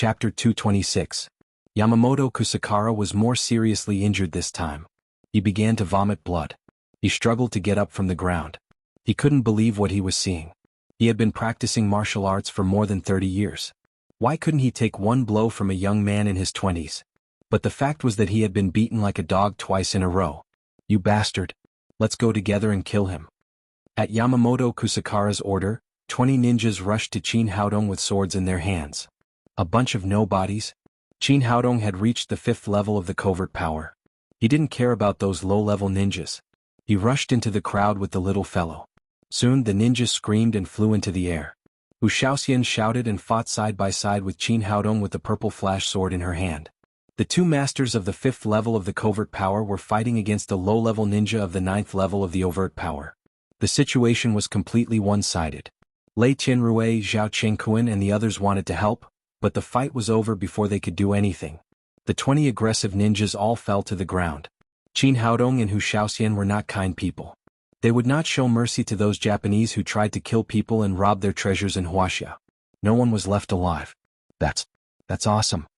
Chapter 226. Yamamoto Kusakara was more seriously injured this time. He began to vomit blood. He struggled to get up from the ground. He couldn't believe what he was seeing. He had been practicing martial arts for more than 30 years. Why couldn't he take one blow from a young man in his 20s? But the fact was that he had been beaten like a dog twice in a row. "You bastard. Let's go together and kill him." At Yamamoto Kusakara's order, 20 ninjas rushed to Chin Haodong with swords in their hands. A bunch of nobodies? Chin Haodong had reached the 5th level of the covert power. He didn't care about those low-level ninjas. He rushed into the crowd with the little fellow. Soon the ninjas screamed and flew into the air. Hu Shaoxian shouted and fought side by side with Chin Haodong with the purple flash sword in her hand. The two masters of the 5th level of the covert power were fighting against a low-level ninja of the 9th level of the overt power. The situation was completely one-sided. Lei Tianrui, Zhao Chengquan and the others wanted to help, but the fight was over before they could do anything. The 20 aggressive ninjas all fell to the ground. Chin Haodong and Hu Shaoxian were not kind people. They would not show mercy to those Japanese who tried to kill people and rob their treasures in Wuxia. No one was left alive. That's awesome.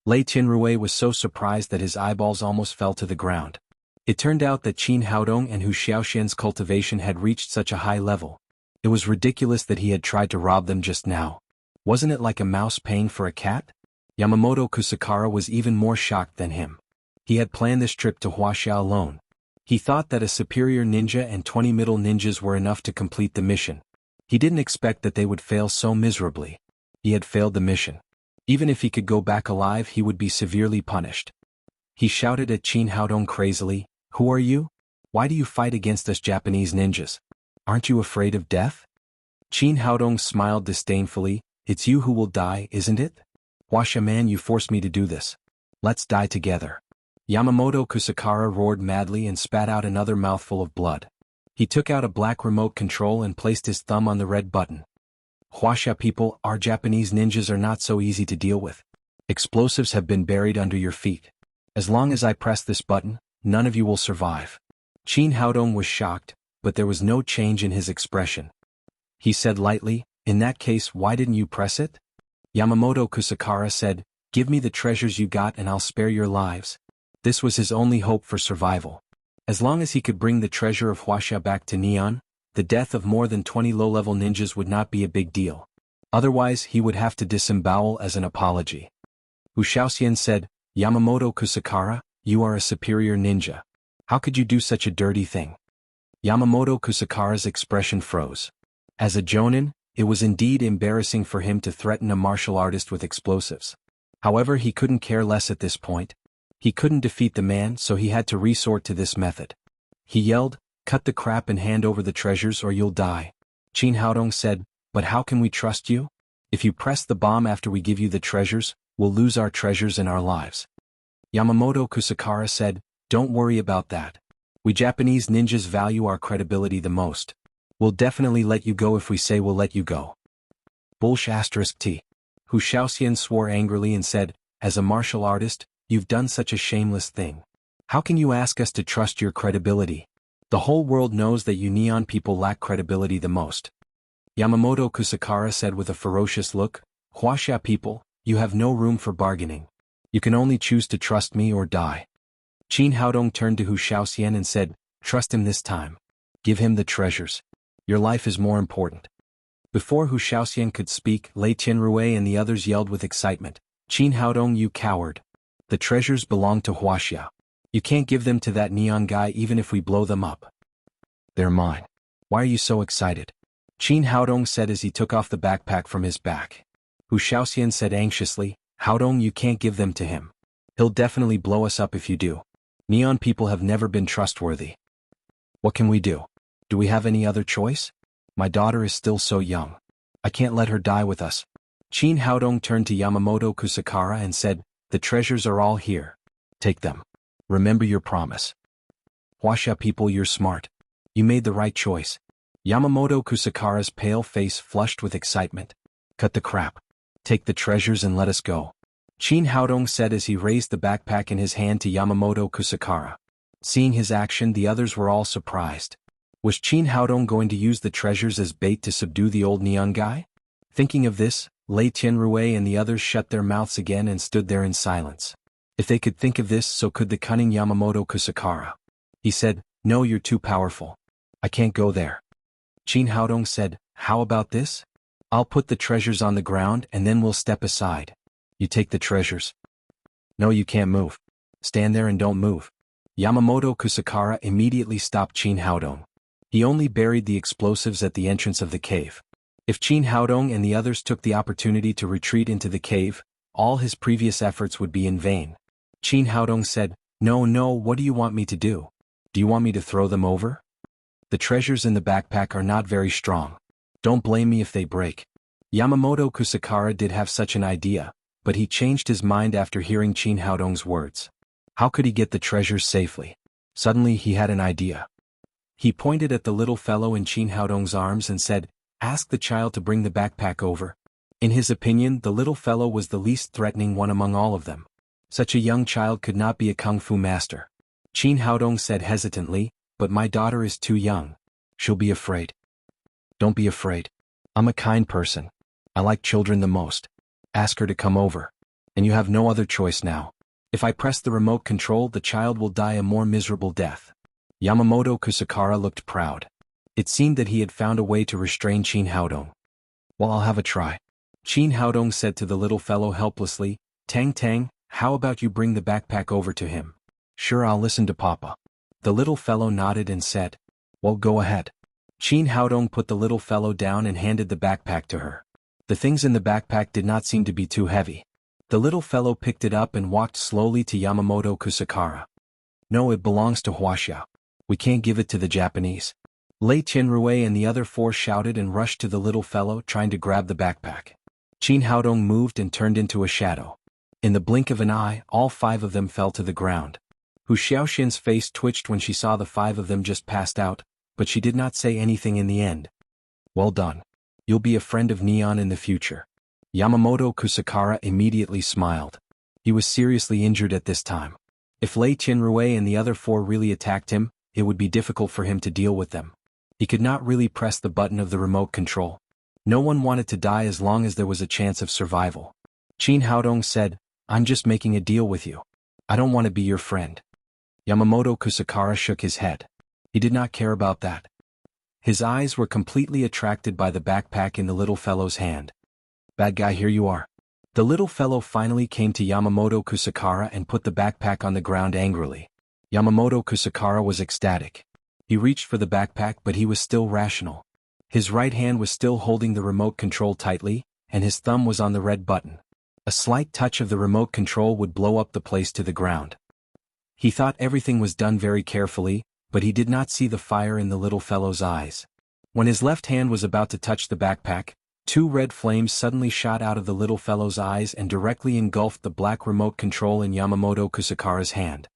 Lei Tianrui was so surprised that his eyeballs almost fell to the ground. It turned out that Chin Haodong and Hu Shaoxian's cultivation had reached such a high level. It was ridiculous that he had tried to rob them just now. Wasn't it like a mouse paying for a cat? Yamamoto Kusakara was even more shocked than him. He had planned this trip to Wuxia alone. He thought that a superior ninja and 20 middle ninjas were enough to complete the mission. He didn't expect that they would fail so miserably. He had failed the mission. Even if he could go back alive, he would be severely punished. He shouted at Chin Haodong crazily, "Who are you? Why do you fight against us Japanese ninjas? Aren't you afraid of death?" Chin Haodong smiled disdainfully. "It's you who will die, isn't it? Wuxia man, you forced me to do this. Let's die together." Yamamoto Kusakara roared madly and spat out another mouthful of blood. He took out a black remote control and placed his thumb on the red button. "Wuxia people, our Japanese ninjas are not so easy to deal with. Explosives have been buried under your feet. As long as I press this button, none of you will survive." Chin Haodong was shocked, but there was no change in his expression. He said lightly, "In that case, why didn't you press it?" Yamamoto Kusakara said, "Give me the treasures you got and I'll spare your lives." This was his only hope for survival. As long as he could bring the treasure of Wuxia back to Neon, the death of more than 20 low-level ninjas would not be a big deal. Otherwise, he would have to disembowel as an apology. Hu Shaoxian said, "Yamamoto Kusakara, you are a superior ninja. How could you do such a dirty thing?" Yamamoto Kusakara's expression froze. As a jonin, it was indeed embarrassing for him to threaten a martial artist with explosives. However, he couldn't care less at this point. He couldn't defeat the man, so he had to resort to this method. He yelled, "Cut the crap and hand over the treasures or you'll die." Chin Haodong said, "But how can we trust you? If you press the bomb after we give you the treasures, we'll lose our treasures and our lives." Yamamoto Kusakara said, "Don't worry about that. We Japanese ninjas value our credibility the most. We'll definitely let you go if we say we'll let you go." Bullsh*t. Hu Shaoxian swore angrily and said, "As a martial artist, you've done such a shameless thing. How can you ask us to trust your credibility? The whole world knows that you Neon people lack credibility the most." Yamamoto Kusakara said with a ferocious look, "Wuxia people, you have no room for bargaining. You can only choose to trust me or die." Chin Haodong turned to Hu Shaoxian and said, "Trust him this time. Give him the treasures. Your life is more important." Before Hu Shaoxian could speak, Lei Tianrui and the others yelled with excitement, "Chin Haodong, you coward. The treasures belong to Wuxia. You can't give them to that Neon guy even if we blow them up." "They're mine. Why are you so excited?" Chin Haodong said as he took off the backpack from his back. Hu Shaoxian said anxiously, "Haodong, you can't give them to him. He'll definitely blow us up if you do. Neon people have never been trustworthy. What can we do? Do we have any other choice? My daughter is still so young. I can't let her die with us." Chin Haodong turned to Yamamoto Kusakara and said, "The treasures are all here. Take them. Remember your promise. Wuxia people, you're smart. You made the right choice." Yamamoto Kusakara's pale face flushed with excitement. "Cut the crap. Take the treasures and let us go." Chin Haodong said as he raised the backpack in his hand to Yamamoto Kusakara. Seeing his action, the others were all surprised. Was Chin Haodong going to use the treasures as bait to subdue the old Neon guy? Thinking of this, Lei Tianrui and the others shut their mouths again and stood there in silence. If they could think of this, so could the cunning Yamamoto Kusakara. He said, "No, you're too powerful. I can't go there." Qin Haodong said, "How about this? I'll put the treasures on the ground and then we'll step aside. You take the treasures." "No, you can't move. Stand there and don't move." Yamamoto Kusakara immediately stopped Qin Haodong. He only buried the explosives at the entrance of the cave. If Qin Haodong and the others took the opportunity to retreat into the cave, all his previous efforts would be in vain. Qin Haodong said, No, what do you want me to do? Do you want me to throw them over? The treasures in the backpack are not very strong. Don't blame me if they break." Yamamoto Kusakara did have such an idea, but he changed his mind after hearing Qin Haodong's words. How could he get the treasures safely? Suddenly he had an idea. He pointed at the little fellow in Qin Haodong's arms and said, "Ask the child to bring the backpack over." In his opinion, the little fellow was the least threatening one among all of them. Such a young child could not be a kung fu master. Qin Haodong said hesitantly, "But my daughter is too young. She'll be afraid." "Don't be afraid. I'm a kind person. I like children the most. Ask her to come over. And you have no other choice now. If I press the remote control, the child will die a more miserable death." Yamamoto Kusakara looked proud. It seemed that he had found a way to restrain Qin Haodong. "Well, I'll have a try." Qin Haodong said to the little fellow helplessly, Tang, how about you bring the backpack over to him?" "Sure, I'll listen to Papa." The little fellow nodded and said, "Well, go ahead." Qin Haodong put the little fellow down and handed the backpack to her. The things in the backpack did not seem to be too heavy. The little fellow picked it up and walked slowly to Yamamoto Kusakara. "No, it belongs to Wuxia. We can't give it to the Japanese." Lei Tianrui and the other four shouted and rushed to the little fellow, trying to grab the backpack. Qin Haodong moved and turned into a shadow. In the blink of an eye, all five of them fell to the ground. Hu Xiaoxian's face twitched when she saw the five of them just passed out, but she did not say anything in the end. "Well done. You'll be a friend of Neon in the future." Yamamoto Kusakara immediately smiled. He was seriously injured at this time. If Lei Tianrui and the other four really attacked him, it would be difficult for him to deal with them. He could not really press the button of the remote control. No one wanted to die as long as there was a chance of survival. Qin Haodong said, "I'm just making a deal with you. I don't want to be your friend." Yamamoto Kusakara shook his head. He did not care about that. His eyes were completely attracted by the backpack in the little fellow's hand. "Bad guy, here you are." The little fellow finally came to Yamamoto Kusakara and put the backpack on the ground angrily. Yamamoto Kusakara was ecstatic. He reached for the backpack, but he was still rational. His right hand was still holding the remote control tightly, and his thumb was on the red button. A slight touch of the remote control would blow up the place to the ground. He thought everything was done very carefully, but he did not see the fire in the little fellow's eyes. When his left hand was about to touch the backpack, two red flames suddenly shot out of the little fellow's eyes and directly engulfed the black remote control in Yamamoto Kusakara's hand.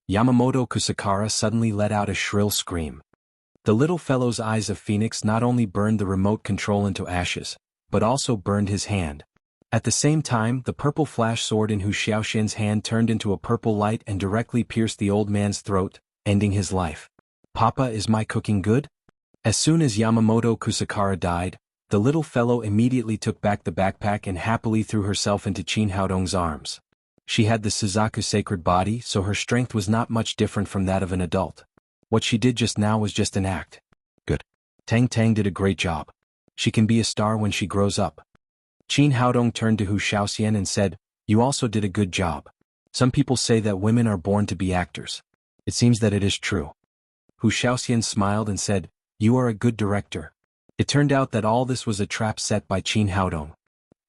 Yamamoto Kusakara suddenly let out a shrill scream. The little fellow's eyes of phoenix not only burned the remote control into ashes, but also burned his hand. At the same time, the purple flash sword in Hu Xiaoxian's hand turned into a purple light and directly pierced the old man's throat, ending his life. "Papa, is my cooking good?" As soon as Yamamoto Kusakara died, the little fellow immediately took back the backpack and happily threw herself into Qin Haodong's arms. She had the Suzaku sacred body, so her strength was not much different from that of an adult. What she did just now was just an act. Good. Tang did a great job. She can be a star when she grows up. Qin Haodong turned to Hu Xiaoxian and said, "You also did a good job. Some people say that women are born to be actors. It seems that it is true." Hu Xiaoxian smiled and said, "You are a good director." It turned out that all this was a trap set by Qin Haodong.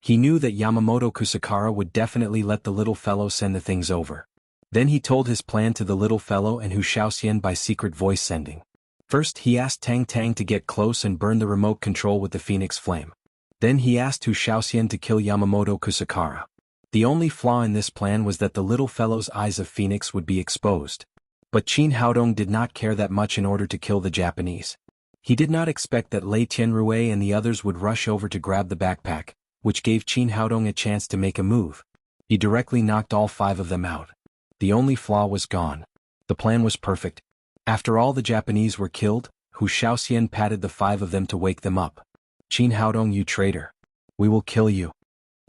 He knew that Yamamoto Kusakara would definitely let the little fellow send the things over. Then he told his plan to the little fellow and Hu Xiaoxian by secret voice sending. First he asked Tang to get close and burn the remote control with the phoenix flame. Then he asked Hu Xiaoxian to kill Yamamoto Kusakara. The only flaw in this plan was that the little fellow's eyes of phoenix would be exposed. But Qin Haodong did not care that much in order to kill the Japanese. He did not expect that Lei Tianrui and the others would rush over to grab the backpack, which gave Qin Haodong a chance to make a move. He directly knocked all five of them out. The only flaw was gone. The plan was perfect. After all the Japanese were killed, Hu Xiaoxian patted the five of them to wake them up. "Qin Haodong, you traitor. We will kill you.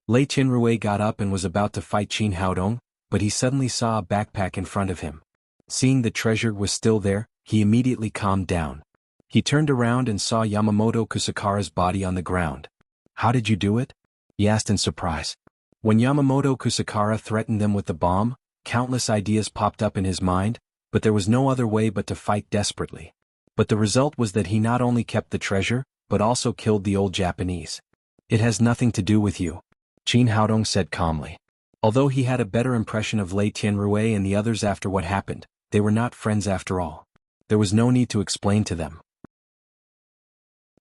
Lei Tianrui got up and was about to fight Qin Haodong, but he suddenly saw a backpack in front of him. Seeing the treasure was still there, he immediately calmed down. He turned around and saw Yamamoto Kusakara's body on the ground. How did you do it? He asked in surprise. When Yamamoto Kusakara threatened them with the bomb, countless ideas popped up in his mind, but there was no other way but to fight desperately. But the result was that he not only kept the treasure, but also killed the old Japanese. It has nothing to do with you, Qin Haodong said calmly. Although he had a better impression of Lei Tianrui and the others after what happened, they were not friends after all. There was no need to explain to them.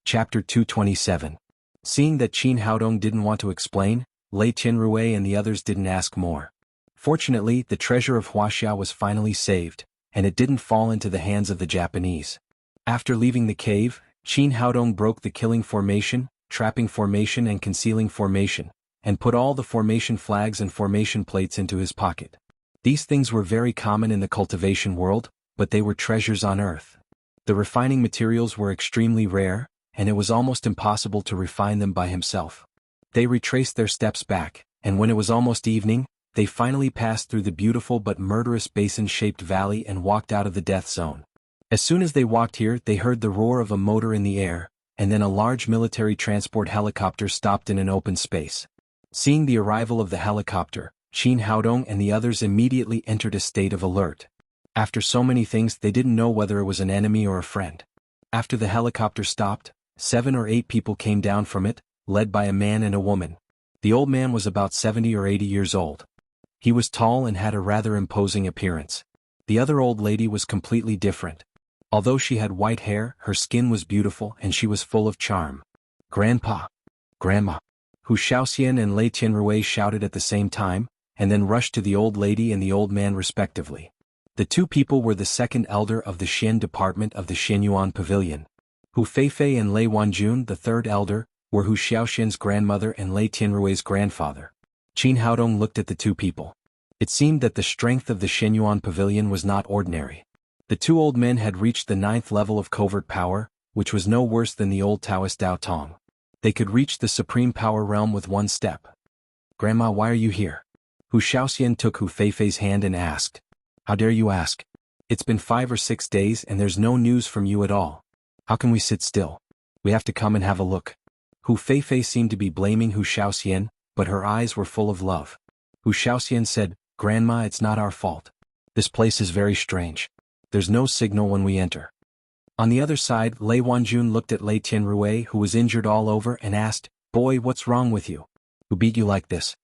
Chapter 227. Seeing that Qin Haodong didn't want to explain, Lei Tianrui and the others didn't ask more. Fortunately, the treasure of Wuxia was finally saved, and it didn't fall into the hands of the Japanese. After leaving the cave, Qin Haodong broke the killing formation, trapping formation and concealing formation, and put all the formation flags and formation plates into his pocket. These things were very common in the cultivation world, but they were treasures on Earth. The refining materials were extremely rare, and it was almost impossible to refine them by himself. They retraced their steps back, and when it was almost evening, they finally passed through the beautiful but murderous basin-shaped valley and walked out of the death zone. As soon as they walked here, they heard the roar of a motor in the air, and then a large military transport helicopter stopped in an open space. Seeing the arrival of the helicopter, Qin Haodong and the others immediately entered a state of alert. After so many things, they didn't know whether it was an enemy or a friend. After the helicopter stopped, 7 or 8 people came down from it, led by a man and a woman. The old man was about 70 or 80 years old. He was tall and had a rather imposing appearance. The other old lady was completely different. Although she had white hair, her skin was beautiful and she was full of charm. Grandpa! Grandma! Hu Shaoxian and Lei Tianrui shouted at the same time, and then rushed to the old lady and the old man respectively. The two people were the second elder of the Xian department of the Xianyuan Pavilion. Hu Feifei and Lei Wanjun, the third elder, were Hu Xiaoxian's grandmother and Lei Tianrui's grandfather. Qin Haodong looked at the two people. It seemed that the strength of the Xianyuan Pavilion was not ordinary. The two old men had reached the 9th level of covert power, which was no worse than the old Taoist Dao Tong. They could reach the supreme power realm with one step. Grandma, why are you here? Hu Shaoxian took Hu Feifei's hand and asked. How dare you ask? It's been 5 or 6 days and there's no news from you at all. How can we sit still? We have to come and have a look. Hu Feifei seemed to be blaming Hu Shaoxian, but her eyes were full of love. Hu Shaoxian said, Grandma, it's not our fault. This place is very strange. There's no signal when we enter. On the other side, Lei Wanjun looked at Lei Tianrui, who was injured all over, and asked, Boy, what's wrong with you? Who beat you like this?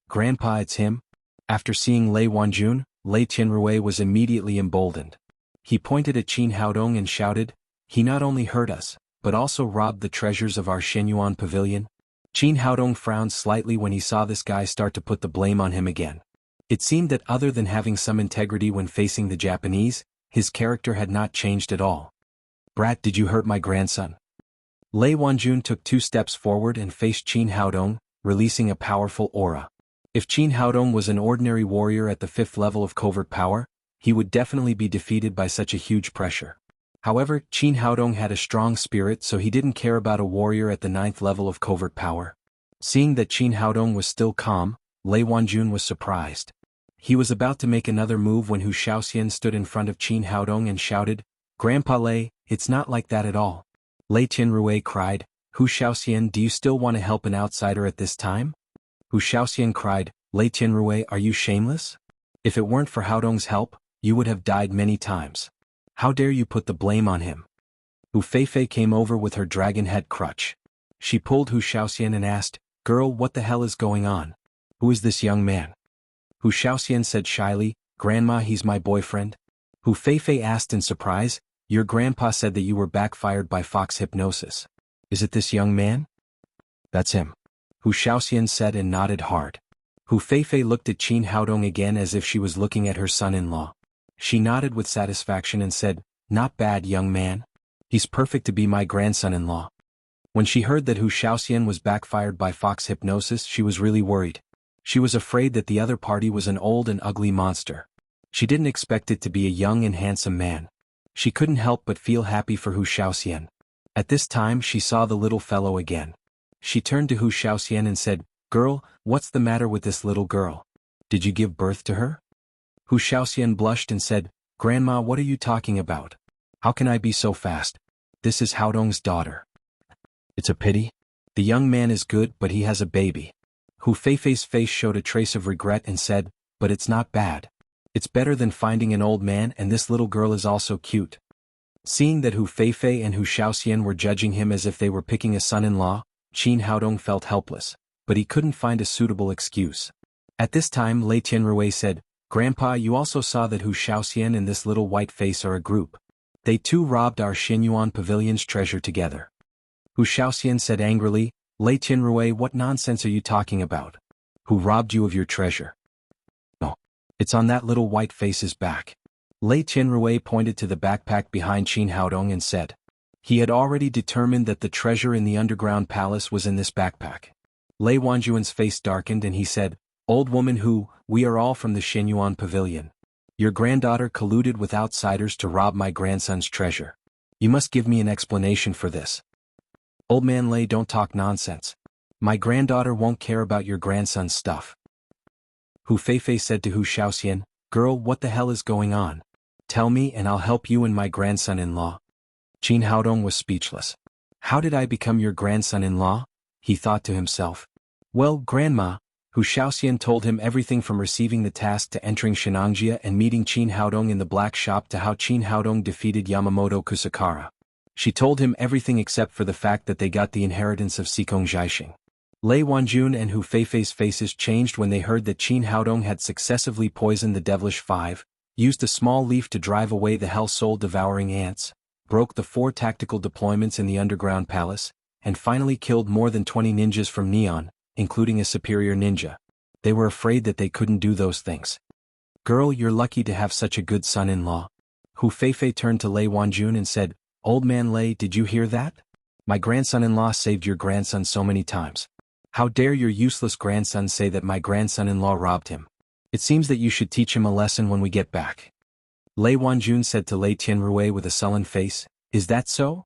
Grandpa, it's him. After seeing Lei Wanjun, Lei Tianrui was immediately emboldened. He pointed at Qin Haodong and shouted, He not only hurt us, but also robbed the treasures of our Xianyuan Pavilion. Qin Haodong frowned slightly when he saw this guy start to put the blame on him again. It seemed that other than having some integrity when facing the Japanese, his character had not changed at all. Brat, did you hurt my grandson? Lei Wanjun took 2 steps forward and faced Qin Haodong, releasing a powerful aura. If Qin Haodong was an ordinary warrior at the 5th level of covert power, he would definitely be defeated by such a huge pressure. However, Qin Haodong had a strong spirit, so he didn't care about a warrior at the 9th level of covert power. Seeing that Qin Haodong was still calm, Lei Wanjun was surprised. He was about to make another move when Hu Shaoxian stood in front of Qin Haodong and shouted, Grandpa Lei, it's not like that at all. Lei Tianrui cried, Hu Shaoxian, do you still want to help an outsider at this time? Hu Shaoxian cried, Lei Tianrui, are you shameless? If it weren't for Haodong's help, you would have died many times. How dare you put the blame on him? Hu Feifei came over with her dragon head crutch. She pulled Hu Shaoxian and asked, Girl, what the hell is going on? Who is this young man? Hu Shaoxian said shyly, Grandma, he's my boyfriend. Hu Feifei asked in surprise, Your grandpa said that you were backfired by fox hypnosis. Is it this young man? That's him. Hu Shaoxian said and nodded hard. Hu Feifei looked at Qin Haodong again as if she was looking at her son-in-law. She nodded with satisfaction and said, Not bad, young man. He's perfect to be my grandson-in-law. When she heard that Hu Shaoxian was backfired by fox hypnosis, she was really worried. She was afraid that the other party was an old and ugly monster. She didn't expect it to be a young and handsome man. She couldn't help but feel happy for Hu Shaoxian. At this time she saw the little fellow again. She turned to Hu Shaoxian and said, "Girl, what's the matter with this little girl? Did you give birth to her?" Hu Shaoxian blushed and said, "Grandma, what are you talking about? How can I be so fast? This is Haodong's daughter." "It's a pity. The young man is good, but he has a baby." Hu Feifei's face showed a trace of regret and said, "But it's not bad. It's better than finding an old man, and this little girl is also cute." Seeing that Hu Feifei and Hu Shaoxian were judging him as if they were picking a son-in-law, Qin Haodong felt helpless, but he couldn't find a suitable excuse. At this time Lei Tianrui said, "Grandpa, you also saw that Hu Shaoxian and this little white face are a group. They too robbed our Xinyuan pavilion's treasure together." Hu Shaoxian said angrily, "Lei Tianrui, what nonsense are you talking about? Who robbed you of your treasure?" "Oh, it's on that little white face's back." Lei Tianrui pointed to the backpack behind Qin Haodong and said. He had already determined that the treasure in the underground palace was in this backpack. Lei Wanjuan's face darkened and he said, "Old woman Hu, we are all from the Xinyuan pavilion. Your granddaughter colluded with outsiders to rob my grandson's treasure. You must give me an explanation for this." "Old man Lei, don't talk nonsense. My granddaughter won't care about your grandson's stuff." Hu Feifei said to Hu Shaoxian, "Girl, what the hell is going on? Tell me and I'll help you and my grandson-in-law." Qin Haodong was speechless. "How did I become your grandson-in-law?" he thought to himself. "Well, Grandma," Hu Shaoxian told him everything from receiving the task to entering Shenangjia and meeting Qin Haodong in the black shop to how Qin Haodong defeated Yamamoto Kusakara. She told him everything except for the fact that they got the inheritance of Xikong Zhaixing. Lei Wanjun and Hu Feifei's faces changed when they heard that Qin Haodong had successively poisoned the Devilish Five, used a small leaf to drive away the hell soul-devouring ants, broke the 4 tactical deployments in the underground palace, and finally killed more than 20 ninjas from Neon, including a superior ninja. They were afraid that they couldn't do those things. "Girl, you're lucky to have such a good son-in-law." Hu Feifei turned to Lei Wanjun and said, "Old man Lei, did you hear that? My grandson-in-law saved your grandson so many times. How dare your useless grandson say that my grandson-in-law robbed him? It seems that you should teach him a lesson when we get back." Lei Wanjun said to Lei Tianrui with a sullen face, "Is that so?"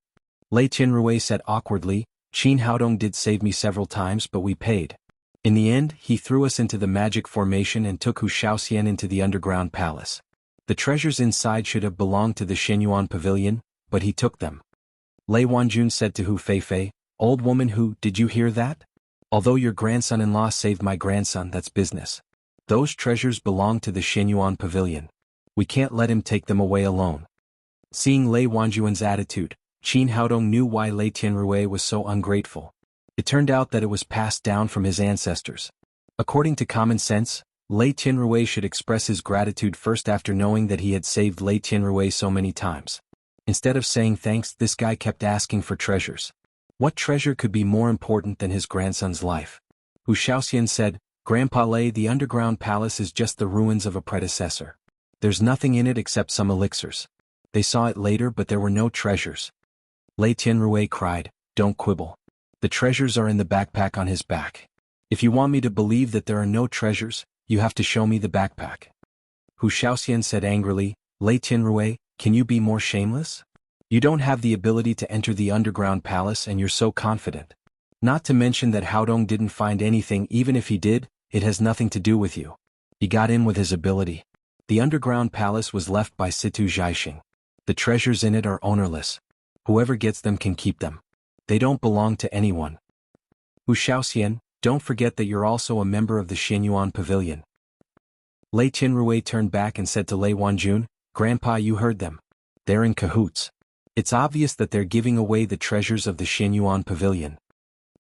Lei Tianrui said awkwardly, "Qin Haodong did save me several times, but we paid. In the end, he threw us into the magic formation and took Hu Shaoxian into the underground palace. The treasures inside should have belonged to the Xinyuan pavilion, but he took them." Lei Wanjun said to Hu Feifei, "Old woman Hu, did you hear that? Although your grandson-in-law saved my grandson, that's business. Those treasures belong to the Xinyuan pavilion. We can't let him take them away alone." Seeing Lei Wanjuan's attitude, Qin Haodong knew why Lei Tianrui was so ungrateful. It turned out that it was passed down from his ancestors. According to common sense, Lei Tianrui should express his gratitude first after knowing that he had saved Lei Tianrui so many times. Instead of saying thanks, this guy kept asking for treasures. What treasure could be more important than his grandson's life? Hu Shaoxian said, "Grandpa Lei, the underground palace is just the ruins of a predecessor. There's nothing in it except some elixirs. They saw it later, but there were no treasures." Lei Tianrui cried, "Don't quibble. The treasures are in the backpack on his back. If you want me to believe that there are no treasures, you have to show me the backpack." Hu Shaoxian said angrily, "Lei Tianrui, can you be more shameless? You don't have the ability to enter the underground palace and you're so confident. Not to mention that Haodong didn't find anything. Even if he did, it has nothing to do with you. He got in with his ability. The underground palace was left by Situ Zhaixing. The treasures in it are ownerless. Whoever gets them can keep them. They don't belong to anyone. Hu Shaoxian, don't forget that you're also a member of the Xinyuan pavilion." Lei Tianrui turned back and said to Lei Wanjun, "Grandpa, you heard them. They're in cahoots. It's obvious that they're giving away the treasures of the Xinyuan pavilion."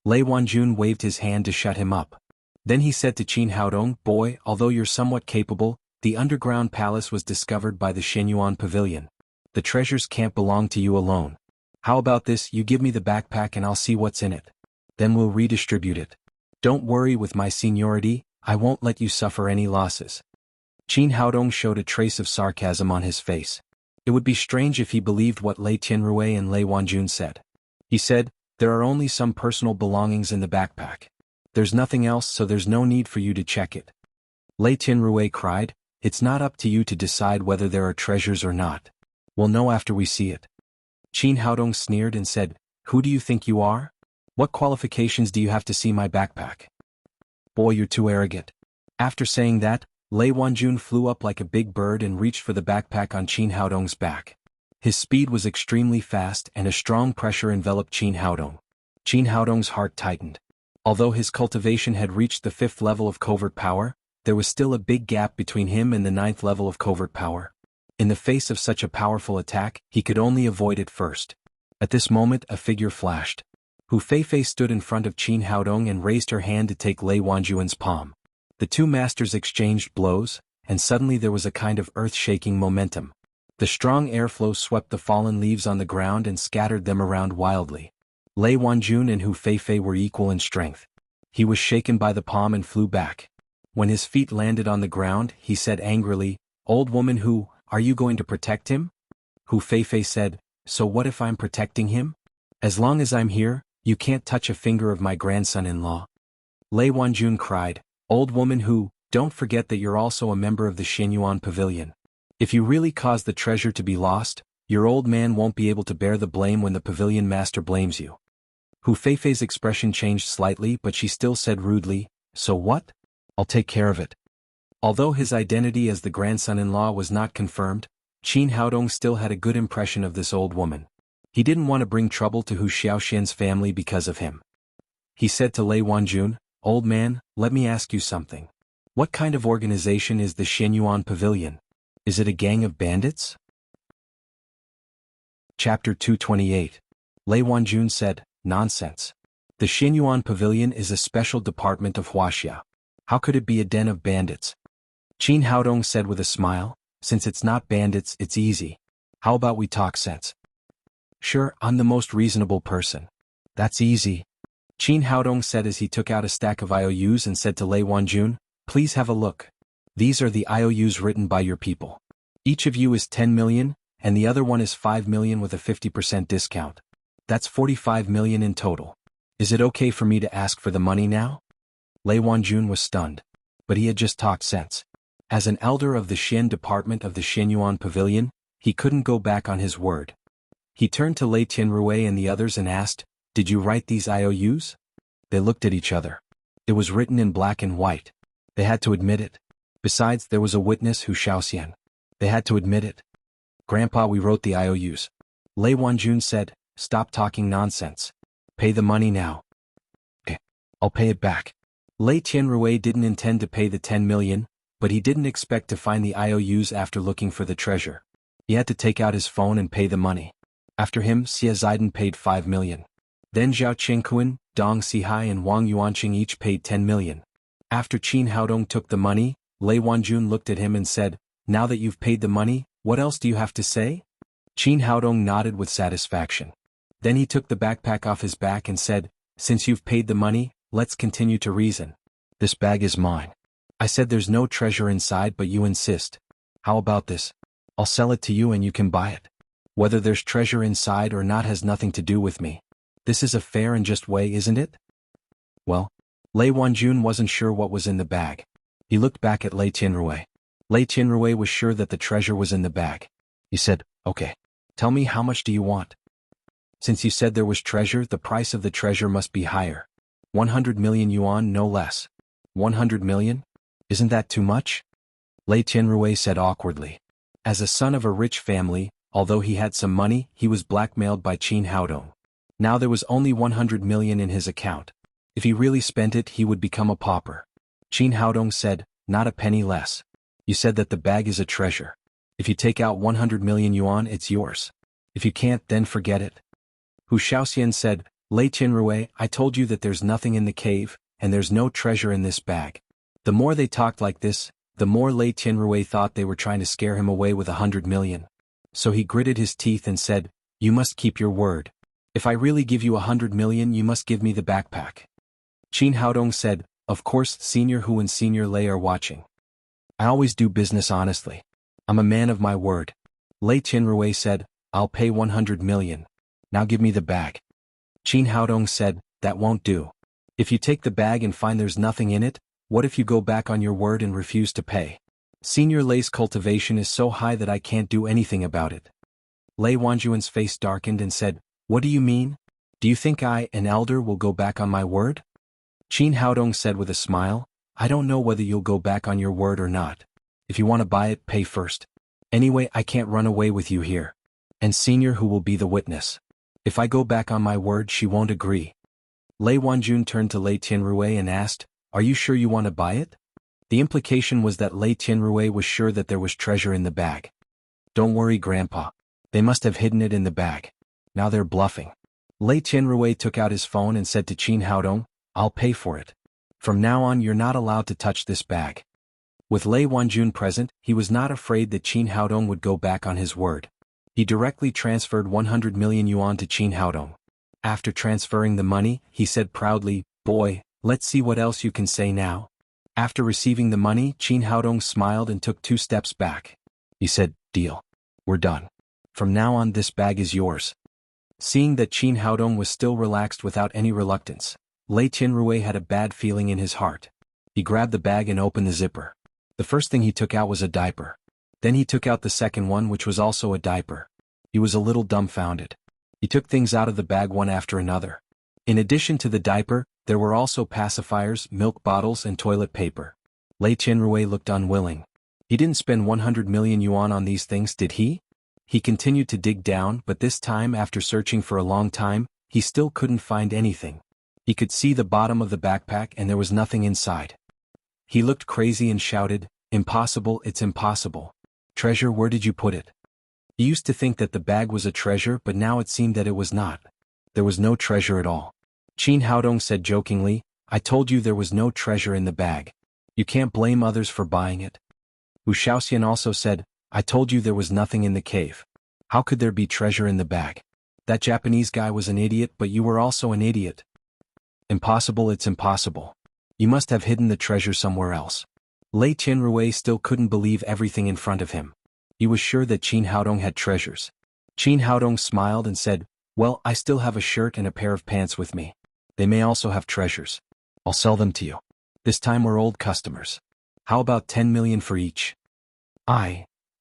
Lei Wanjun waved his hand to shut him up. Then he said to Qin Haodong, "Boy, although you're somewhat capable, the underground palace was discovered by the Xinyuan pavilion. The treasures can't belong to you alone. How about this, you give me the backpack and I'll see what's in it. Then we'll redistribute it. Don't worry, with my seniority, I won't let you suffer any losses." Qin Haodong showed a trace of sarcasm on his face. It would be strange if he believed what Lei Tianrui and Lei Wanjun said. He said, "There are only some personal belongings in the backpack. There's nothing else, so there's no need for you to check it." Lei Tianrui cried, "It's not up to you to decide whether there are treasures or not. We'll know after we see it." Qin Haodong sneered and said, "Who do you think you are? What qualifications do you have to see my backpack? Boy, you're too arrogant. After saying that, Lei Wanjun flew up like a big bird and reached for the backpack on Qin Haodong's back. His speed was extremely fast and a strong pressure enveloped Qin Haodong. Qin Haodong's heart tightened. Although his cultivation had reached the 5th level of covert power, there was still a big gap between him and the 9th level of covert power. In the face of such a powerful attack, he could only avoid it first. At this moment a figure flashed. Hu Feifei stood in front of Qin Haodong and raised her hand to take Lei Wanjun's palm. The two masters exchanged blows, and suddenly there was a kind of earth-shaking momentum. The strong airflow swept the fallen leaves on the ground and scattered them around wildly. Lei Wanjun and Hu Feifei were equal in strength. He was shaken by the palm and flew back. When his feet landed on the ground, he said angrily, "Old woman Hu, are you going to protect him?" Hu Feifei said, "So what if I'm protecting him? As long as I'm here, you can't touch a finger of my grandson-in-law." Lei Wanjun cried, "Old woman Hu, don't forget that you're also a member of the Xianyuan Pavilion. If you really cause the treasure to be lost, your old man won't be able to bear the blame when the pavilion master blames you." Hu Feifei's expression changed slightly, but she still said rudely, "So what? I'll take care of it." Although his identity as the grandson-in-law was not confirmed, Qin Haodong still had a good impression of this old woman. He didn't want to bring trouble to Hu Xiaoxian's family because of him. He said to Lei Wanjun, "Old man, let me ask you something. What kind of organization is the Xianyuan Pavilion? Is it a gang of bandits?" Chapter 228. Lei Wanjun said, "Nonsense. The Xianyuan Pavilion is a special department of Wuxia. How could it be a den of bandits?" Qin Haodong said with a smile, "Since it's not bandits, it's easy. How about we talk sense?" "Sure, I'm the most reasonable person." "That's easy." Qin Haodong said as he took out a stack of IOUs and said to Lei Wanjun, "Please have a look. These are the IOUs written by your people. Each of you is 10 million, and the other one is 5 million with a 50% discount. That's 45 million in total. Is it okay for me to ask for the money now?" Lei Wanjun was stunned. But he had just talked sense. As an elder of the Xian department of the Xianyuan Pavilion, he couldn't go back on his word. He turned to Lei Tianrui and the others and asked, "Did you write these IOUs?" They looked at each other. It was written in black and white. They had to admit it. Besides, there was a witness, Hu Xiaoxian. They had to admit it. "Grandpa, we wrote the IOUs." Lei Wanjun said, "Stop talking nonsense. Pay the money now." "Okay, I'll pay it back." Lei Tianrui didn't intend to pay the 10 million, but he didn't expect to find the IOUs after looking for the treasure. He had to take out his phone and pay the money. After him, Xie Zidong paid 5 million. Then Zhao Qingquan, Dong Sihai and Wang Yuanqing each paid 10 million. After Qin Haodong took the money, Lei Wanjun looked at him and said, "Now that you've paid the money, what else do you have to say?" Qin Haodong nodded with satisfaction. Then he took the backpack off his back and said, "Since you've paid the money, let's continue to reason. This bag is mine. I said there's no treasure inside, but you insist. How about this? I'll sell it to you and you can buy it. Whether there's treasure inside or not has nothing to do with me. This is a fair and just way, isn't it?" Well, Lei Wanjun wasn't sure what was in the bag. He looked back at Lei Tianrui. Lei Tianrui was sure that the treasure was in the bag. He said, "Okay. Tell me, how much do you want?" "Since you said there was treasure, the price of the treasure must be higher. 100 million yuan, no less." 100 million? Isn't that too much?" Lei Tianrui said awkwardly. As a son of a rich family, although he had some money, he was blackmailed by Qin Haodong. Now there was only 100 million in his account. If he really spent it, he would become a pauper. Qin Haodong said, "Not a penny less. You said that the bag is a treasure. If you take out 100 million yuan, it's yours. If you can't, then forget it." Hu Xiaoxian said, "Lei Tianrui, I told you that there's nothing in the cave, and there's no treasure in this bag." The more they talked like this, the more Lei Tianrui thought they were trying to scare him away with 100 million. So he gritted his teeth and said, "You must keep your word. If I really give you 100 million, you must give me the backpack." Qin Haodong said, "Of course, Senior Hu and Senior Lei are watching. I always do business honestly. I'm a man of my word." Lei Tianrui said, "I'll pay 100 million. Now give me the bag." Qin Haodong said, "That won't do. If you take the bag and find there's nothing in it, what if you go back on your word and refuse to pay? Senior Lei's cultivation is so high that I can't do anything about it." Lei Wanjun's face darkened and said, "What do you mean? Do you think I, an elder, will go back on my word? Qin Haodong said with a smile, I don't know whether you'll go back on your word or not. If you want to buy it, pay first. Anyway, I can't run away with you here. And senior, who will be the witness? If I go back on my word, she won't agree. Lei Wanjun turned to Lei Tianrui and asked, Are you sure you want to buy it? The implication was that Lei Tianrui was sure that there was treasure in the bag. Don't worry, Grandpa. They must have hidden it in the bag. Now they're bluffing. Lei Tianrui took out his phone and said to Qin Haodong, I'll pay for it. From now on, you're not allowed to touch this bag. With Lei Wanjun present, he was not afraid that Qin Haodong would go back on his word. He directly transferred 100 million yuan to Qin Haodong. After transferring the money, he said proudly, Boy, let's see what else you can say now. After receiving the money, Qin Haodong smiled and took 2 steps back. He said, Deal. We're done. From now on, this bag is yours. Seeing that Qin Haodong was still relaxed without any reluctance, Lei Tianrui had a bad feeling in his heart. He grabbed the bag and opened the zipper. The first thing he took out was a diaper. Then he took out the second one, which was also a diaper. He was a little dumbfounded. He took things out of the bag one after another. In addition to the diaper, there were also pacifiers, milk bottles, and toilet paper. Lei Tianrui looked unwilling. He didn't spend 100 million yuan on these things, did he? He continued to dig down, but this time, after searching for a long time, he still couldn't find anything. He could see the bottom of the backpack and there was nothing inside. He looked crazy and shouted, Impossible, it's impossible. Treasure, where did you put it? He used to think that the bag was a treasure, but now it seemed that it was not. There was no treasure at all. Qin Haodong said jokingly, I told you there was no treasure in the bag. You can't blame others for buying it. Wu Shaoxian also said, I told you there was nothing in the cave. How could there be treasure in the bag? That Japanese guy was an idiot, but you were also an idiot. Impossible, it's impossible. You must have hidden the treasure somewhere else. Lei Tianrui still couldn't believe everything in front of him. He was sure that Qin Haodong had treasures. Qin Haodong smiled and said, Well, I still have a shirt and a pair of pants with me. They may also have treasures. I'll sell them to you. This time we're old customers. How about 10 million for each?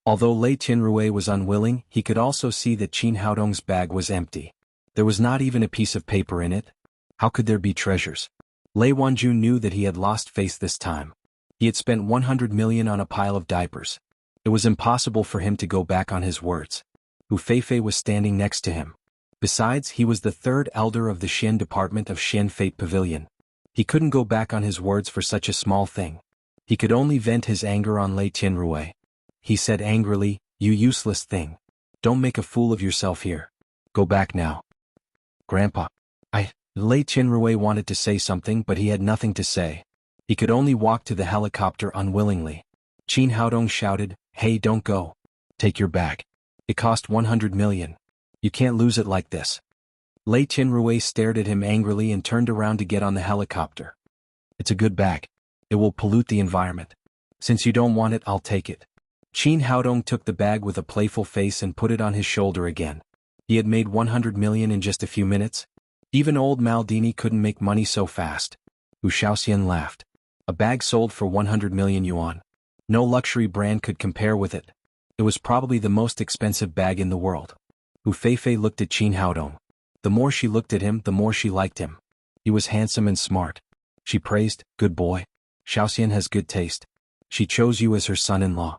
Although Lei Tianrui was unwilling, he could also see that Qin Haodong's bag was empty. There was not even a piece of paper in it. How could there be treasures? Lei Wanjun knew that he had lost face this time. He had spent 100 million on a pile of diapers. It was impossible for him to go back on his words. Wu Feifei was standing next to him. Besides, he was the 3rd elder of the Xian department of Xian Fate Pavilion. He couldn't go back on his words for such a small thing. He could only vent his anger on Lei Tianrui. He said angrily, You useless thing. Don't make a fool of yourself here. Go back now. Grandpa. Lei Tianrui wanted to say something, but he had nothing to say. He could only walk to the helicopter unwillingly. Qin Haodong shouted, Hey, don't go. Take your bag. It cost 100 million. You can't lose it like this. Lei Tianrui stared at him angrily and turned around to get on the helicopter. It's a good bag. It will pollute the environment. Since you don't want it, I'll take it. Qin Haodong took the bag with a playful face and put it on his shoulder again. He had made 100 million in just a few minutes. Even old Maldini couldn't make money so fast. Wu Shaoxian laughed. A bag sold for 100 million yuan. No luxury brand could compare with it. It was probably the most expensive bag in the world. Wu Feifei looked at Qin Haodong. The more she looked at him, the more she liked him. He was handsome and smart. She praised, Good boy. Shaoxian has good taste. She chose you as her son-in-law.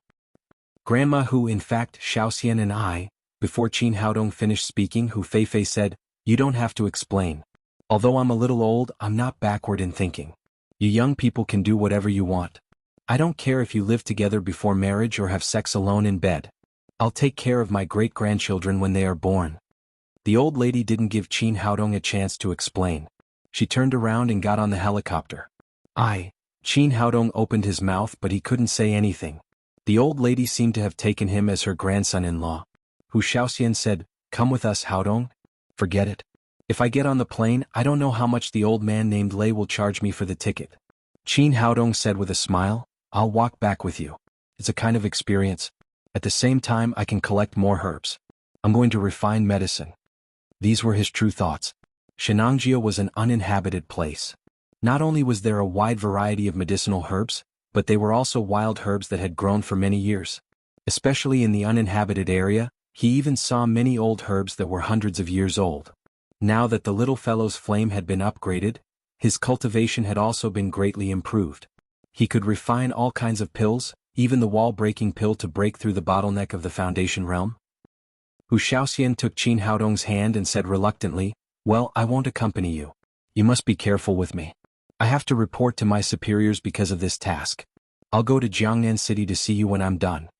Grandma, who in fact Shaoxian and I, before Qin Haodong finished speaking, Wu Feifei said, You don't have to explain. Although I'm a little old, I'm not backward in thinking. You young people can do whatever you want. I don't care if you live together before marriage or have sex alone in bed. I'll take care of my great-grandchildren when they are born. The old lady didn't give Qin Haodong a chance to explain. She turned around and got on the helicopter. Qin Haodong opened his mouth, but he couldn't say anything. The old lady seemed to have taken him as her grandson-in-law. Wu Shaoxian said, Come with us, Haodong. Forget it. If I get on the plane, I don't know how much the old man named Lei will charge me for the ticket. Qin Haodong said with a smile, I'll walk back with you. It's a kind of experience. At the same time, I can collect more herbs. I'm going to refine medicine. These were his true thoughts. Shenangjia was an uninhabited place. Not only was there a wide variety of medicinal herbs, but they were also wild herbs that had grown for many years. Especially in the uninhabited area, he even saw many old herbs that were hundreds of years old. Now that the little fellow's flame had been upgraded, his cultivation had also been greatly improved. He could refine all kinds of pills, even the wall-breaking pill to break through the bottleneck of the Foundation realm. Hu Shaoxian took Qin Haodong's hand and said reluctantly, "Well, I won't accompany you. You must be careful with me. I have to report to my superiors because of this task. I'll go to Jiangnan City to see you when I'm done."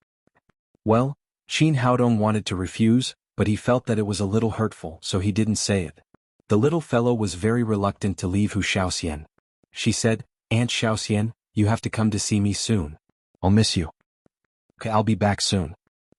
Well, Qin Haodong wanted to refuse, but he felt that it was a little hurtful, so he didn't say it. The little fellow was very reluctant to leave Hu Shaoxian. She said, "Aunt Shaoxian, you have to come to see me soon. I'll miss you." "Okay, I'll be back soon."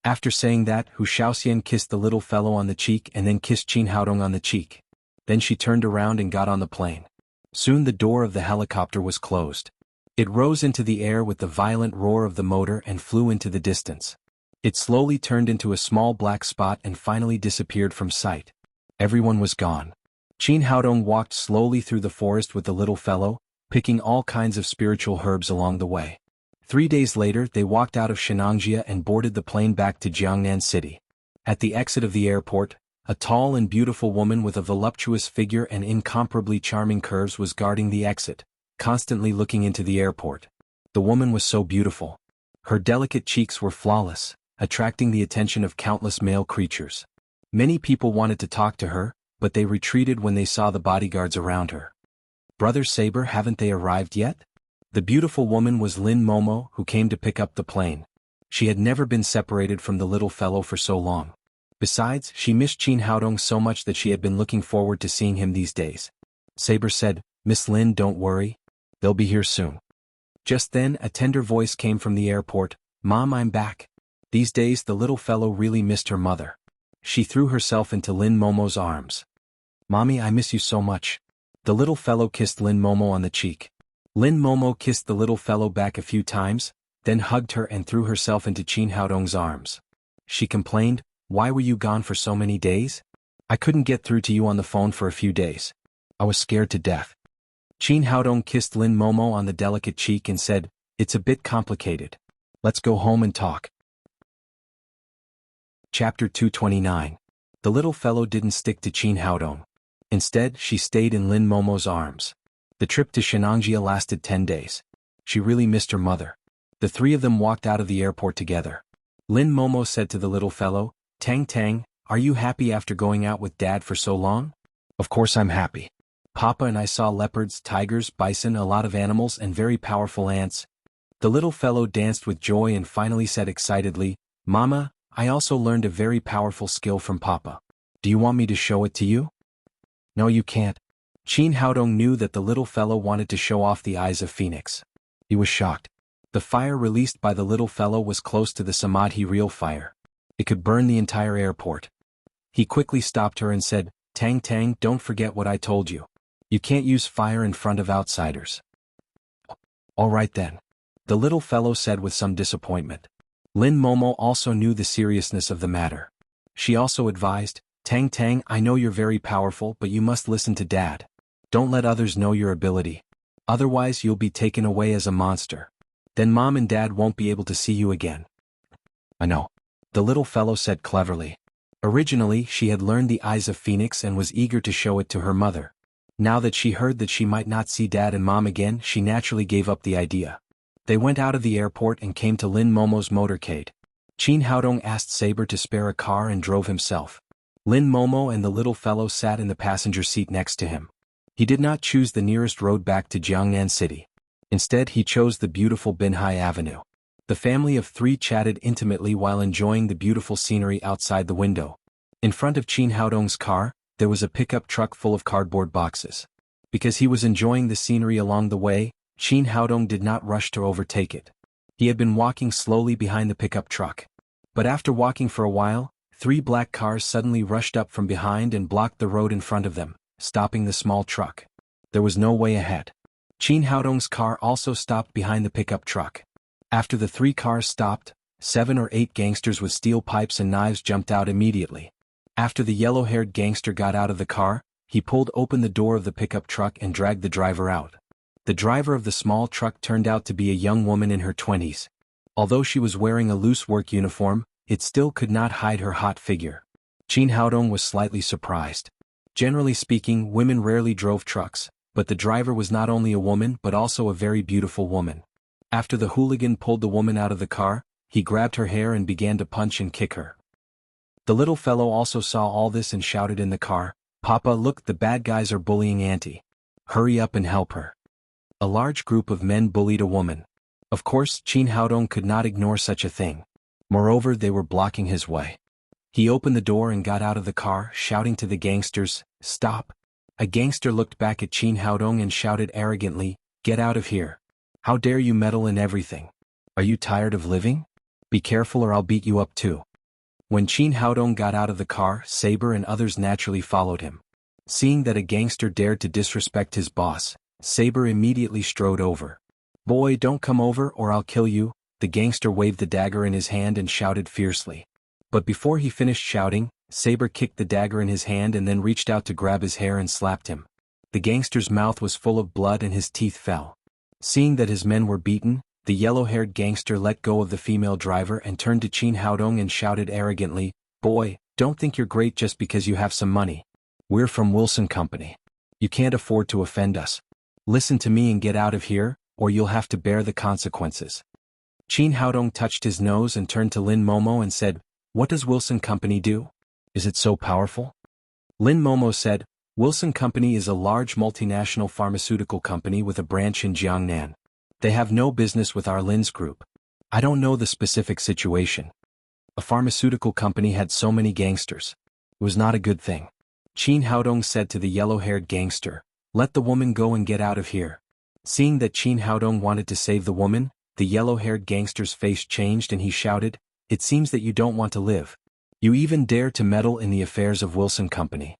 After saying that, Hu Shaoxian kissed the little fellow on the cheek and then kissed Qin Haodong on the cheek. Then she turned around and got on the plane. Soon the door of the helicopter was closed. It rose into the air with the violent roar of the motor and flew into the distance. It slowly turned into a small black spot and finally disappeared from sight. Everyone was gone. Qin Haodong walked slowly through the forest with the little fellow, picking all kinds of spiritual herbs along the way. 3 days later they walked out of Shenangjia and boarded the plane back to Jiangnan City. At the exit of the airport, a tall and beautiful woman with a voluptuous figure and incomparably charming curves was guarding the exit, constantly looking into the airport. The woman was so beautiful. Her delicate cheeks were flawless, attracting the attention of countless male creatures. Many people wanted to talk to her, but they retreated when they saw the bodyguards around her. "Brother Saber, haven't they arrived yet?" The beautiful woman was Lin Momo, who came to pick up the plane. She had never been separated from the little fellow for so long. Besides, she missed Qin Haodong so much that she had been looking forward to seeing him these days. Saber said, "Miss Lin, don't worry. They'll be here soon." Just then, a tender voice came from the airport, "Mom, I'm back." These days the little fellow really missed her mother. She threw herself into Lin Momo's arms. "Mommy, I miss you so much." The little fellow kissed Lin Momo on the cheek. Lin Momo kissed the little fellow back a few times, then hugged her and threw herself into Qin Haodong's arms. She complained, "Why were you gone for so many days? I couldn't get through to you on the phone for a few days. I was scared to death." Qin Haodong kissed Lin Momo on the delicate cheek and said, "It's a bit complicated. Let's go home and talk." Chapter 229. The little fellow didn't stick to Qin Haodong. Instead, she stayed in Lin Momo's arms. The trip to Shenangjia lasted 10 days. She really missed her mother. The three of them walked out of the airport together. Lin Momo said to the little fellow, "Tang Tang, are you happy after going out with Dad for so long?" "Of course I'm happy. Papa and I saw leopards, tigers, bison, a lot of animals and very powerful ants." The little fellow danced with joy and finally said excitedly, "Mama, I also learned a very powerful skill from Papa. Do you want me to show it to you?" "No, you can't." Qin Haodong knew that the little fellow wanted to show off the eyes of Phoenix. He was shocked. The fire released by the little fellow was close to the Samadhi real fire. It could burn the entire airport. He quickly stopped her and said, "Tang Tang, don't forget what I told you. You can't use fire in front of outsiders." "All right then," the little fellow said with some disappointment. Lin Momo also knew the seriousness of the matter. She also advised, "Tang Tang, I know you're very powerful, but you must listen to Dad. Don't let others know your ability. Otherwise you'll be taken away as a monster. Then Mom and Dad won't be able to see you again." "I know," the little fellow said cleverly. Originally, she had learned the eyes of Phoenix and was eager to show it to her mother. Now that she heard that she might not see Dad and Mom again, she naturally gave up the idea. They went out of the airport and came to Lin Momo's motorcade. Qin Haodong asked Saber to spare a car and drove himself. Lin Momo and the little fellow sat in the passenger seat next to him. He did not choose the nearest road back to Jiangnan City. Instead, he chose the beautiful Binhai Avenue. The family of three chatted intimately while enjoying the beautiful scenery outside the window. In front of Qin Haodong's car, there was a pickup truck full of cardboard boxes. Because he was enjoying the scenery along the way, Qin Haodong did not rush to overtake it. He had been walking slowly behind the pickup truck. But after walking for a while, 3 black cars suddenly rushed up from behind and blocked the road in front of them, stopping the small truck. There was no way ahead. Qin Haodong's car also stopped behind the pickup truck. After the 3 cars stopped, 7 or 8 gangsters with steel pipes and knives jumped out immediately. After the yellow-haired gangster got out of the car, he pulled open the door of the pickup truck and dragged the driver out. The driver of the small truck turned out to be a young woman in her 20s. Although she was wearing a loose work uniform, it still could not hide her hot figure. Qin Haodong was slightly surprised. Generally speaking, women rarely drove trucks, but the driver was not only a woman but also a very beautiful woman. After the hooligan pulled the woman out of the car, he grabbed her hair and began to punch and kick her. The little fellow also saw all this and shouted in the car, "Papa, look, the bad guys are bullying Auntie. Hurry up and help her." A large group of men bullied a woman. Of course, Qin Haodong could not ignore such a thing. Moreover, they were blocking his way. He opened the door and got out of the car, shouting to the gangsters, "Stop." A gangster looked back at Qin Haodong and shouted arrogantly, "Get out of here. How dare you meddle in everything? Are you tired of living? Be careful or I'll beat you up too." When Qin Haodong got out of the car, Saber and others naturally followed him. Seeing that a gangster dared to disrespect his boss, Saber immediately strode over. "Boy, don't come over or I'll kill you." The gangster waved the dagger in his hand and shouted fiercely. But before he finished shouting, Saber kicked the dagger in his hand and then reached out to grab his hair and slapped him. The gangster's mouth was full of blood and his teeth fell. Seeing that his men were beaten, the yellow-haired gangster let go of the female driver and turned to Qin Haodong and shouted arrogantly, "Boy, don't think you're great just because you have some money. We're from Wilson Company. You can't afford to offend us. Listen to me and get out of here, or you'll have to bear the consequences." Qin Haodong touched his nose and turned to Lin Momo and said, "What does Wilson Company do? Is it so powerful?" Lin Momo said, "Wilson Company is a large multinational pharmaceutical company with a branch in Jiangnan. They have no business with our Lin's group. I don't know the specific situation. A pharmaceutical company had so many gangsters. It was not a good thing." Qin Haodong said to the yellow-haired gangster, "Let the woman go and get out of here." Seeing that Qin Haodong wanted to save the woman, the yellow-haired gangster's face changed and he shouted, "It seems that you don't want to live. You even dare to meddle in the affairs of Wilson Company."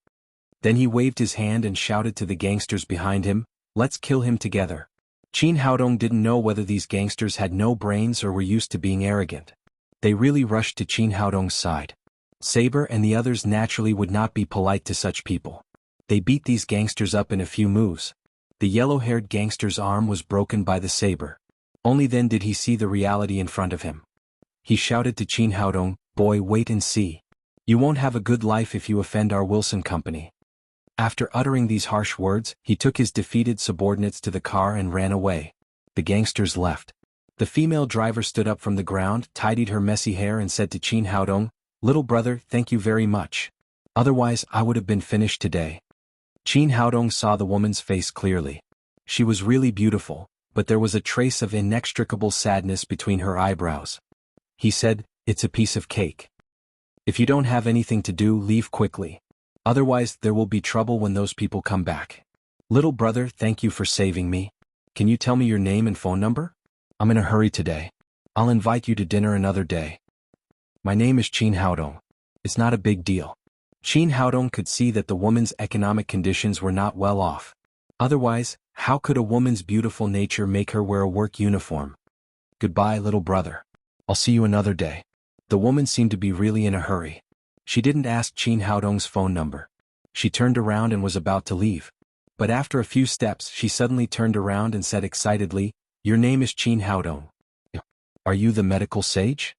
Then he waved his hand and shouted to the gangsters behind him, "Let's kill him together." Qin Haodong didn't know whether these gangsters had no brains or were used to being arrogant. They really rushed to Qin Haodong's side. Saber and the others naturally would not be polite to such people. They beat these gangsters up in a few moves. The yellow-haired gangster's arm was broken by the saber. Only then did he see the reality in front of him. He shouted to Qin Haodong, "Boy, wait and see. You won't have a good life if you offend our Wilson Company." After uttering these harsh words, he took his defeated subordinates to the car and ran away. The gangsters left. The female driver stood up from the ground, tidied her messy hair and said to Qin Haodong, "Little brother, thank you very much. Otherwise, I would have been finished today." Qin Haodong saw the woman's face clearly. She was really beautiful, but there was a trace of inextricable sadness between her eyebrows. He said, "It's a piece of cake. If you don't have anything to do, leave quickly. Otherwise, there will be trouble when those people come back. Little brother, thank you for saving me. Can you tell me your name and phone number? I'm in a hurry today. I'll invite you to dinner another day." "My name is Qin Haodong. It's not a big deal." Qin Haodong could see that the woman's economic conditions were not well off. Otherwise, how could a woman's beautiful nature make her wear a work uniform? "Goodbye, little brother. I'll see you another day." The woman seemed to be really in a hurry. She didn't ask Qin Haodong's phone number. She turned around and was about to leave. But after a few steps she suddenly turned around and said excitedly, "Your name is Qin Haodong. Are you the medical sage?"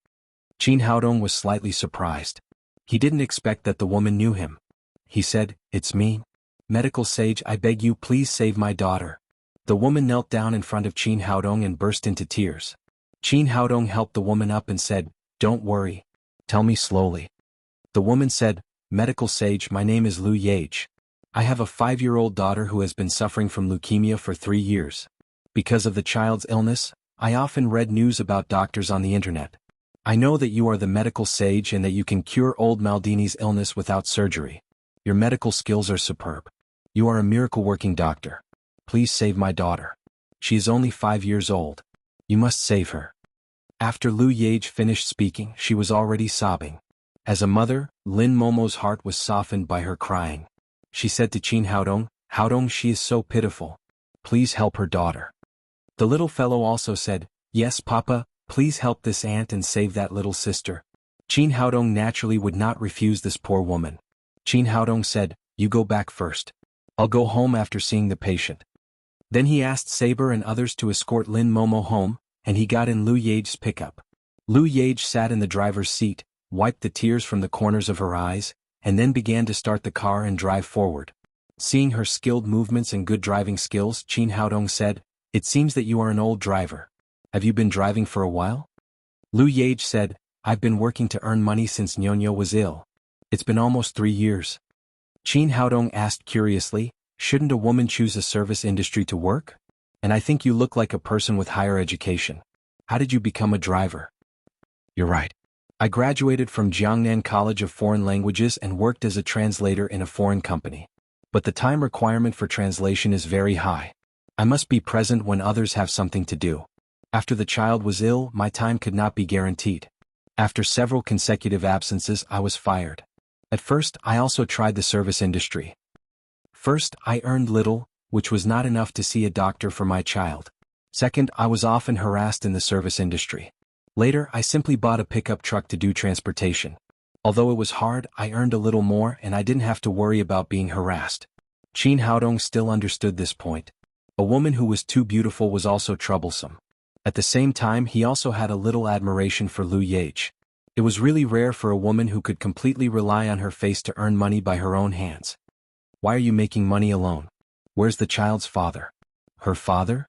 Qin Haodong was slightly surprised. He didn't expect that the woman knew him. He said, "It's me. Medical sage, I beg you please save my daughter." The woman knelt down in front of Qin Haodong and burst into tears. Qin Haodong helped the woman up and said, "Don't worry. Tell me slowly." The woman said, "Medical sage, my name is Lu Yage. I have a 5-year-old daughter who has been suffering from leukemia for 3 years. Because of the child's illness, I often read news about doctors on the internet. I know that you are the medical sage and that you can cure old Maldini's illness without surgery. Your medical skills are superb. You are a miracle-working doctor. Please save my daughter. She is only 5 years old. You must save her." After Lu Yage finished speaking, she was already sobbing. As a mother, Lin Momo's heart was softened by her crying. She said to Qin Haodong, "Haodong, she is so pitiful. Please help her daughter." The little fellow also said, "Yes, Papa, please help this aunt and save that little sister." Qin Haodong naturally would not refuse this poor woman. Qin Haodong said, "You go back first. I'll go home after seeing the patient." Then he asked Saber and others to escort Lin Momo home, and he got in Lu Yage's pickup. Lu Yage sat in the driver's seat, wiped the tears from the corners of her eyes, and then began to start the car and drive forward. Seeing her skilled movements and good driving skills, Qin Haodong said, "It seems that you are an old driver. Have you been driving for a while?" Lu Yage said, "I've been working to earn money since Nyonyo was ill. It's been almost 3 years." Qin Haodong asked curiously, "Shouldn't a woman choose a service industry to work? And I think you look like a person with higher education. How did you become a driver?" "You're right. I graduated from Jiangnan College of Foreign Languages and worked as a translator in a foreign company. But the time requirement for translation is very high. I must be present when others have something to do. After the child was ill, my time could not be guaranteed. After several consecutive absences, I was fired. At first, I also tried the service industry. First, I earned little, which was not enough to see a doctor for my child. Second, I was often harassed in the service industry. Later, I simply bought a pickup truck to do transportation. Although it was hard, I earned a little more and I didn't have to worry about being harassed." Qin Haodong still understood this point. A woman who was too beautiful was also troublesome. At the same time, he also had a little admiration for Lu Yage. It was really rare for a woman who could completely rely on her face to earn money by her own hands. "Why are you making money alone? Where's the child's father?" "Her father?"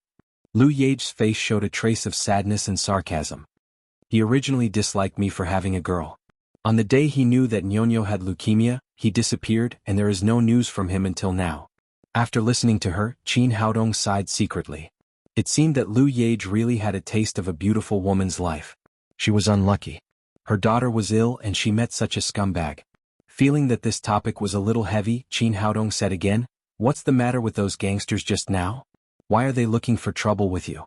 Lu Yage's face showed a trace of sadness and sarcasm. "He originally disliked me for having a girl. On the day he knew that Nyonyo had leukemia, he disappeared and there is no news from him until now." After listening to her, Qin Haodong sighed secretly. It seemed that Lu Yage really had a taste of a beautiful woman's life. She was unlucky. Her daughter was ill and she met such a scumbag. Feeling that this topic was a little heavy, Qin Haodong said again, "What's the matter with those gangsters just now? Why are they looking for trouble with you?"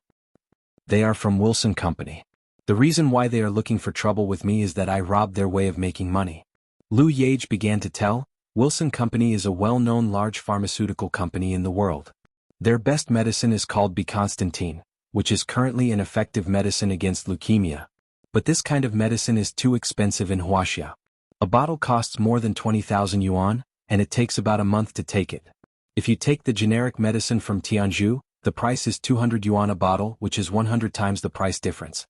"They are from Wilson Company. The reason why they are looking for trouble with me is that I robbed their way of making money." Lu Yage began to tell, "Wilson Company is a well-known large pharmaceutical company in the world. Their best medicine is called Constantine, which is currently an effective medicine against leukemia. But this kind of medicine is too expensive in Wuxia. A bottle costs more than 20,000 yuan, and it takes about a month to take it. If you take the generic medicine from Tianzhu, the price is 200 yuan a bottle, which is 100 times the price difference."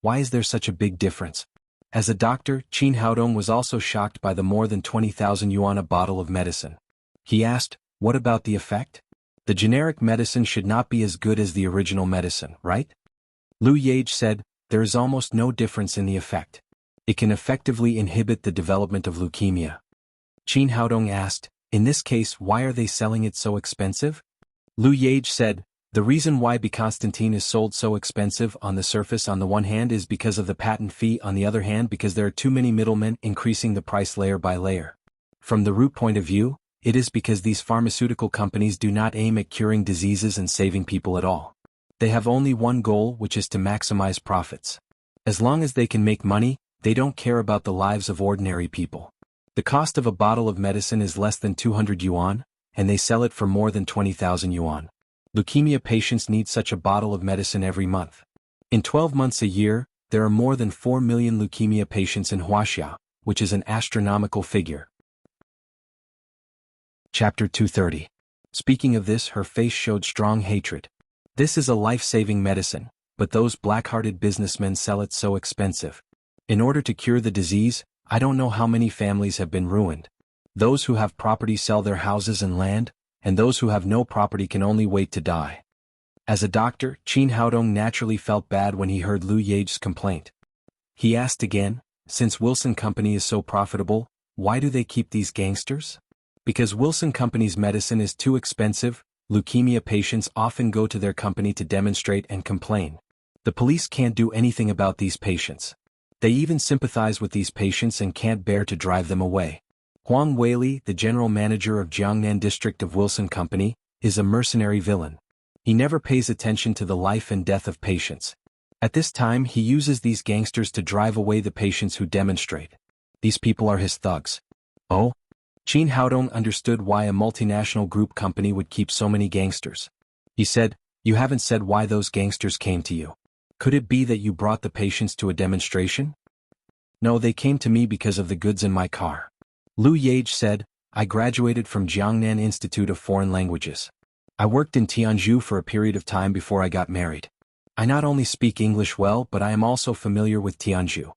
"Why is there such a big difference?" As a doctor, Qin Haodong was also shocked by the more than 20,000 yuan a bottle of medicine. He asked, "What about the effect? The generic medicine should not be as good as the original medicine, right?" Lu Yage said, "There is almost no difference in the effect. It can effectively inhibit the development of leukemia." Qin Haodong asked, "In this case, why are they selling it so expensive?" Lu Yage said, "The reason why Constantine is sold so expensive on the surface on the one hand is because of the patent fee, on the other hand because there are too many middlemen increasing the price layer by layer. From the root point of view, it is because these pharmaceutical companies do not aim at curing diseases and saving people at all. They have only one goal, which is to maximize profits. As long as they can make money, they don't care about the lives of ordinary people. The cost of a bottle of medicine is less than 200 yuan, and they sell it for more than 20,000 yuan. Leukemia patients need such a bottle of medicine every month. In 12 months a year, there are more than 4 million leukemia patients in Wuxia, which is an astronomical figure." Chapter 230. Speaking of this, her face showed strong hatred. "This is a life-saving medicine, but those black-hearted businessmen sell it so expensive. In order to cure the disease, I don't know how many families have been ruined. Those who have property sell their houses and land, and those who have no property can only wait to die." As a doctor, Qin Haodong naturally felt bad when he heard Lu Yage's complaint. He asked again, "Since Wilson Company is so profitable, why do they keep these gangsters?" "Because Wilson Company's medicine is too expensive, leukemia patients often go to their company to demonstrate and complain. The police can't do anything about these patients. They even sympathize with these patients and can't bear to drive them away. Huang Weili, the general manager of Jiangnan district of Wilson Company, is a mercenary villain. He never pays attention to the life and death of patients. At this time he uses these gangsters to drive away the patients who demonstrate. These people are his thugs." "Oh?" Qin Haodong understood why a multinational group company would keep so many gangsters. He said, "You haven't said why those gangsters came to you. Could it be that you brought the patients to a demonstration?" "No, they came to me because of the goods in my car." Lu Yage said, "I graduated from Jiangnan Institute of Foreign Languages. I worked in Tianzhu for a period of time before I got married. I not only speak English well, but I am also familiar with Tianzhu.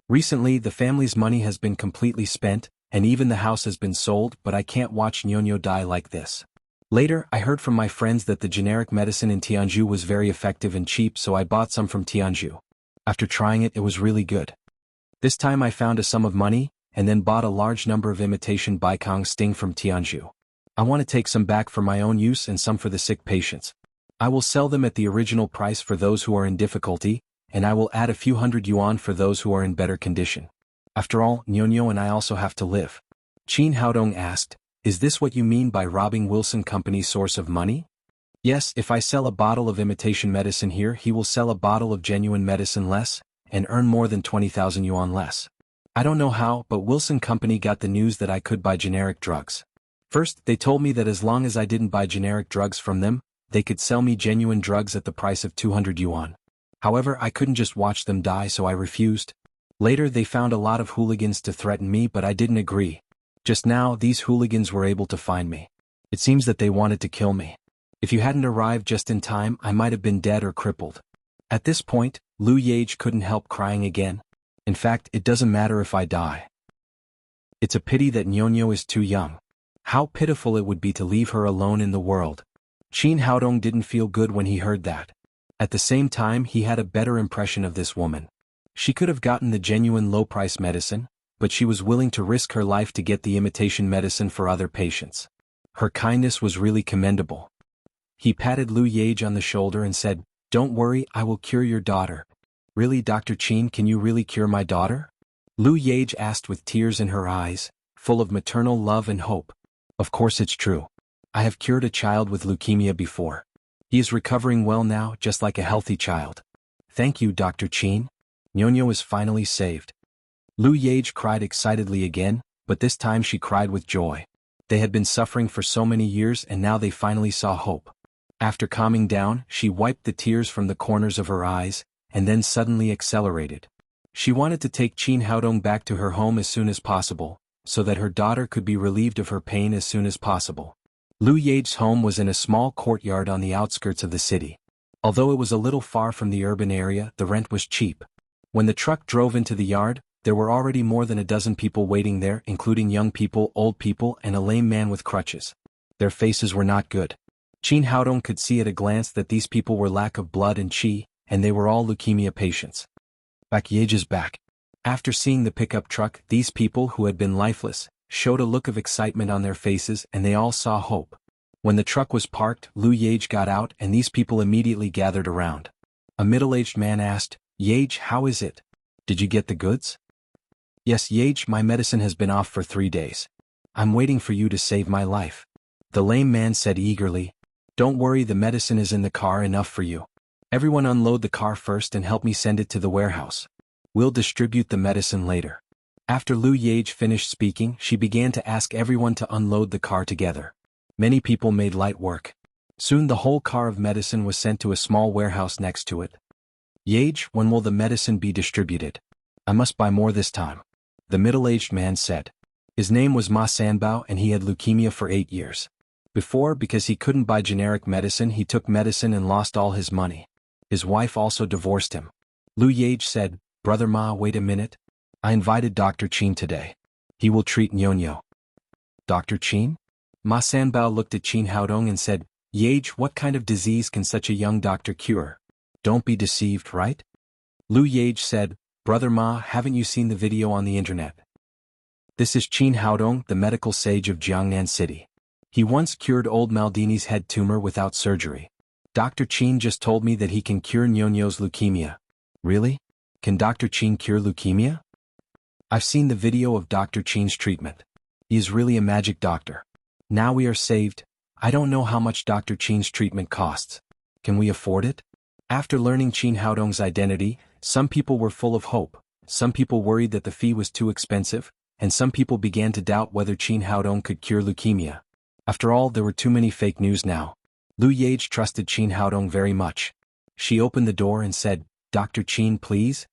Recently, the family's money has been completely spent, and even the house has been sold, but I can't watch Nyonyo die like this. Later, I heard from my friends that the generic medicine in Tianjin was very effective and cheap, so I bought some from Tianjin. After trying it, it was really good. This time I found a sum of money, and then bought a large number of imitation Baikang Sting from Tianjin. I want to take some back for my own use and some for the sick patients. I will sell them at the original price for those who are in difficulty, and I will add a few hundred yuan for those who are in better condition. After all, Nyonyo and I also have to live. Qin Haodong asked, "Is this what you mean by robbing Wilson Company's source of money?" "Yes, if I sell a bottle of imitation medicine here, he will sell a bottle of genuine medicine less, and earn more than 20,000 yuan less. I don't know how, but Wilson Company got the news that I could buy generic drugs. First, they told me that as long as I didn't buy generic drugs from them, they could sell me genuine drugs at the price of 200 yuan. However, I couldn't just watch them die, so I refused. Later they found a lot of hooligans to threaten me, but I didn't agree. Just now, these hooligans were able to find me. It seems that they wanted to kill me. If you hadn't arrived just in time, I might have been dead or crippled." At this point, Lu Yage couldn't help crying again. "In fact, it doesn't matter if I die. It's a pity that Nyonyo is too young. How pitiful it would be to leave her alone in the world." Qin Haodong didn't feel good when he heard that. At the same time, he had a better impression of this woman. She could have gotten the genuine low-price medicine, but she was willing to risk her life to get the imitation medicine for other patients. Her kindness was really commendable. He patted Lu Yage on the shoulder and said, "Don't worry, I will cure your daughter." "Really, Dr. Qin, can you really cure my daughter?" Lu Yage asked with tears in her eyes, full of maternal love and hope. "Of course it's true. I have cured a child with leukemia before. He is recovering well now, just like a healthy child." "Thank you, Dr. Qin. Nyonyo is finally saved." Lu Yage cried excitedly again, but this time she cried with joy. They had been suffering for so many years and now they finally saw hope. After calming down, she wiped the tears from the corners of her eyes, and then suddenly accelerated. She wanted to take Qin Haodong back to her home as soon as possible, so that her daughter could be relieved of her pain as soon as possible. Lu Yage's home was in a small courtyard on the outskirts of the city. Although it was a little far from the urban area, the rent was cheap. When the truck drove into the yard, there were already more than a dozen people waiting there, including young people, old people, and a lame man with crutches. Their faces were not good. Qin Haodong could see at a glance that these people were lack of blood and qi, and they were all leukemia patients. Back Yage's back. After seeing the pickup truck, these people who had been lifeless showed a look of excitement on their faces, and they all saw hope. When the truck was parked, Lu Yage got out and these people immediately gathered around. A middle-aged man asked, "Yage, how is it? Did you get the goods?" "Yes, Yage, my medicine has been off for 3 days. I'm waiting for you to save my life." The lame man said eagerly, "Don't worry, the medicine is in the car, enough for you. Everyone unload the car first and help me send it to the warehouse. We'll distribute the medicine later." After Lu Yage finished speaking, she began to ask everyone to unload the car together. Many people made light work. Soon the whole car of medicine was sent to a small warehouse next to it. "Yage, when will the medicine be distributed? I must buy more this time," the middle-aged man said. His name was Ma Sanbao and he had leukemia for 8 years. Before, because he couldn't buy generic medicine, he took medicine and lost all his money. His wife also divorced him. Lu Yage said, "Brother Ma, wait a minute. I invited Dr. Qin today. He will treat Nyonyo." "Dr. Qin?" Ma Sanbao looked at Qin Haodong and said, "Yage, what kind of disease can such a young doctor cure? Don't be deceived, right?" Lu Yage said, "Brother Ma, haven't you seen the video on the internet? This is Qin Haodong, the medical sage of Jiangnan City. He once cured old Maldini's head tumor without surgery. Dr. Qin just told me that he can cure Nyonyo's leukemia." "Really? Can Dr. Qin cure leukemia?" "I've seen the video of Dr. Qin's treatment. He is really a magic doctor. Now we are saved. I don't know how much Dr. Qin's treatment costs. Can we afford it?" After learning Qin Haodong's identity, some people were full of hope, some people worried that the fee was too expensive, and some people began to doubt whether Qin Haodong could cure leukemia. After all, there were too many fake news now. Lu Yage trusted Qin Haodong very much. She opened the door and said, "Dr. Qin, please?"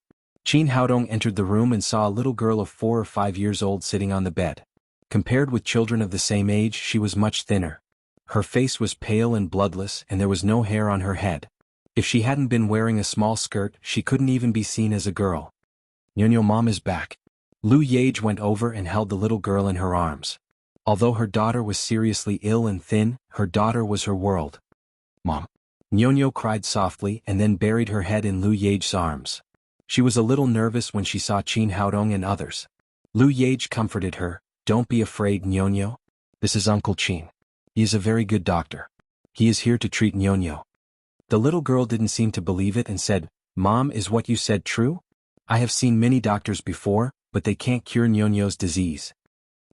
Qin Haodong entered the room and saw a little girl of 4 or 5 years old sitting on the bed. Compared with children of the same age, she was much thinner. Her face was pale and bloodless and there was no hair on her head. If she hadn't been wearing a small skirt, she couldn't even be seen as a girl. "Nyonyo, mom is back. Lu Yage went over and held the little girl in her arms. Although her daughter was seriously ill and thin, her daughter was her world. Mom. Nyonyo cried softly and then buried her head in Lu Yage's arms. She was a little nervous when she saw Qin Haodong and others. Lu Yage comforted her, "Don't be afraid, Nyonyo. This is Uncle Qin. He is a very good doctor. He is here to treat Nyonyo." The little girl didn't seem to believe it and said, "Mom, is what you said true? I have seen many doctors before, but they can't cure Nyonyo's disease."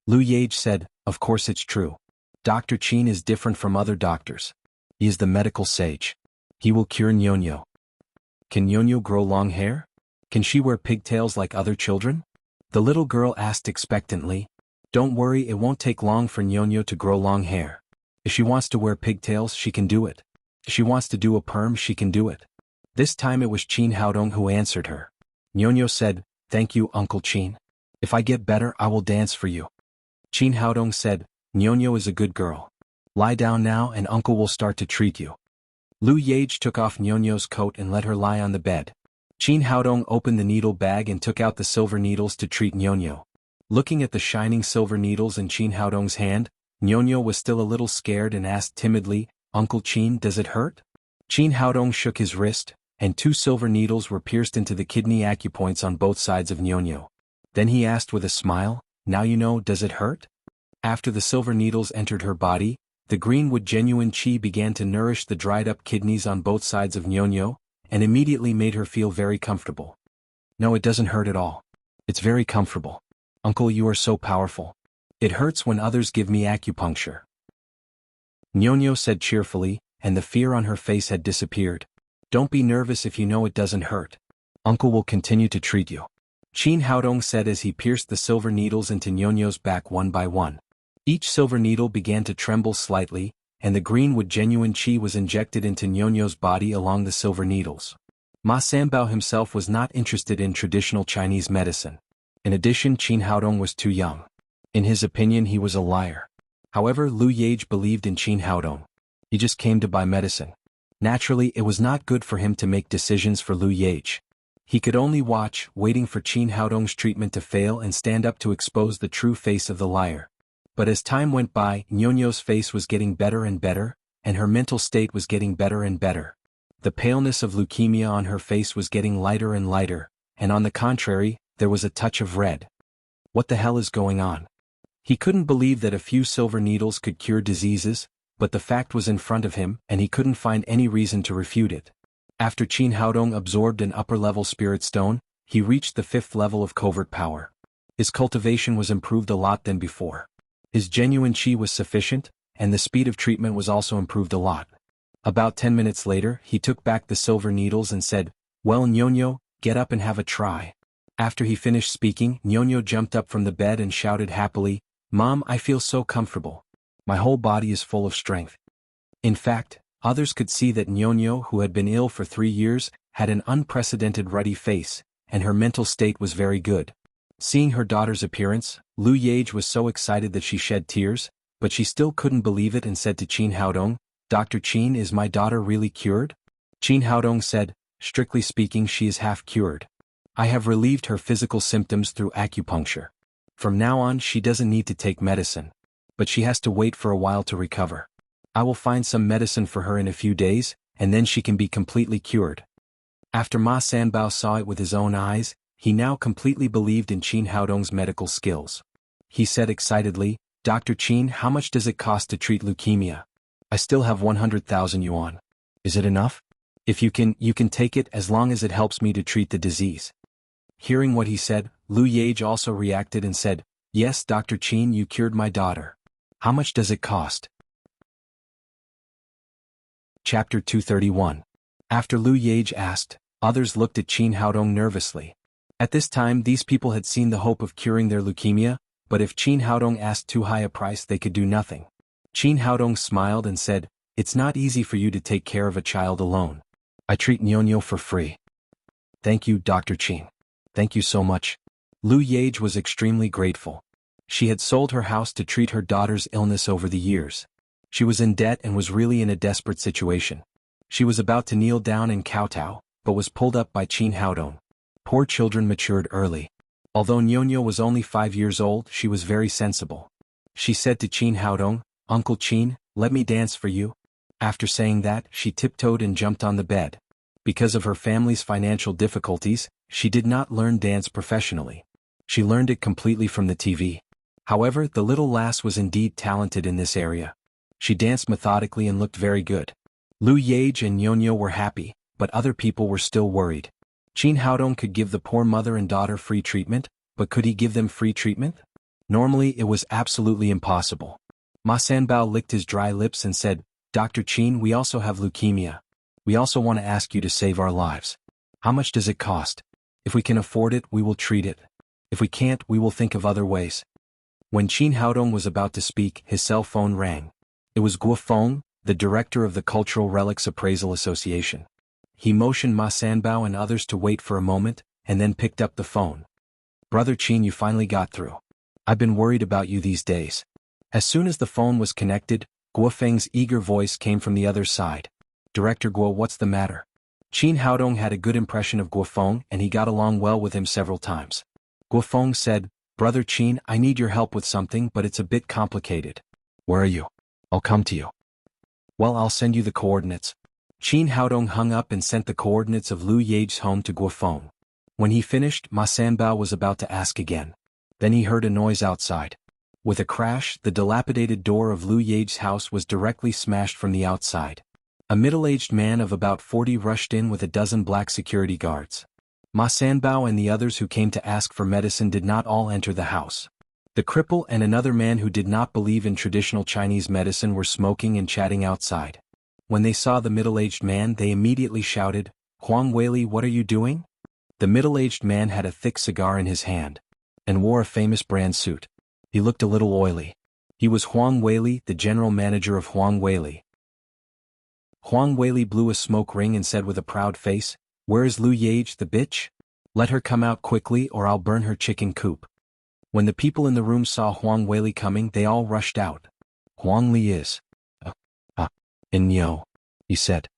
Lu Yage said, "Of course it's true. Dr. Qin is different from other doctors. He is the medical sage. He will cure Nyonyo." "Can Nyonyo grow long hair? Can she wear pigtails like other children?" The little girl asked expectantly. "Don't worry, it won't take long for Nyonyo to grow long hair. If she wants to wear pigtails, she can do it. If she wants to do a perm, she can do it." This time it was Qin Haodong who answered her. Nyonyo said, "Thank you, Uncle Qin. If I get better, I will dance for you." Qin Haodong said, "Nyonyo is a good girl. Lie down now and Uncle will start to treat you." Lu Yage took off Nyonyo's coat and let her lie on the bed. Qin Haodong opened the needle bag and took out the silver needles to treat Nyonyo. Looking at the shining silver needles in Qin Haodong's hand, Nyonyo was still a little scared and asked timidly, "Uncle Qin, does it hurt?" Qin Haodong shook his wrist, and 2 silver needles were pierced into the kidney acupoints on both sides of Nyonyo. Then he asked with a smile, "Now you know, does it hurt?" After the silver needles entered her body, the greenwood genuine qi began to nourish the dried-up kidneys on both sides of Nyonyo, and immediately made her feel very comfortable. "No, it doesn't hurt at all. It's very comfortable. Uncle, you are so powerful. It hurts when others give me acupuncture." Nyonyo said cheerfully, and the fear on her face had disappeared. "Don't be nervous if you know it doesn't hurt. Uncle will continue to treat you," Qin Haodong said as he pierced the silver needles into Nyonyo's back one by one. Each silver needle began to tremble slightly, and the greenwood genuine qi was injected into Nyonyo's body along the silver needles. Ma Sanbao himself was not interested in traditional Chinese medicine. In addition, Qin Haodong was too young. In his opinion, he was a liar. However, Lu Yage believed in Qin Haodong. He just came to buy medicine. Naturally, it was not good for him to make decisions for Lu Yage. He could only watch, waiting for Qin Haodong's treatment to fail and stand up to expose the true face of the liar. But as time went by, Nyonyo's face was getting better and better, and her mental state was getting better and better. The paleness of leukemia on her face was getting lighter and lighter, and on the contrary, there was a touch of red. What the hell is going on? He couldn't believe that a few silver needles could cure diseases, but the fact was in front of him and he couldn't find any reason to refute it. After Qin Haodong absorbed an upper-level spirit stone, he reached the 5th level of covert power. His cultivation was improved a lot than before. His genuine qi was sufficient, and the speed of treatment was also improved a lot. About 10 minutes later, he took back the silver needles and said, "Well, Nyonyo, get up and have a try." After he finished speaking, Nyonyo jumped up from the bed and shouted happily, "Mom, I feel so comfortable. My whole body is full of strength." In fact, others could see that Nyonyo, who had been ill for 3 years, had an unprecedented ruddy face, and her mental state was very good. Seeing her daughter's appearance, Lu Yage was so excited that she shed tears, but she still couldn't believe it and said to Qin Haodong, "Dr. Qin, is my daughter really cured?" Qin Haodong said, "Strictly speaking, she is half cured. I have relieved her physical symptoms through acupuncture. From now on, she doesn't need to take medicine. But she has to wait for a while to recover. I will find some medicine for her in a few days, and then she can be completely cured." After Ma Sanbao saw it with his own eyes, he now completely believed in Qin Haodong's medical skills. He said excitedly, "Dr. Qin, how much does it cost to treat leukemia? I still have 100,000 yuan. Is it enough? If you can take it as long as it helps me to treat the disease." Hearing what he said, Lu Yage also reacted and said, "Yes, Dr. Qin, you cured my daughter. How much does it cost?" Chapter 231. After Lu Yage asked, others looked at Qin Haodong nervously. At this time, these people had seen the hope of curing their leukemia, but if Qin Haodong asked too high a price, they could do nothing. Qin Haodong smiled and said, "It's not easy for you to take care of a child alone. I treat Nyonyo for free." "Thank you, Dr. Qin. Thank you so much." Lu Yage was extremely grateful. She had sold her house to treat her daughter's illness over the years. She was in debt and was really in a desperate situation. She was about to kneel down and kowtow, but was pulled up by Qin Haodong. Poor children matured early. Although Nyonyo was only 5 years old, she was very sensible. She said to Qin Haodong, "Uncle Qin, let me dance for you." After saying that, she tiptoed and jumped on the bed. Because of her family's financial difficulties, she did not learn dance professionally. She learned it completely from the TV. However, the little lass was indeed talented in this area. She danced methodically and looked very good. Lu Yage and Nyonyo were happy, but other people were still worried. Qin Haodong could give the poor mother and daughter free treatment, but could he give them free treatment? Normally it was absolutely impossible. Ma Sanbao licked his dry lips and said, "Dr. Qin, we also have leukemia. We also want to ask you to save our lives. How much does it cost? If we can afford it, we will treat it. If we can't, we will think of other ways." When Qin Haodong was about to speak, his cell phone rang. It was Guo Feng, the director of the Cultural Relics Appraisal Association. He motioned Ma Sanbao and others to wait for a moment, and then picked up the phone. "Brother Qin, you finally got through. I've been worried about you these days." As soon as the phone was connected, Guo Feng's eager voice came from the other side. "Director Guo, what's the matter?" Qin Haodong had a good impression of Guo Feng and he got along well with him several times. Guo Feng said, "Brother Qin, I need your help with something, but it's a bit complicated." "Where are you?" "I'll come to you." "Well, I'll send you the coordinates." Qin Haodong hung up and sent the coordinates of Lu Yage's home to Guo Feng. When he finished, Ma Sanbao was about to ask again. Then he heard a noise outside. With a crash, the dilapidated door of Lu Yage's house was directly smashed from the outside. A middle-aged man of about 40 rushed in with a dozen black security guards. Ma Sanbao and the others who came to ask for medicine did not all enter the house. The cripple and another man who did not believe in traditional Chinese medicine were smoking and chatting outside. When they saw the middle-aged man, they immediately shouted, "Huang Weili, what are you doing?" The middle-aged man had a thick cigar in his hand and wore a famous brand suit. He looked a little oily. He was Huang Weili, the general manager of Huang Weili. Huang Weili blew a smoke ring and said with a proud face, "Where is Lu Yage, the bitch? Let her come out quickly or I'll burn her chicken coop." When the people in the room saw Huang Weili coming, they all rushed out. "Huang Li is in Nyo," he said.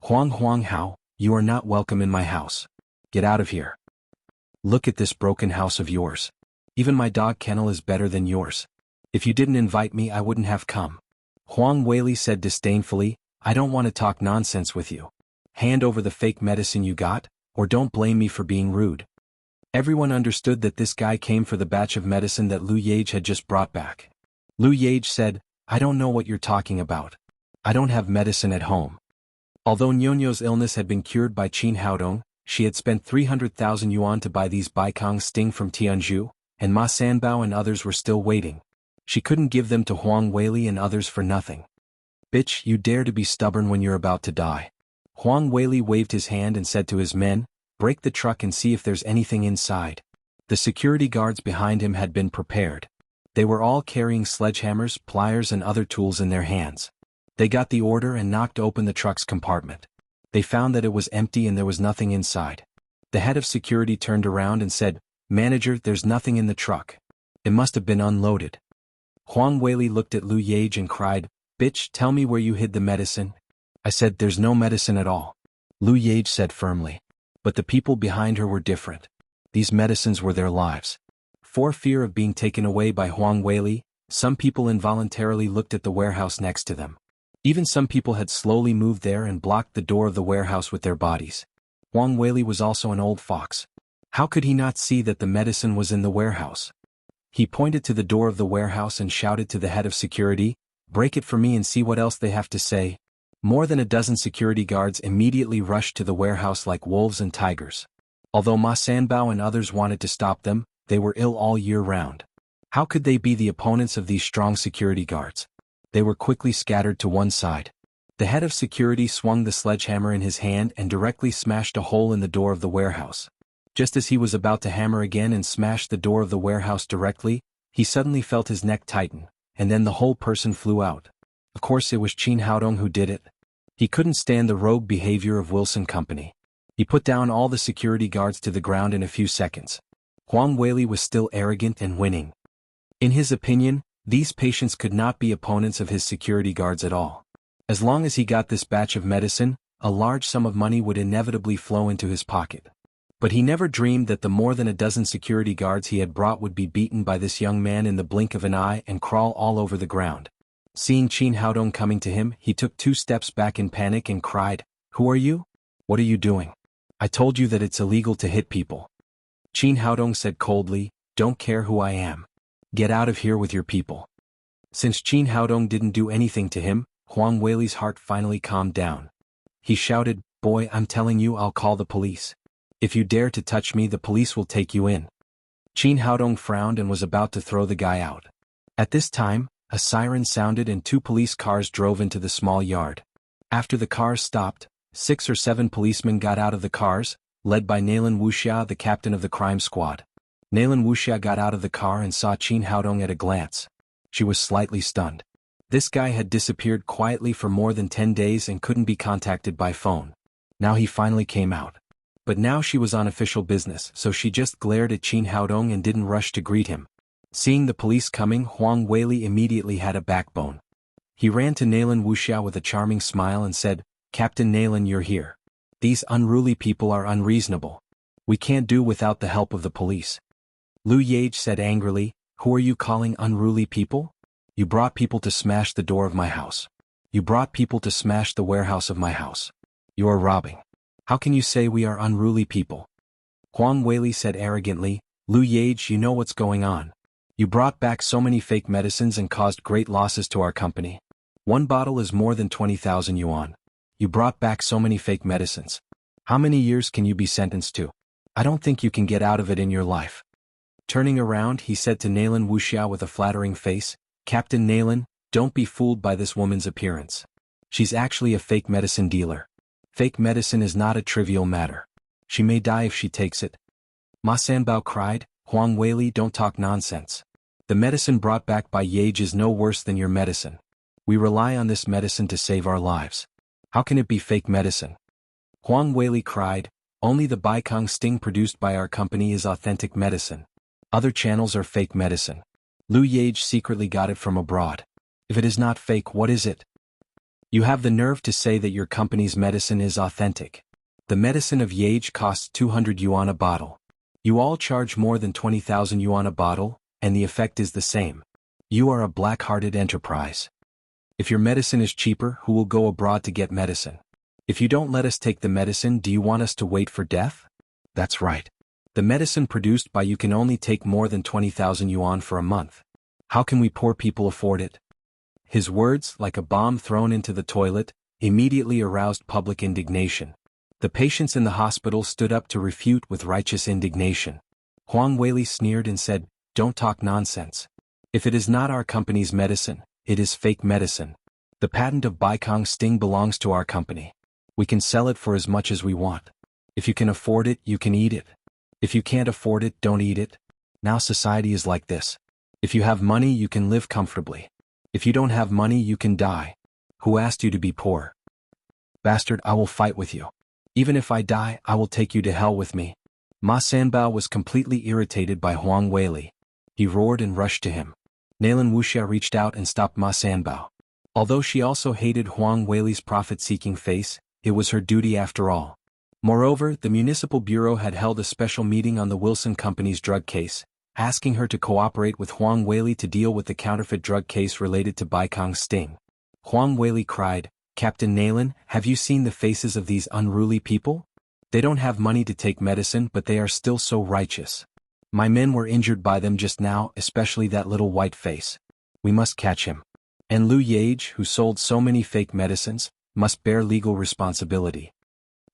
Huang Hao, you are not welcome in my house. Get out of here. Look at this broken house of yours. Even my dog kennel is better than yours. If you didn't invite me, I wouldn't have come." Huang Weili said disdainfully, "I don't want to talk nonsense with you. Hand over the fake medicine you got, or don't blame me for being rude." Everyone understood that this guy came for the batch of medicine that Lu Yage had just brought back. Lu Yage said, "I don't know what you're talking about. I don't have medicine at home." Although Nyonyo's illness had been cured by Qin Haodong, she had spent 300,000 yuan to buy these Baikong Sting from Tianzhu, and Ma Sanbao and others were still waiting. She couldn't give them to Huang Weili and others for nothing. "Bitch, you dare to be stubborn when you're about to die." Huang Weili waved his hand and said to his men, "Break the truck and see if there's anything inside." The security guards behind him had been prepared. They were all carrying sledgehammers, pliers and other tools in their hands. They got the order and knocked open the truck's compartment. They found that it was empty and there was nothing inside. The head of security turned around and said, "Manager, there's nothing in the truck. It must have been unloaded." Huang Weili looked at Lu Yage and cried, "Bitch, tell me where you hid the medicine." "I said there's no medicine at all," Lu Yage said firmly. But the people behind her were different. These medicines were their lives. For fear of being taken away by Huang Weili, some people involuntarily looked at the warehouse next to them. Even some people had slowly moved there and blocked the door of the warehouse with their bodies. Huang Weili was also an old fox. How could he not see that the medicine was in the warehouse? He pointed to the door of the warehouse and shouted to the head of security, "Break it for me and see what else they have to say." More than a dozen security guards immediately rushed to the warehouse like wolves and tigers. Although Ma Sanbao and others wanted to stop them, they were ill all year round. How could they be the opponents of these strong security guards? They were quickly scattered to one side. The head of security swung the sledgehammer in his hand and directly smashed a hole in the door of the warehouse. Just as he was about to hammer again and smash the door of the warehouse directly, he suddenly felt his neck tighten, and then the whole person flew out. Of course it was Qin Haodong who did it. He couldn't stand the rogue behavior of Wilson Company. He put down all the security guards to the ground in a few seconds. Huang Weili was still arrogant and winning. In his opinion, these patients could not be opponents of his security guards at all. As long as he got this batch of medicine, a large sum of money would inevitably flow into his pocket. But he never dreamed that the more than a dozen security guards he had brought would be beaten by this young man in the blink of an eye and crawl all over the ground. Seeing Qin Haodong coming to him, he took 2 steps back in panic and cried, "Who are you? What are you doing? I told you that it's illegal to hit people." Qin Haodong said coldly, "Don't care who I am. Get out of here with your people." Since Qin Haodong didn't do anything to him, Huang Weili's heart finally calmed down. He shouted, "Boy, I'm telling you, I'll call the police. If you dare to touch me, the police will take you in." Qin Haodong frowned and was about to throw the guy out. At this time, a siren sounded and 2 police cars drove into the small yard. After the cars stopped, 6 or 7 policemen got out of the cars, led by Nalan Wuxia, the captain of the crime squad. Nalan Wuxia got out of the car and saw Qin Haodong at a glance. She was slightly stunned. This guy had disappeared quietly for more than 10 days and couldn't be contacted by phone. Now he finally came out. But now she was on official business, so she just glared at Qin Haodong and didn't rush to greet him. Seeing the police coming, Huang Weili immediately had a backbone. He ran to Nalan Wuxia with a charming smile and said, "Captain Nalan, you're here. These unruly people are unreasonable. We can't do without the help of the police." Lu Yage said angrily, "Who are you calling unruly people? You brought people to smash the door of my house. You brought people to smash the warehouse of my house. You are robbing. How can you say we are unruly people?" Huang Weili said arrogantly, "Lu Yage, you know what's going on. You brought back so many fake medicines and caused great losses to our company. 1 bottle is more than 20,000 yuan. You brought back so many fake medicines. How many years can you be sentenced to? I don't think you can get out of it in your life." Turning around, he said to Nalan Wuxia with a flattering face, "Captain Nalan, don't be fooled by this woman's appearance. She's actually a fake medicine dealer. Fake medicine is not a trivial matter. She may die if she takes it." Ma Sanbao cried, "Huang Weili, don't talk nonsense. The medicine brought back by Yage is no worse than your medicine. We rely on this medicine to save our lives. How can it be fake medicine?" Huang Weili cried, "Only the Baikang sting produced by our company is authentic medicine. Other channels are fake medicine. Lu Yage secretly got it from abroad. If it is not fake, what is it? You have the nerve to say that your company's medicine is authentic. The medicine of Yage costs 200 yuan a bottle. You all charge more than 20,000 yuan a bottle, and the effect is the same. You are a black-hearted enterprise. If your medicine is cheaper, who will go abroad to get medicine? If you don't let us take the medicine, do you want us to wait for death? That's right. The medicine produced by you can only take more than 20,000 yuan for a month. How can we poor people afford it?" His words, like a bomb thrown into the toilet, immediately aroused public indignation. The patients in the hospital stood up to refute with righteous indignation. Huang Weili sneered and said, "Don't talk nonsense. If it is not our company's medicine, it is fake medicine. The patent of Baikang Sting belongs to our company. We can sell it for as much as we want. If you can afford it, you can eat it. If you can't afford it, don't eat it. Now society is like this. If you have money, you can live comfortably. If you don't have money, you can die. Who asked you to be poor? Bastard, I will fight with you. Even if I die, I will take you to hell with me." Ma Sanbao was completely irritated by Huang Weili. He roared and rushed to him. Nalan Wuxia reached out and stopped Ma Sanbao. Although she also hated Huang Weili's profit-seeking face, it was her duty after all. Moreover, the Municipal Bureau had held a special meeting on the Wilson Company's drug case, asking her to cooperate with Huang Weili to deal with the counterfeit drug case related to Baikang Sting. Huang Weili cried, "Captain Nalan, have you seen the faces of these unruly people? They don't have money to take medicine, but they are still so righteous. My men were injured by them just now, especially that little white face. We must catch him. And Lu Yage, who sold so many fake medicines, must bear legal responsibility."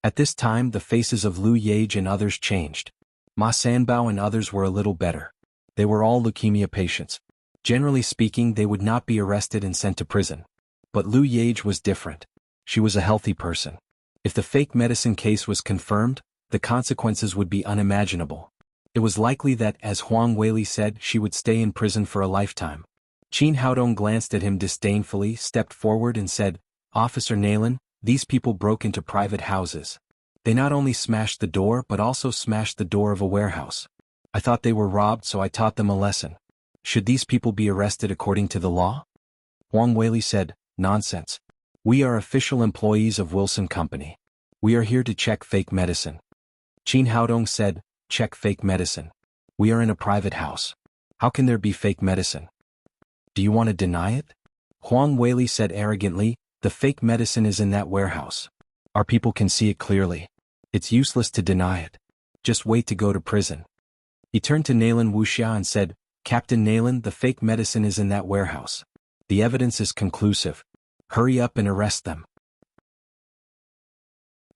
At this time, the faces of Lu Yage and others changed. Ma Sanbao and others were a little better. They were all leukemia patients. Generally speaking, they would not be arrested and sent to prison. But Lu Yage was different. She was a healthy person. If the fake medicine case was confirmed, the consequences would be unimaginable. It was likely that, as Huang Weili said, she would stay in prison for a lifetime. Qin Haodong glanced at him disdainfully, stepped forward and said, "Officer Nalan, these people broke into private houses. They not only smashed the door but also smashed the door of a warehouse. I thought they were robbed, so I taught them a lesson. Should these people be arrested according to the law?" Huang Weili said, "Nonsense. We are official employees of Wilson Company. We are here to check fake medicine. Qin Haodong said, check fake medicine. We are in a private house. How can there be fake medicine? Do you want to deny it? Huang Weili said arrogantly, the fake medicine is in that warehouse. Our people can see it clearly. It's useless to deny it. Just wait to go to prison. He turned to Nalan Wuxia and said, Captain Nalan, the fake medicine is in that warehouse. The evidence is conclusive. Hurry up and arrest them.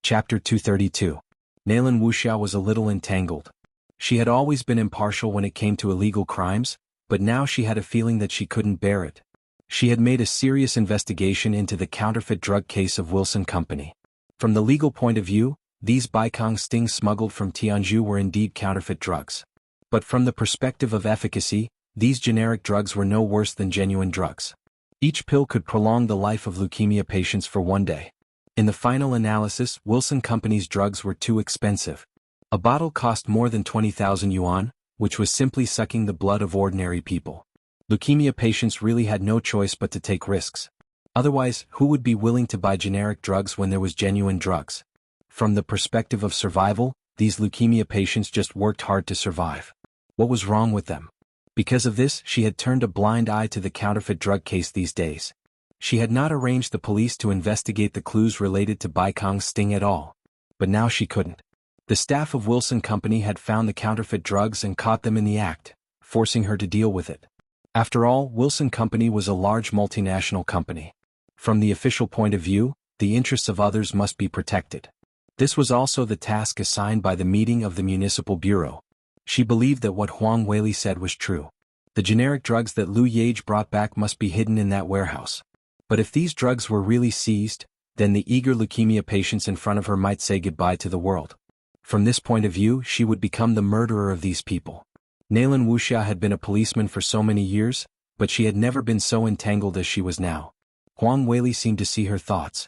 Chapter 232. Nalan Wuxia was a little entangled. She had always been impartial when it came to illegal crimes, but now she had a feeling that she couldn't bear it. She had made a serious investigation into the counterfeit drug case of Wilson Company. From the legal point of view, these Baikang stings smuggled from Tianzhu were indeed counterfeit drugs. But from the perspective of efficacy, these generic drugs were no worse than genuine drugs. Each pill could prolong the life of leukemia patients for one day. In the final analysis, Wilson Company's drugs were too expensive. A bottle cost more than 20,000 yuan, which was simply sucking the blood of ordinary people. Leukemia patients really had no choice but to take risks. Otherwise, who would be willing to buy generic drugs when there was genuine drugs? From the perspective of survival, these leukemia patients just worked hard to survive. What was wrong with them? Because of this, she had turned a blind eye to the counterfeit drug case these days. She had not arranged the police to investigate the clues related to Baikang's sting at all. But now she couldn't. The staff of Wilson Company had found the counterfeit drugs and caught them in the act, forcing her to deal with it. After all, Wilson Company was a large multinational company. From the official point of view, the interests of others must be protected. This was also the task assigned by the meeting of the Municipal Bureau. She believed that what Huang Weili said was true. The generic drugs that Lu Yage brought back must be hidden in that warehouse. But if these drugs were really seized, then the eager leukemia patients in front of her might say goodbye to the world. From this point of view, she would become the murderer of these people. Nalan Wuxia had been a policeman for so many years, but she had never been so entangled as she was now. Huang Weili seemed to see her thoughts.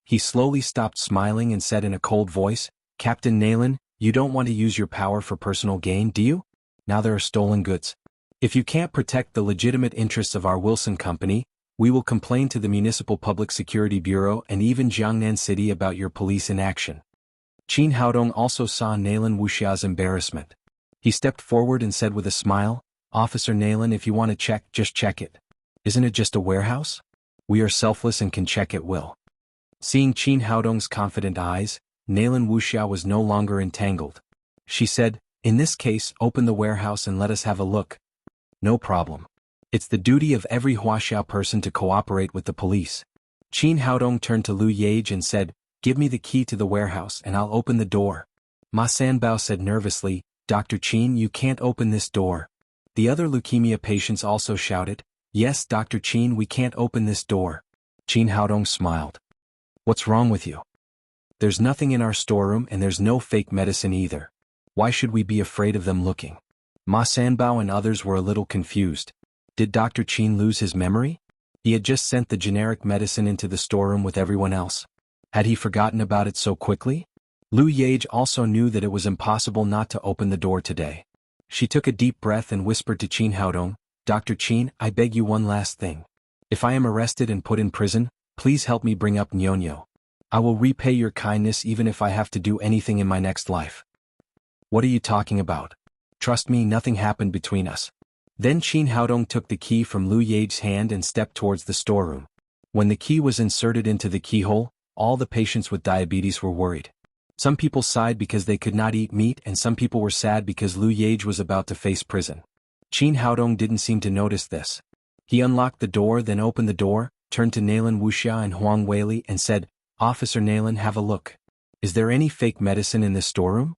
He slowly stopped smiling and said in a cold voice, Captain Nalan, you don't want to use your power for personal gain, do you? Now there are stolen goods. If you can't protect the legitimate interests of our Wilson Company, we will complain to the Municipal Public Security Bureau and even Jiangnan City about your police inaction. Qin Haodong also saw Nalan Wuxia's embarrassment. He stepped forward and said with a smile, Officer Nalan, if you want to check, just check it. Isn't it just a warehouse? We are selfless and can check at will. Seeing Qin Haodong's confident eyes, Nalan Wuxia was no longer entangled. She said, in this case, open the warehouse and let us have a look. No problem. It's the duty of every Huaxiao person to cooperate with the police. Qin Haodong turned to Lu Yage and said, give me the key to the warehouse and I'll open the door. Ma Sanbao said nervously, Dr. Qin, you can't open this door. The other leukemia patients also shouted, yes, Dr. Qin, we can't open this door. Qin Haodong smiled. What's wrong with you? There's nothing in our storeroom and there's no fake medicine either. Why should we be afraid of them looking? Ma Sanbao and others were a little confused. Did Dr. Qin lose his memory? He had just sent the generic medicine into the storeroom with everyone else. Had he forgotten about it so quickly? Lu Yage also knew that it was impossible not to open the door today. She took a deep breath and whispered to Qin Haodong, Dr. Qin, I beg you one last thing. If I am arrested and put in prison, please help me bring up Nyonyo. I will repay your kindness even if I have to do anything in my next life. What are you talking about? Trust me, nothing happened between us. Then Qin Haodong took the key from Lu Yage's hand and stepped towards the storeroom. When the key was inserted into the keyhole, all the patients with diabetes were worried. Some people sighed because they could not eat meat and some people were sad because Lu Yage was about to face prison. Qin Haodong didn't seem to notice this. He unlocked the door, then opened the door, turned to Nalan Wuxia and Huang Weili and said, Officer Nalan, have a look. Is there any fake medicine in this storeroom?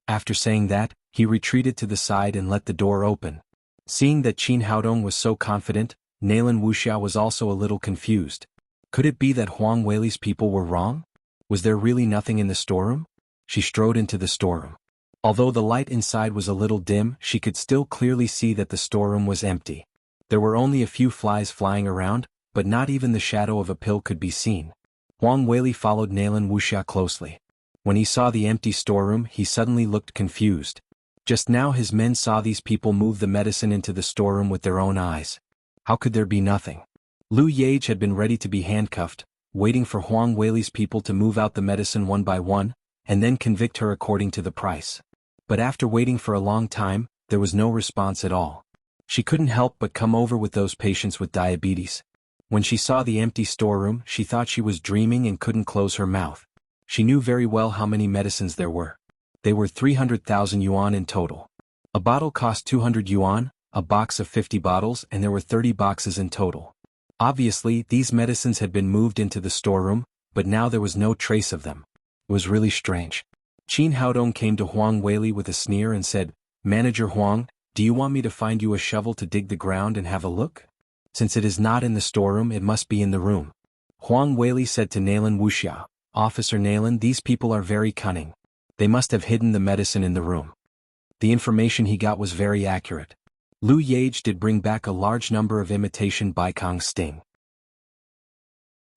After saying that, he retreated to the side and let the door open. Seeing that Qin Haodong was so confident, Nalan Wuxia was also a little confused. Could it be that Huang Weili's people were wrong? Was there really nothing in the storeroom? She strode into the storeroom. Although the light inside was a little dim, she could still clearly see that the storeroom was empty. There were only a few flies flying around, but not even the shadow of a pill could be seen. Huang Weili followed Nalan Wuxia closely. When he saw the empty storeroom, he suddenly looked confused. Just now his men saw these people move the medicine into the storeroom with their own eyes. How could there be nothing? Lu Yage had been ready to be handcuffed, waiting for Huang Weili's people to move out the medicine one by one, and then convict her according to the price. But after waiting for a long time, there was no response at all. She couldn't help but come over with those patients with diabetes. When she saw the empty storeroom, she thought she was dreaming and couldn't close her mouth. She knew very well how many medicines there were. They were 300,000 yuan in total. A bottle cost 200 yuan, a box of 50 bottles, and there were 30 boxes in total. Obviously, these medicines had been moved into the storeroom, but now there was no trace of them. It was really strange. Qin Haodong came to Huang Weili with a sneer and said, "Manager Huang, do you want me to find you a shovel to dig the ground and have a look? Since it is not in the storeroom, it must be in the room." Huang Weili said to Nalan Wuxia, "Officer Nalan, these people are very cunning. They must have hidden the medicine in the room." The information he got was very accurate. Lu Yage did bring back a large number of imitation Baikong sting.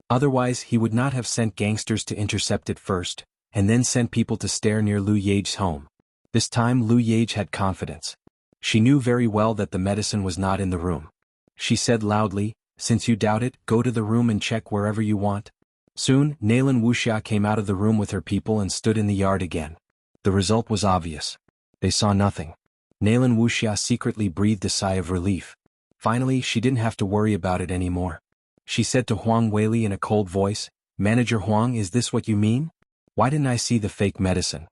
Otherwise, he would not have sent gangsters to intercept it first, and then sent people to stare near Lu Yage's home. This time Lu Yage had confidence. She knew very well that the medicine was not in the room. She said loudly, "Since you doubt it, go to the room and check wherever you want." Soon, Nalan Wuxia came out of the room with her people and stood in the yard again. The result was obvious. They saw nothing. Nalan Wuxia secretly breathed a sigh of relief. Finally, she didn't have to worry about it anymore. She said to Huang Weili in a cold voice, "Manager Huang, is this what you mean? Why didn't I see the fake medicine?"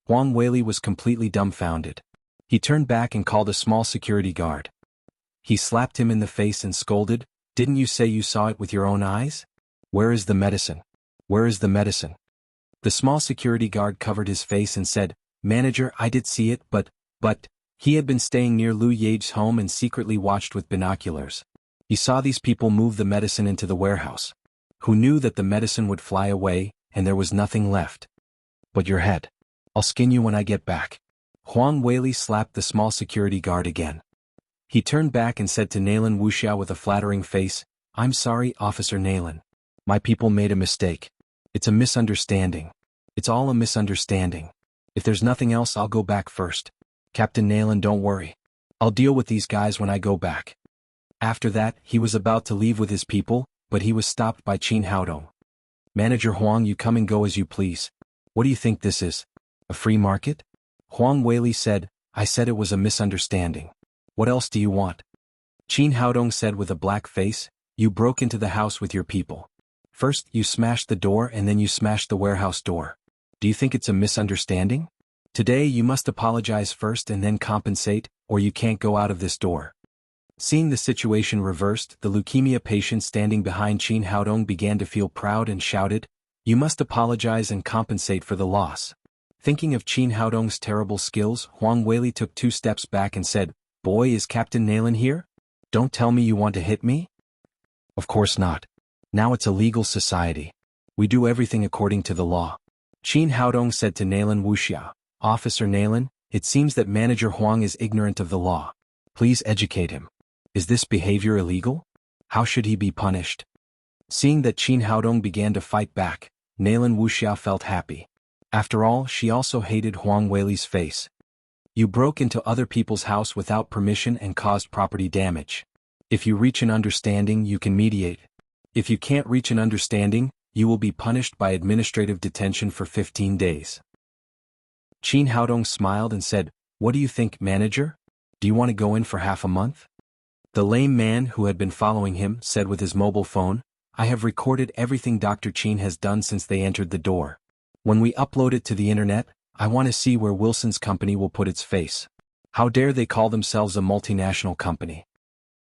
Huang Weili was completely dumbfounded. He turned back and called a small security guard. He slapped him in the face and scolded, "Didn't you say you saw it with your own eyes? Where is the medicine? Where is the medicine?" The small security guard covered his face and said, "Manager, I did see it, but, he had been staying near Lu Yage's home and secretly watched with binoculars. He saw these people move the medicine into the warehouse. Who knew that the medicine would fly away, and there was nothing left? But your head. I'll skin you when I get back." Huang Weili slapped the small security guard again. He turned back and said to Nalan Wuxia with a flattering face, "I'm sorry, Officer Nalan. My people made a mistake. It's a misunderstanding. It's all a misunderstanding. If there's nothing else, I'll go back first. Captain Nalan, don't worry. I'll deal with these guys when I go back." After that, he was about to leave with his people, but he was stopped by Qin Haodong. "Manager Huang, you come and go as you please. What do you think this is? A free market?" Huang Weili said, "I said it was a misunderstanding. What else do you want?" Qin Haodong said with a black face, "You broke into the house with your people. First, you smashed the door and then you smashed the warehouse door. Do you think it's a misunderstanding? Today you must apologize first and then compensate, or you can't go out of this door." Seeing the situation reversed, the leukemia patient standing behind Qin Haodong began to feel proud and shouted, "You must apologize and compensate for the loss." Thinking of Qin Haodong's terrible skills, Huang Weili took 2 steps back and said, "Boy, is Captain Nalan here? Don't tell me you want to hit me?" "Of course not. Now it's a legal society. We do everything according to the law." Qin Haodong said to Nalan Wuxia, "Officer Nalan, it seems that Manager Huang is ignorant of the law. Please educate him. Is this behavior illegal? How should he be punished?" Seeing that Qin Haodong began to fight back, Nalan Wuxia felt happy. After all, she also hated Huang Weili's face. "You broke into other people's house without permission and caused property damage. If you reach an understanding, you can mediate. If you can't reach an understanding, you will be punished by administrative detention for 15 days. Qin Haodong smiled and said, "What do you think, manager? Do you want to go in for half a month?" The lame man who had been following him said with his mobile phone, "I have recorded everything Dr. Qin has done since they entered the door. When we upload it to the internet, I want to see where Wilson's company will put its face. How dare they call themselves a multinational company?"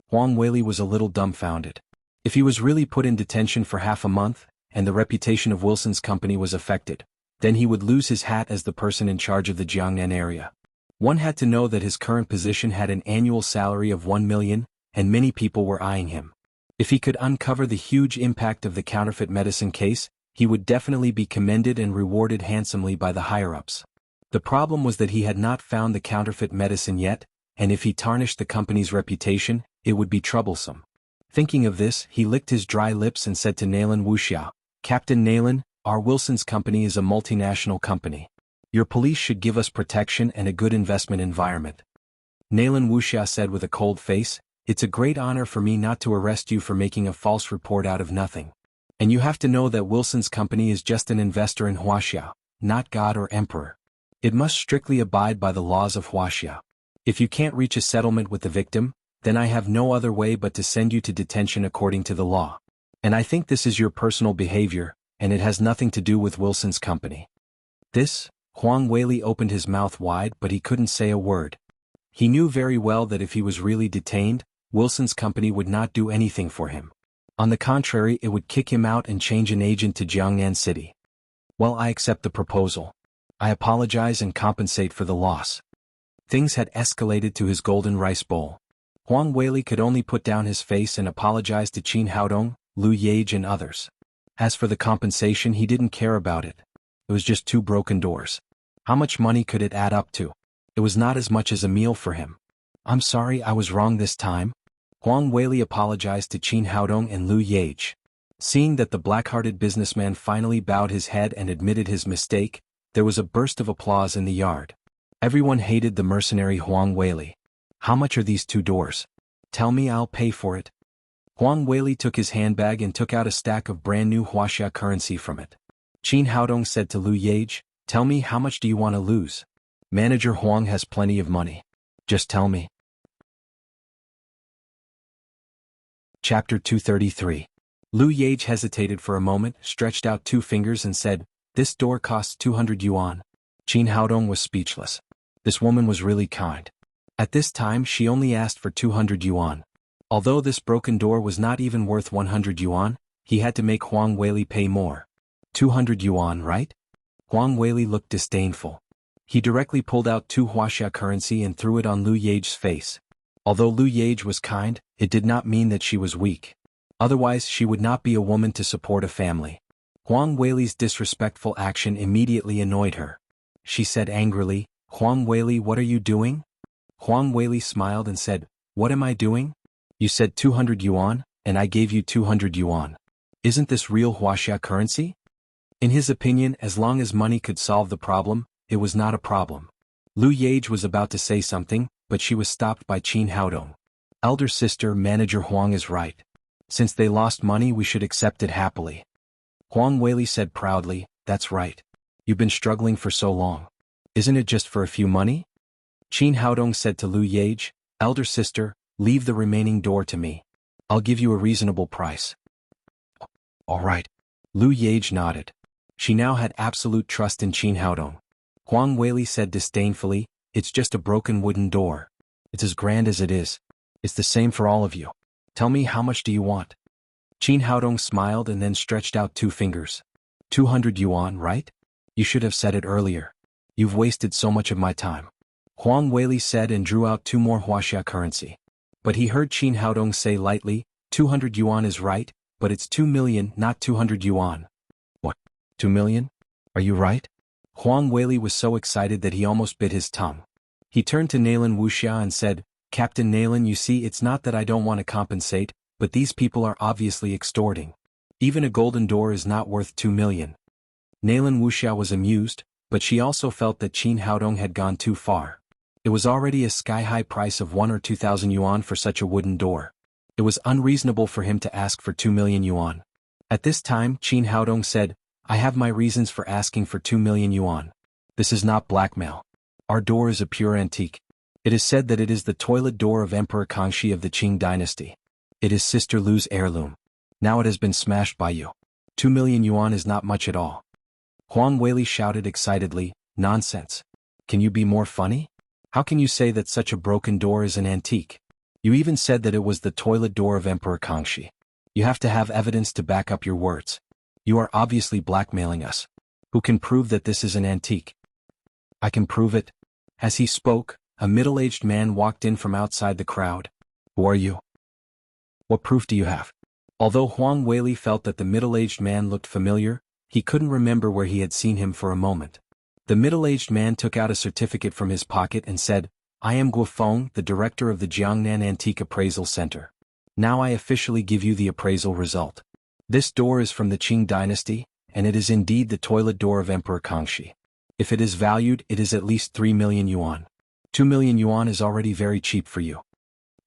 Huang Weili was a little dumbfounded. If he was really put in detention for half a month, and the reputation of Wilson's company was affected, then he would lose his hat as the person in charge of the Jiangnan area. One had to know that his current position had an annual salary of 1 million, and many people were eyeing him. If he could uncover the huge impact of the counterfeit medicine case, he would definitely be commended and rewarded handsomely by the higher-ups. The problem was that he had not found the counterfeit medicine yet, and if he tarnished the company's reputation, it would be troublesome. Thinking of this, he licked his dry lips and said to Nalan Wuxia, "Captain Nalan, our Wilson's company is a multinational company. Your police should give us protection and a good investment environment." Nalan Wuxia said with a cold face, "It's a great honor for me not to arrest you for making a false report out of nothing. And you have to know that Wilson's company is just an investor in Wuxia, not God or Emperor. It must strictly abide by the laws of Wuxia. If you can't reach a settlement with the victim, then I have no other way but to send you to detention according to the law. And I think this is your personal behavior, and it has nothing to do with Wilson's company. This, Huang Weili opened his mouth wide but he couldn't say a word. He knew very well that if he was really detained, Wilson's company would not do anything for him. On the contrary, it would kick him out and change an agent to Jiangnan City. Well, I accept the proposal. I apologize and compensate for the loss. Things had escalated to his golden rice bowl. Huang Weili could only put down his face and apologize to Qin Haodong, Lu Yage and others. As for the compensation, he didn't care about it. It was just 2 broken doors. How much money could it add up to? It was not as much as a meal for him. I'm sorry, I was wrong this time. Huang Weili apologized to Qin Haodong and Lu Yage. Seeing that the black-hearted businessman finally bowed his head and admitted his mistake, there was a burst of applause in the yard. Everyone hated the mercenary Huang Weili. How much are these 2 doors? Tell me, I'll pay for it. Huang Weili took his handbag and took out a stack of brand new Wuxia currency from it. Qin Haodong said to Lu Yage, tell me, how much do you want to lose? Manager Huang has plenty of money. Just tell me. Chapter 233. Lu Yage hesitated for a moment, stretched out 2 fingers and said, this door costs 200 yuan. Qin Haodong was speechless. This woman was really kind. At this time she only asked for 200 yuan. Although this broken door was not even worth 100 yuan, he had to make Huang Weili pay more. 200 yuan, right? Huang Weili looked disdainful. He directly pulled out 2 Wuxia currency and threw it on Lu Yage's face. Although Lu Yage was kind, it did not mean that she was weak. Otherwise she would not be a woman to support a family. Huang Weili's disrespectful action immediately annoyed her. She said angrily, Huang Weili, what are you doing? Huang Weili smiled and said, what am I doing? You said 200 yuan, and I gave you 200 yuan. Isn't this real Wuxia currency? In his opinion, as long as money could solve the problem, it was not a problem. Lu Yage was about to say something, but she was stopped by Qin Haodong. Elder sister, Manager Huang is right. Since they lost money, we should accept it happily. Huang Weili said proudly, that's right. You've been struggling for so long. Isn't it just for a few money? Qin Haodong said to Lu Yage, elder sister, leave the remaining door to me. I'll give you a reasonable price. All right. Lu Yage nodded. She now had absolute trust in Qin Haodong. Huang Weili said disdainfully, it's just a broken wooden door. It's as grand as it is. It's the same for all of you. Tell me, how much do you want? Qin Haodong smiled and then stretched out 2 fingers. 200 yuan, right? You should have said it earlier. You've wasted so much of my time. Huang Weili said and drew out 2 more Wuxia currency. But he heard Qin Haodong say lightly, 200 yuan is right, but it's 2 million, not 200 yuan. What? 2 million? Are you right? Huang Weili was so excited that he almost bit his tongue. He turned to Nalan Wuxia and said, Captain Nalan, you see, it's not that I don't want to compensate, but these people are obviously extorting. Even a golden door is not worth 2 million. Nalan Wuxia was amused, but she also felt that Qin Haodong had gone too far. It was already a sky-high price of 1 or 2,000 yuan for such a wooden door. It was unreasonable for him to ask for 2 million yuan. At this time, Qin Haodong said, I have my reasons for asking for 2 million yuan. This is not blackmail. Our door is a pure antique. It is said that it is the toilet door of Emperor Kangxi of the Qing dynasty. It is Sister Lu's heirloom. Now it has been smashed by you. 2 million yuan is not much at all. Huang Weili shouted excitedly, nonsense. Can you be more funny? How can you say that such a broken door is an antique? You even said that it was the toilet door of Emperor Kangxi. You have to have evidence to back up your words. You are obviously blackmailing us. Who can prove that this is an antique? I can prove it. As he spoke, a middle-aged man walked in from outside the crowd. Who are you? What proof do you have? Although Huang Weili felt that the middle-aged man looked familiar, he couldn't remember where he had seen him for a moment. The middle-aged man took out a certificate from his pocket and said, I am Guo Feng, the director of the Jiangnan Antique Appraisal Center. Now I officially give you the appraisal result. This door is from the Qing dynasty, and it is indeed the toilet door of Emperor Kangxi. If it is valued, it is at least 3 million yuan. 2 million yuan is already very cheap for you.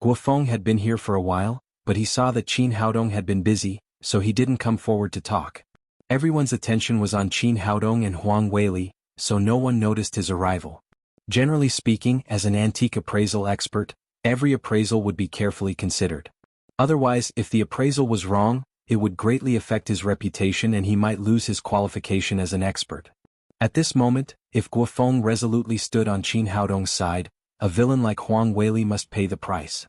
Guo Feng had been here for a while, but he saw that Qin Haodong had been busy, so he didn't come forward to talk. Everyone's attention was on Qin Haodong and Huang Weili, so no one noticed his arrival. Generally speaking, as an antique appraisal expert, every appraisal would be carefully considered. Otherwise, if the appraisal was wrong, it would greatly affect his reputation and he might lose his qualification as an expert. At this moment, if Guofeng resolutely stood on Qin Haodong's side, a villain like Huang Weili must pay the price.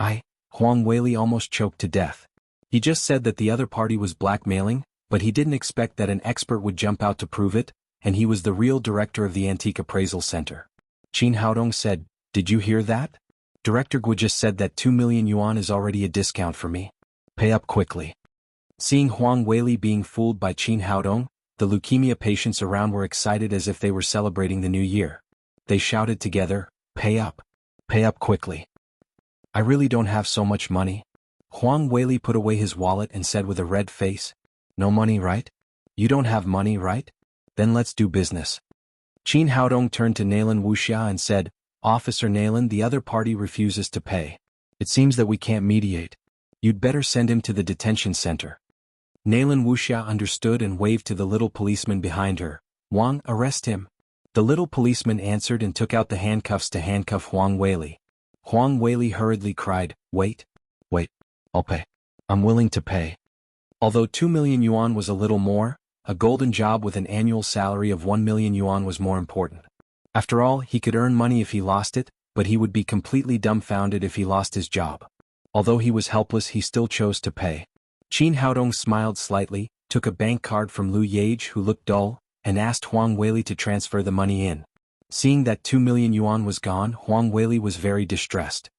Huang Weili almost choked to death. He just said that the other party was blackmailing, but he didn't expect that an expert would jump out to prove it, and he was the real director of the Antique Appraisal Center. Qin Haodong said, "Did you hear that? Director Gu just said that 2 million yuan is already a discount for me. Pay up quickly." Seeing Huang Weili being fooled by Qin Haodong, the leukemia patients around were excited as if they were celebrating the new year. They shouted together, "Pay up! Pay up quickly! I really don't have so much money." Huang Weili put away his wallet and said with a red face, "No money, right? You don't have money, right? Then let's do business." Qin Haodong turned to Nalan Wuxia and said, "Officer Nalan, the other party refuses to pay. It seems that we can't mediate. You'd better send him to the detention center." Nalan Wuxia understood and waved to the little policeman behind her. "Wang, arrest him." The little policeman answered and took out the handcuffs to handcuff Huang Weili. Huang Weili hurriedly cried, Wait, I'll pay. I'm willing to pay." Although 2 million yuan was a little more, a golden job with an annual salary of 1 million yuan was more important. After all, he could earn money if he lost it, but he would be completely dumbfounded if he lost his job. Although he was helpless, he still chose to pay. Qin Haodong smiled slightly, took a bank card from Lu Yage who looked dull, and asked Huang Weili to transfer the money in. Seeing that 2 million yuan was gone, Huang Weili was very distressed.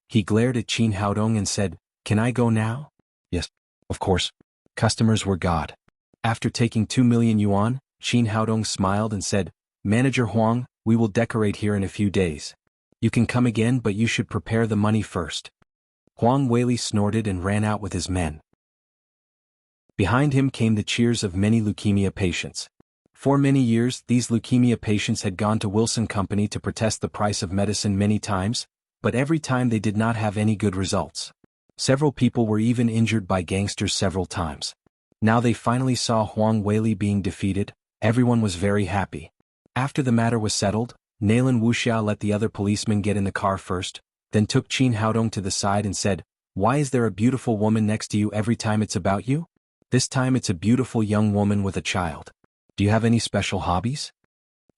He glared at Qin Haodong and said, "Can I go now?" "Yes, of course. Customers were God." After taking 2 million yuan, Qin Haodong smiled and said, "Manager Huang, we will decorate here in a few days. You can come again, but you should prepare the money first." Huang Weili snorted and ran out with his men. Behind him came the cheers of many leukemia patients. For many years, these leukemia patients had gone to Wilson Company to protest the price of medicine many times, but every time they did not have any good results. Several people were even injured by gangsters several times. Now they finally saw Huang Weili being defeated. Everyone was very happy. After the matter was settled, Nalan Wuxia let the other policemen get in the car first, then took Qin Haodong to the side and said, "Why is there a beautiful woman next to you every time it's about you? This time it's a beautiful young woman with a child. Do you have any special hobbies?"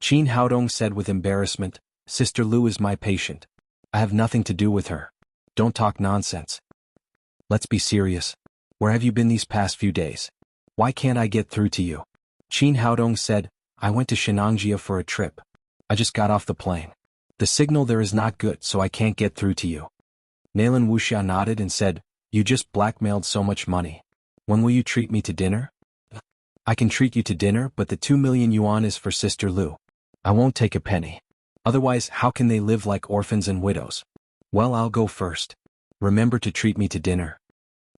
Qin Haodong said with embarrassment, "Sister Lu is my patient. I have nothing to do with her. Don't talk nonsense. Let's be serious. Where have you been these past few days? Why can't I get through to you?" Qin Haodong said, "I went to Shenangjia for a trip. I just got off the plane. The signal there is not good, so I can't get through to you." Nalan Wuxia nodded and said, "You just blackmailed so much money. When will you treat me to dinner?" "I can treat you to dinner, but the 2 million yuan is for Sister Lu. I won't take a penny. Otherwise, how can they live like orphans and widows?" "Well, I'll go first. Remember to treat me to dinner."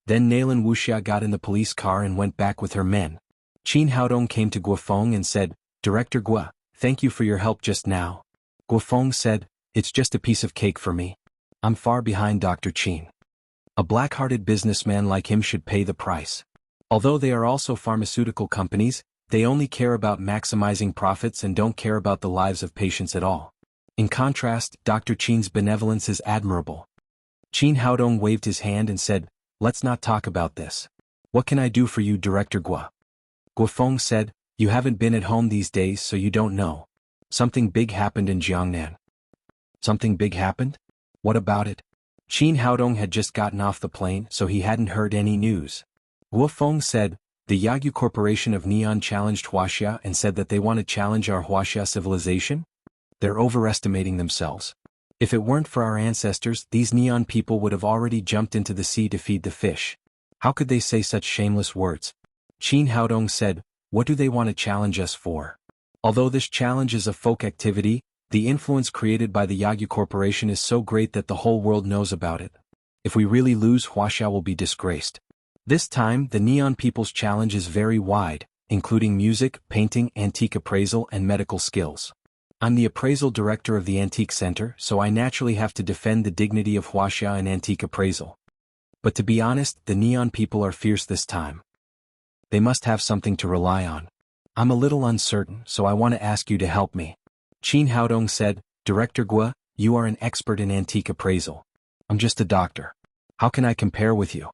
Then Nalan Wuxia got in the police car and went back with her men. Qin Haodong came to Guofeng and said, "Director Gu, thank you for your help just now." Guofeng said, "It's just a piece of cake for me. I'm far behind Dr. Qin. A black-hearted businessman like him should pay the price. Although they are also pharmaceutical companies, they only care about maximizing profits and don't care about the lives of patients at all. In contrast, Dr. Qin's benevolence is admirable." Qin Haodong waved his hand and said, "Let's not talk about this. What can I do for you, Director Gu?" Guofeng said, "You haven't been at home these days, so you don't know. Something big happened in Jiangnan." "Something big happened? What about it?" Qin Haodong had just gotten off the plane, so he hadn't heard any news. Guofeng said, "The Yagyu Corporation of Neon challenged Wuxia and said that they want to challenge our Wuxia civilization? They're overestimating themselves. If it weren't for our ancestors, these Neon people would have already jumped into the sea to feed the fish. How could they say such shameless words?" Qin Haodong said, "What do they want to challenge us for? Although this challenge is a folk activity, the influence created by the Yagyu Corporation is so great that the whole world knows about it. If we really lose, Wuxia will be disgraced. This time, the Neon people's challenge is very wide, including music, painting, antique appraisal, and medical skills. I'm the appraisal director of the Antique Center, so I naturally have to defend the dignity of Wuxia in antique appraisal. But to be honest, the neon people are fierce this time. They must have something to rely on. I'm a little uncertain, so I want to ask you to help me. Qin Haodong said, Director Gua, you are an expert in antique appraisal. I'm just a doctor. How can I compare with you?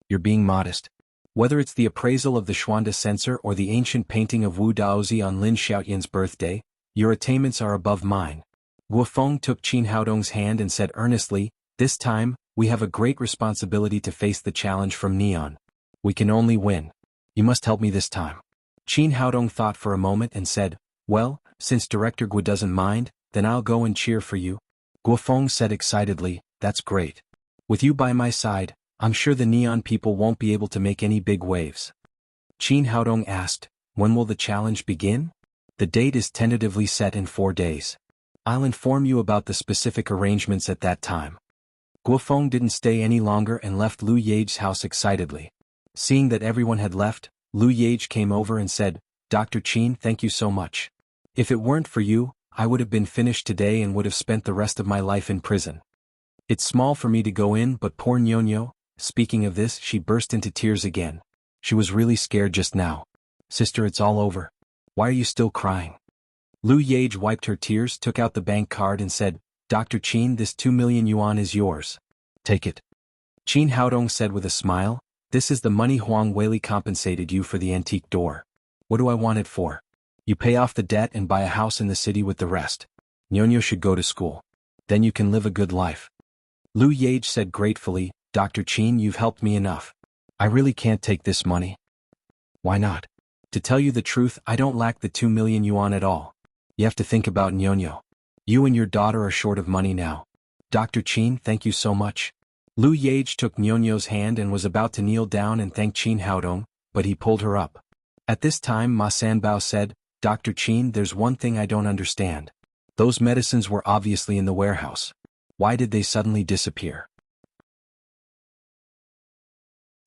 You're being modest. Whether it's the appraisal of the Xuanda censer or the ancient painting of Wu Daozi on Lin Xiaoyan's birthday, your attainments are above mine. Guo Feng took Qin Haodong's hand and said earnestly, this time, we have a great responsibility to face the challenge from Neon. We can only win. You must help me this time. Qin Haodong thought for a moment and said, well, since Director Guo doesn't mind, then I'll go and cheer for you. Guo Feng said excitedly, that's great. With you by my side, I'm sure the Neon people won't be able to make any big waves. Qin Haodong asked, when will the challenge begin? The date is tentatively set in 4 days. I'll inform you about the specific arrangements at that time. Guo Feng didn't stay any longer and left Lu Yage's house excitedly. Seeing that everyone had left, Lu Yage came over and said, Dr. Qin, thank you so much. If it weren't for you, I would have been finished today and would have spent the rest of my life in prison. It's small for me to go in, but poor Nyonyo. Speaking of this, she burst into tears again. She was really scared just now. Sister, it's all over. Why are you still crying? Lu Yage wiped her tears, took out the bank card and said, Dr. Qin, this 2 million yuan is yours. Take it. Qin Haodong said with a smile, this is the money Huang Weili compensated you for the antique door. What do I want it for? You pay off the debt and buy a house in the city with the rest. Nyonyo should go to school. Then you can live a good life. Lu Yage said gratefully, Dr. Qin, you've helped me enough. I really can't take this money. Why not? To tell you the truth, I don't lack the 2 million yuan at all. You have to think about Nyonyo. You and your daughter are short of money now. Dr. Qin, thank you so much. Lu Yage took Nyonyo's hand and was about to kneel down and thank Qin Haodong, but he pulled her up. At this time Ma Sanbao said, Dr. Qin, there's one thing I don't understand. Those medicines were obviously in the warehouse. Why did they suddenly disappear?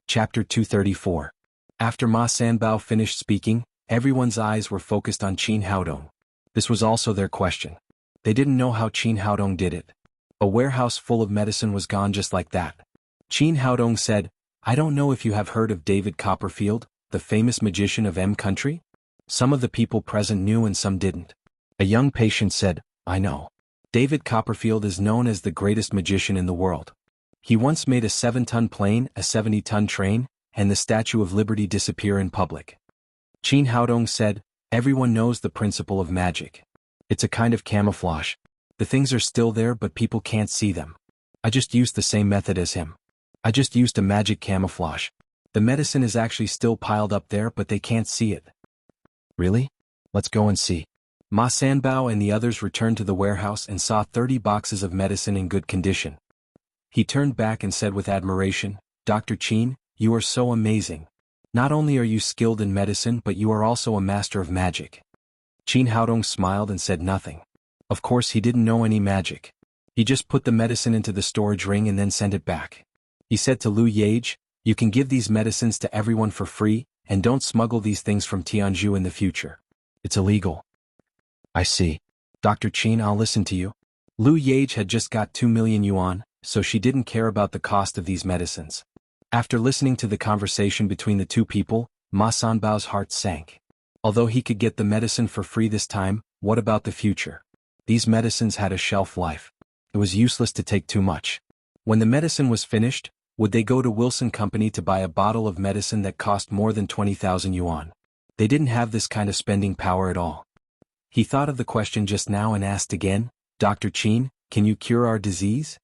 Chapter 234. After Ma Sanbao finished speaking, everyone's eyes were focused on Qin Haodong. This was also their question. They didn't know how Qin Haodong did it. A warehouse full of medicine was gone just like that. Qin Haodong said, I don't know if you have heard of David Copperfield, the famous magician of M country? Some of the people present knew and some didn't. A young patient said, I know. David Copperfield is known as the greatest magician in the world. He once made a 7-ton plane, a 70-ton train, and the Statue of Liberty disappear in public. Qin Haodong said, everyone knows the principle of magic. It's a kind of camouflage. The things are still there but people can't see them. I just used the same method as him. I just used a magic camouflage. The medicine is actually still piled up there but they can't see it. Really? Let's go and see. Ma Sanbao and the others returned to the warehouse and saw 30 boxes of medicine in good condition. He turned back and said with admiration, Dr. Qin, you are so amazing. Not only are you skilled in medicine but you are also a master of magic. Qin Haodong smiled and said nothing. Of course he didn't know any magic. He just put the medicine into the storage ring and then sent it back. He said to Lu Yage, you can give these medicines to everyone for free, and don't smuggle these things from Tianzhu in the future. It's illegal. I see. Dr. Qin, I'll listen to you. Lu Yage had just got 2 million yuan, so she didn't care about the cost of these medicines. After listening to the conversation between the two people, Ma Sanbao's heart sank. Although he could get the medicine for free this time, what about the future? These medicines had a shelf life. It was useless to take too much. When the medicine was finished, would they go to Wilson Company to buy a bottle of medicine that cost more than 20,000 yuan? They didn't have this kind of spending power at all. He thought of the question just now and asked again, Dr. Qin, can you cure our disease?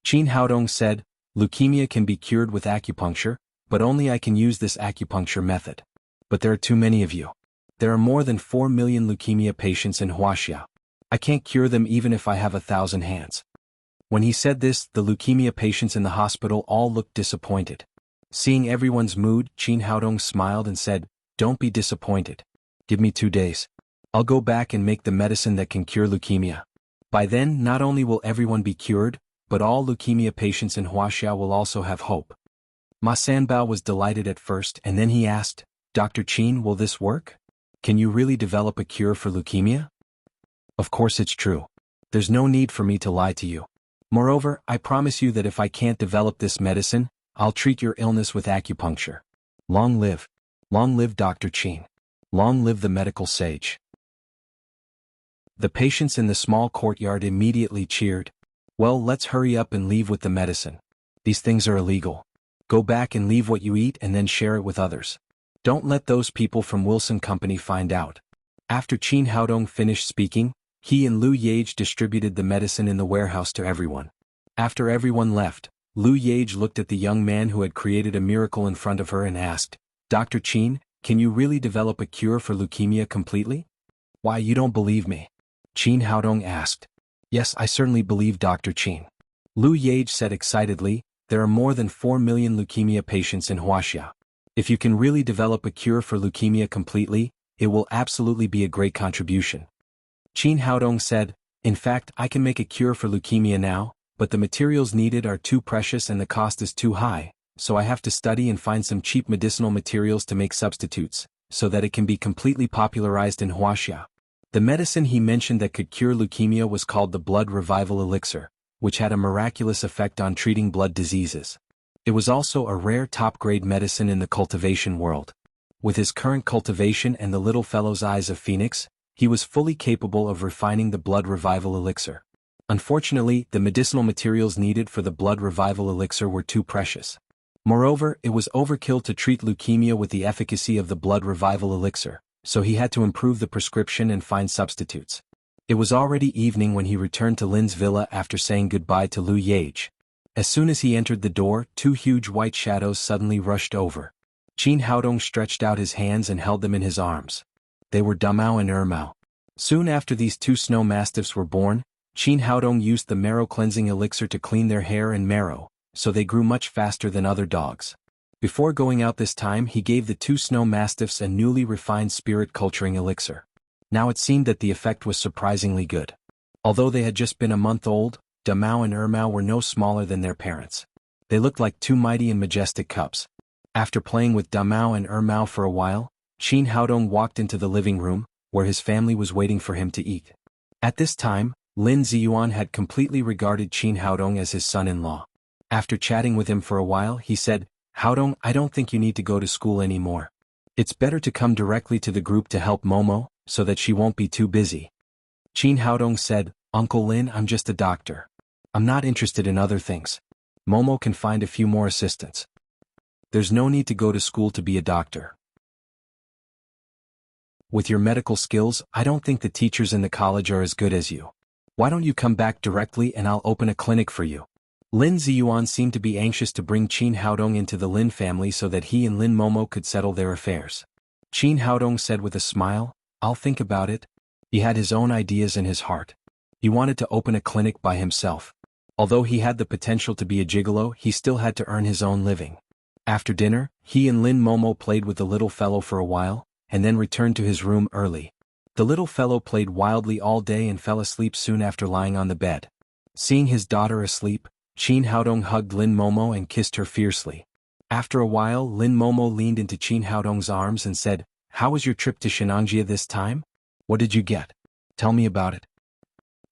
Qin Haodong said, leukemia can be cured with acupuncture, but only I can use this acupuncture method. But there are too many of you. There are more than 4 million leukemia patients in Wuxia. I can't cure them even if I have 1,000 hands. When he said this, the leukemia patients in the hospital all looked disappointed. Seeing everyone's mood, Qin Haodong smiled and said, don't be disappointed. Give me 2 days. I'll go back and make the medicine that can cure leukemia. By then, not only will everyone be cured, but all leukemia patients in Wuxia will also have hope. Ma Sanbao was delighted at first and then he asked, Dr. Qin, will this work? Can you really develop a cure for leukemia? Of course it's true. There's no need for me to lie to you. Moreover, I promise you that if I can't develop this medicine, I'll treat your illness with acupuncture. Long live Dr. Qin. Long live the medical sage. The patients in the small courtyard immediately cheered. Well, let's hurry up and leave with the medicine. These things are illegal. Go back and leave what you eat and then share it with others. Don't let those people from Wilson Company find out. After Qin Haodong finished speaking, he and Lu Yage distributed the medicine in the warehouse to everyone. After everyone left, Lu Yage looked at the young man who had created a miracle in front of her and asked, Dr. Qin, can you really develop a cure for leukemia completely? Why, you don't believe me? Qin Haodong asked. Yes, I certainly believe Dr. Qin. Lu Yage said excitedly, there are more than 4 million leukemia patients in Wuxia. If you can really develop a cure for leukemia completely, it will absolutely be a great contribution. Qin Haodong said, in fact, I can make a cure for leukemia now, but the materials needed are too precious and the cost is too high, so I have to study and find some cheap medicinal materials to make substitutes, so that it can be completely popularized in Wuxia. The medicine he mentioned that could cure leukemia was called the blood revival elixir, which had a miraculous effect on treating blood diseases. It was also a rare top-grade medicine in the cultivation world. With his current cultivation and the little fellow's eyes of phoenix, he was fully capable of refining the blood revival elixir. Unfortunately, the medicinal materials needed for the blood revival elixir were too precious. Moreover, it was overkill to treat leukemia with the efficacy of the blood revival elixir, so he had to improve the prescription and find substitutes. It was already evening when he returned to Lin's villa after saying goodbye to Lu Yage. As soon as he entered the door, 2 huge white shadows suddenly rushed over. Qin Haodong stretched out his hands and held them in his arms. They were Damao and Ermao. Soon after these 2 snow mastiffs were born, Qin Haodong used the marrow cleansing elixir to clean their hair and marrow, so they grew much faster than other dogs. Before going out this time, he gave the 2 snow mastiffs a newly refined spirit culturing elixir. Now it seemed that the effect was surprisingly good. Although they had just been a month old, Damao and Ermao were no smaller than their parents. They looked like 2 mighty and majestic cubs. After playing with Damao and Ermao for a while, Qin Haodong walked into the living room, where his family was waiting for him to eat. At this time, Lin Ziyuan had completely regarded Qin Haodong as his son-in-law. After chatting with him for a while, he said, Haodong, I don't think you need to go to school anymore. It's better to come directly to the group to help Momo, so that she won't be too busy. Qin Haodong said, Uncle Lin, I'm just a doctor. I'm not interested in other things. Momo can find a few more assistants. There's no need to go to school to be a doctor. With your medical skills, I don't think the teachers in the college are as good as you. Why don't you come back directly and I'll open a clinic for you? Lin Ziyuan seemed to be anxious to bring Qin Haodong into the Lin family so that he and Lin Momo could settle their affairs. Qin Haodong said with a smile, I'll think about it. He had his own ideas in his heart. He wanted to open a clinic by himself. Although he had the potential to be a gigolo, he still had to earn his own living. After dinner, he and Lin Momo played with the little fellow for a while, and then returned to his room early. The little fellow played wildly all day and fell asleep soon after lying on the bed. Seeing his daughter asleep, Qin Haodong hugged Lin Momo and kissed her fiercely. After a while, Lin Momo leaned into Qin Haodong's arms and said, How was your trip to Shenangjia this time? What did you get? Tell me about it.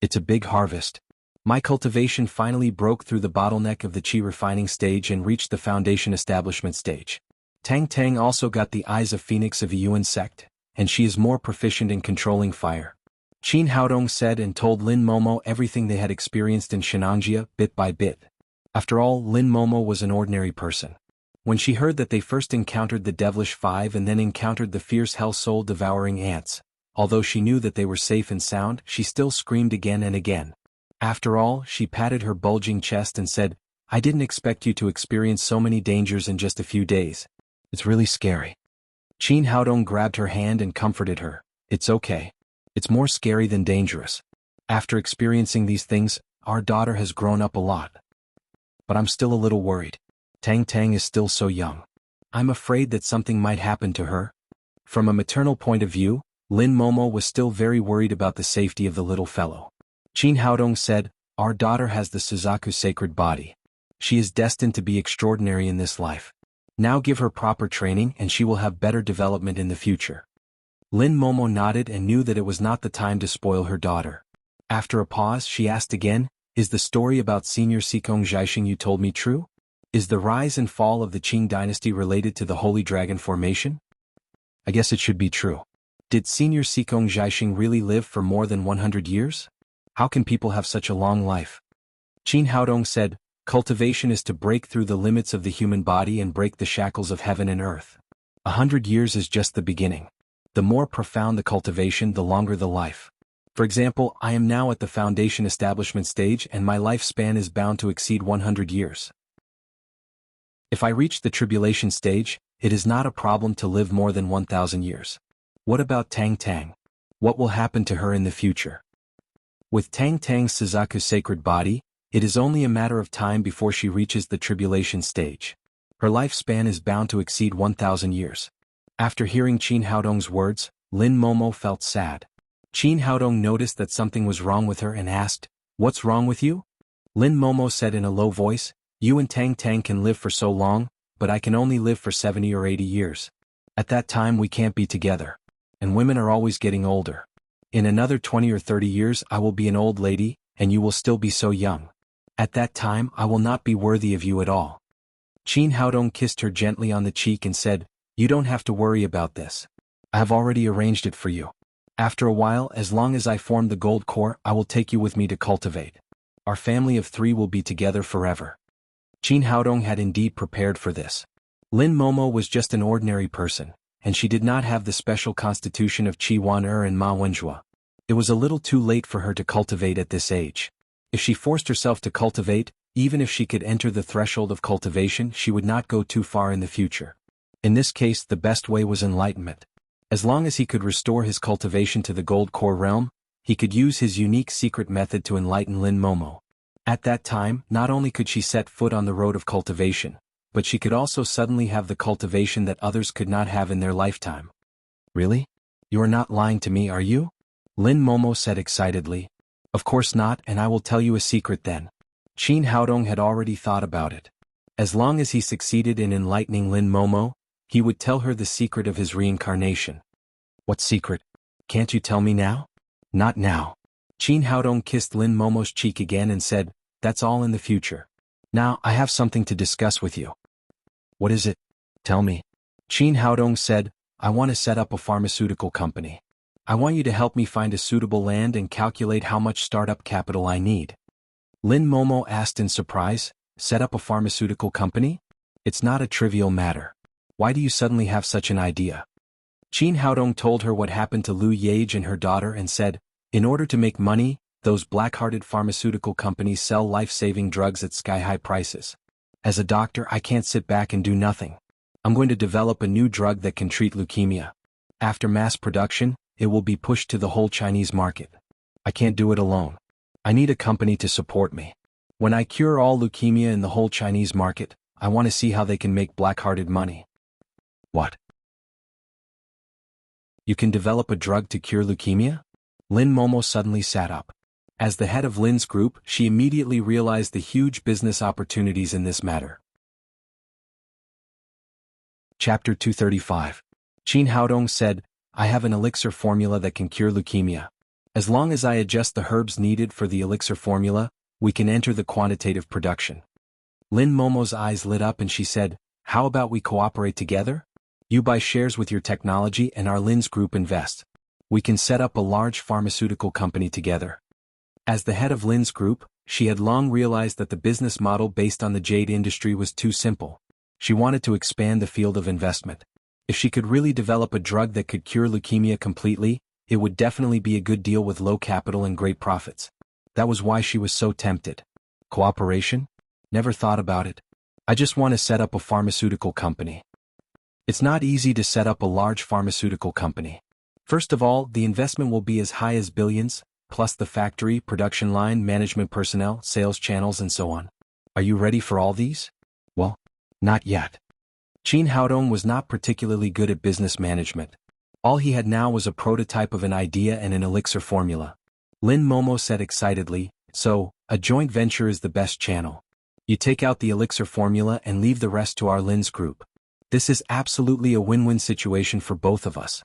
It's a big harvest. My cultivation finally broke through the bottleneck of the qi refining stage and reached the foundation establishment stage. Tang Tang also got the eyes of Phoenix of the Yuan sect, and she is more proficient in controlling fire. Qin Haodong said and told Lin Momo everything they had experienced in Shenangjia, bit by bit. After all, Lin Momo was an ordinary person. When she heard that they first encountered the devilish 5 and then encountered the fierce hell soul-devouring ants, although she knew that they were safe and sound, she still screamed again and again. After all, she patted her bulging chest and said, I didn't expect you to experience so many dangers in just a few days. It's really scary. Qin Haodong grabbed her hand and comforted her. It's okay. It's more scary than dangerous. After experiencing these things, our daughter has grown up a lot. But I'm still a little worried. Tang Tang is still so young. I'm afraid that something might happen to her. From a maternal point of view, Lin Momo was still very worried about the safety of the little fellow. Qin Haodong said, Our daughter has the Suzaku sacred body. She is destined to be extraordinary in this life. Now give her proper training and she will have better development in the future. Lin Momo nodded and knew that it was not the time to spoil her daughter. After a pause, she asked again, Is the story about Senior Sikong Zhaixing you told me true? Is the rise and fall of the Qing dynasty related to the Holy Dragon formation? I guess it should be true. Did Senior Xikong Zhaixing really live for more than 100 years? How can people have such a long life? Qin Haodong said, cultivation is to break through the limits of the human body and break the shackles of heaven and earth. 100 years is just the beginning. The more profound the cultivation, the longer the life. For example, I am now at the foundation establishment stage and my lifespan is bound to exceed 100 years. If I reach the tribulation stage, it is not a problem to live more than 1,000 years. What about Tang Tang? What will happen to her in the future? With Tang Tang's Suzaku sacred body, it is only a matter of time before she reaches the tribulation stage. Her lifespan is bound to exceed 1,000 years. After hearing Qin Haodong's words, Lin Momo felt sad. Qin Haodong noticed that something was wrong with her and asked, "What's wrong with you?" Lin Momo said in a low voice, "You and Tang Tang can live for so long, but I can only live for 70 or 80 years. At that time we can't be together. And women are always getting older. In another 20 or 30 years I will be an old lady, and you will still be so young. At that time I will not be worthy of you at all." Qin Haodong kissed her gently on the cheek and said, "You don't have to worry about this. I have already arranged it for you. After a while, as long as I form the gold core, I will take you with me to cultivate. Our family of 3 will be together forever." Qin Haodong had indeed prepared for this. Lin Momo was just an ordinary person, and she did not have the special constitution of Qi Wan-er and Ma Wenjue. It was a little too late for her to cultivate at this age. If she forced herself to cultivate, even if she could enter the threshold of cultivation, she would not go too far in the future. In this case, the best way was enlightenment. As long as he could restore his cultivation to the gold core realm, he could use his unique secret method to enlighten Lin Momo. At that time, not only could she set foot on the road of cultivation, but she could also suddenly have the cultivation that others could not have in their lifetime. "Really? You are not lying to me, are you?" Lin Momo said excitedly. "Of course not, and I will tell you a secret then." Qin Haodong had already thought about it. As long as he succeeded in enlightening Lin Momo, he would tell her the secret of his reincarnation. "What secret? Can't you tell me now?" "Not now." Qin Haodong kissed Lin Momo's cheek again and said, "That's all in the future. Now I have something to discuss with you." "What is it? Tell me." Qin Haodong said, "I want to set up a pharmaceutical company. I want you to help me find a suitable land and calculate how much startup capital I need." Lin Momo asked in surprise, "Set up a pharmaceutical company? It's not a trivial matter. Why do you suddenly have such an idea?" Qin Haodong told her what happened to Lu Yage and her daughter and said, "In order to make money, those black-hearted pharmaceutical companies sell life-saving drugs at sky-high prices. As a doctor, I can't sit back and do nothing. I'm going to develop a new drug that can treat leukemia. After mass production, it will be pushed to the whole Chinese market. I can't do it alone. I need a company to support me. When I cure all leukemia in the whole Chinese market, I want to see how they can make black-hearted money." "What? You can develop a drug to cure leukemia?" Lin Momo suddenly sat up. As the head of Lin's group, she immediately realized the huge business opportunities in this matter. Chapter 235. Qin Haodong said, "I have an elixir formula that can cure leukemia. As long as I adjust the herbs needed for the elixir formula, we can enter the quantitative production." Lin Momo's eyes lit up and she said, "How about we cooperate together? You buy shares with your technology and our Lin's group invest. We can set up a large pharmaceutical company together." As the head of Lin's group, she had long realized that the business model based on the jade industry was too simple. She wanted to expand the field of investment. If she could really develop a drug that could cure leukemia completely, it would definitely be a good deal with low capital and great profits. That was why she was so tempted. Cooperation? Never thought about it. I just want to set up a pharmaceutical company. It's not easy to set up a large pharmaceutical company. First of all, the investment will be as high as billions, plus the factory, production line, management personnel, sales channels and so on. Are you ready for all these? Well, not yet. Qin Haodong was not particularly good at business management. All he had now was a prototype of an idea and an elixir formula. Lin Momo said excitedly, "So, a joint venture is the best channel. You take out the elixir formula and leave the rest to our Lin's group. This is absolutely a win-win situation for both of us."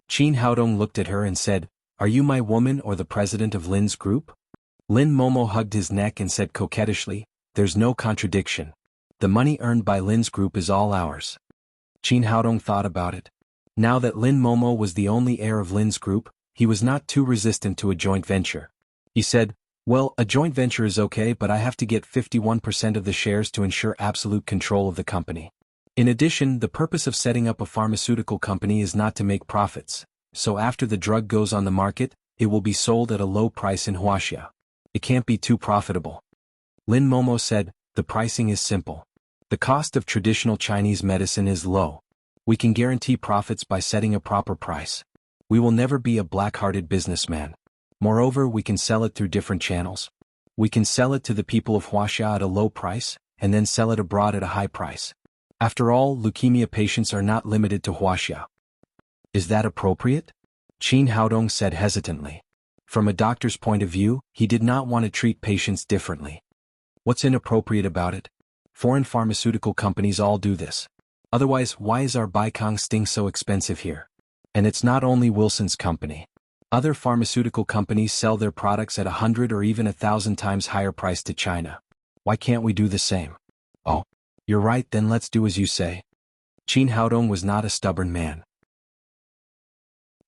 Qin Haodong looked at her and said, "Are you my woman or the president of Lin's group?" Lin Momo hugged his neck and said coquettishly, "There's no contradiction. The money earned by Lin's group is all ours. Qin Haodong thought about it. Now that Lin Momo was the only heir of Lin's group, he was not too resistant to a joint venture. He said, "Well, a joint venture is okay, but I have to get 51% of the shares to ensure absolute control of the company. In addition, the purpose of setting up a pharmaceutical company is not to make profits, so after the drug goes on the market, it will be sold at a low price in Wuxia. It can't be too profitable." Lin Momo said, "The pricing is simple. The cost of traditional Chinese medicine is low. We can guarantee profits by setting a proper price. We will never be a black-hearted businessman. Moreover, we can sell it through different channels. We can sell it to the people of Wuxia at a low price, and then sell it abroad at a high price. After all, leukemia patients are not limited to Wuxia." "Is that appropriate?" Qin Haodong said hesitantly. From a doctor's point of view, he did not want to treat patients differently. What's inappropriate about it? Foreign pharmaceutical companies all do this. Otherwise, why is our Baikang Sting so expensive here? And it's not only Wilson's company. Other pharmaceutical companies sell their products at 100 or even 1,000 times higher price to China. Why can't we do the same? "Oh, you're right, then let's do as you say." Qin Haodong was not a stubborn man.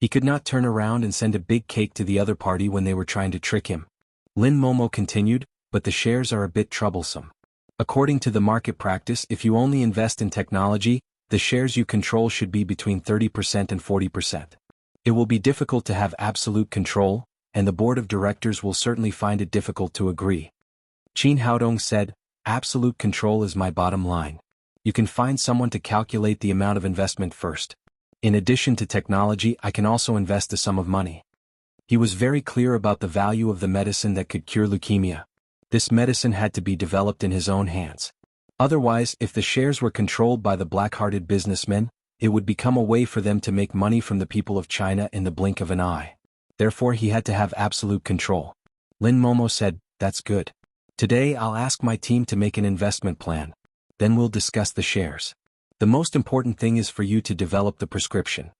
He could not turn around and send a big cake to the other party when they were trying to trick him. Lin Momo continued, "But the shares are a bit troublesome. According to the market practice, if you only invest in technology, the shares you control should be between 30% and 40%. It will be difficult to have absolute control, and the board of directors will certainly find it difficult to agree." Qin Haodong said, "Absolute control is my bottom line. You can find someone to calculate the amount of investment first. In addition to technology, I can also invest a sum of money." He was very clear about the value of the medicine that could cure leukemia. This medicine had to be developed in his own hands. Otherwise, if the shares were controlled by the black-hearted businessmen, it would become a way for them to make money from the people of China in the blink of an eye. Therefore, he had to have absolute control. Lin Momo said, "That's good. Today I'll ask my team to make an investment plan. Then we'll discuss the shares. The most important thing is for you to develop the prescription."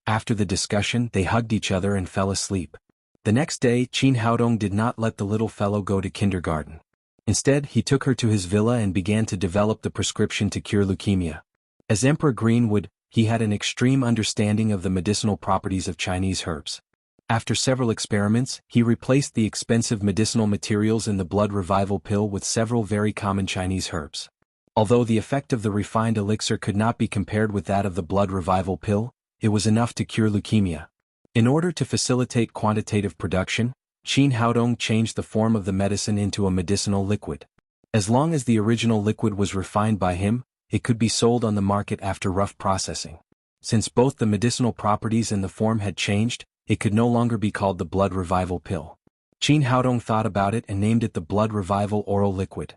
After the discussion, they hugged each other and fell asleep. The next day, Qin Haodong did not let the little fellow go to kindergarten. Instead, he took her to his villa and began to develop the prescription to cure leukemia. As Emperor Greenwood, he had an extreme understanding of the medicinal properties of Chinese herbs. After several experiments, he replaced the expensive medicinal materials in the blood revival pill with several very common Chinese herbs. Although the effect of the refined elixir could not be compared with that of the blood revival pill, it was enough to cure leukemia. In order to facilitate quantitative production, Qin Haodong changed the form of the medicine into a medicinal liquid. As long as the original liquid was refined by him, it could be sold on the market after rough processing. Since both the medicinal properties and the form had changed, it could no longer be called the blood revival pill. Qin Haodong thought about it and named it the blood revival oral liquid.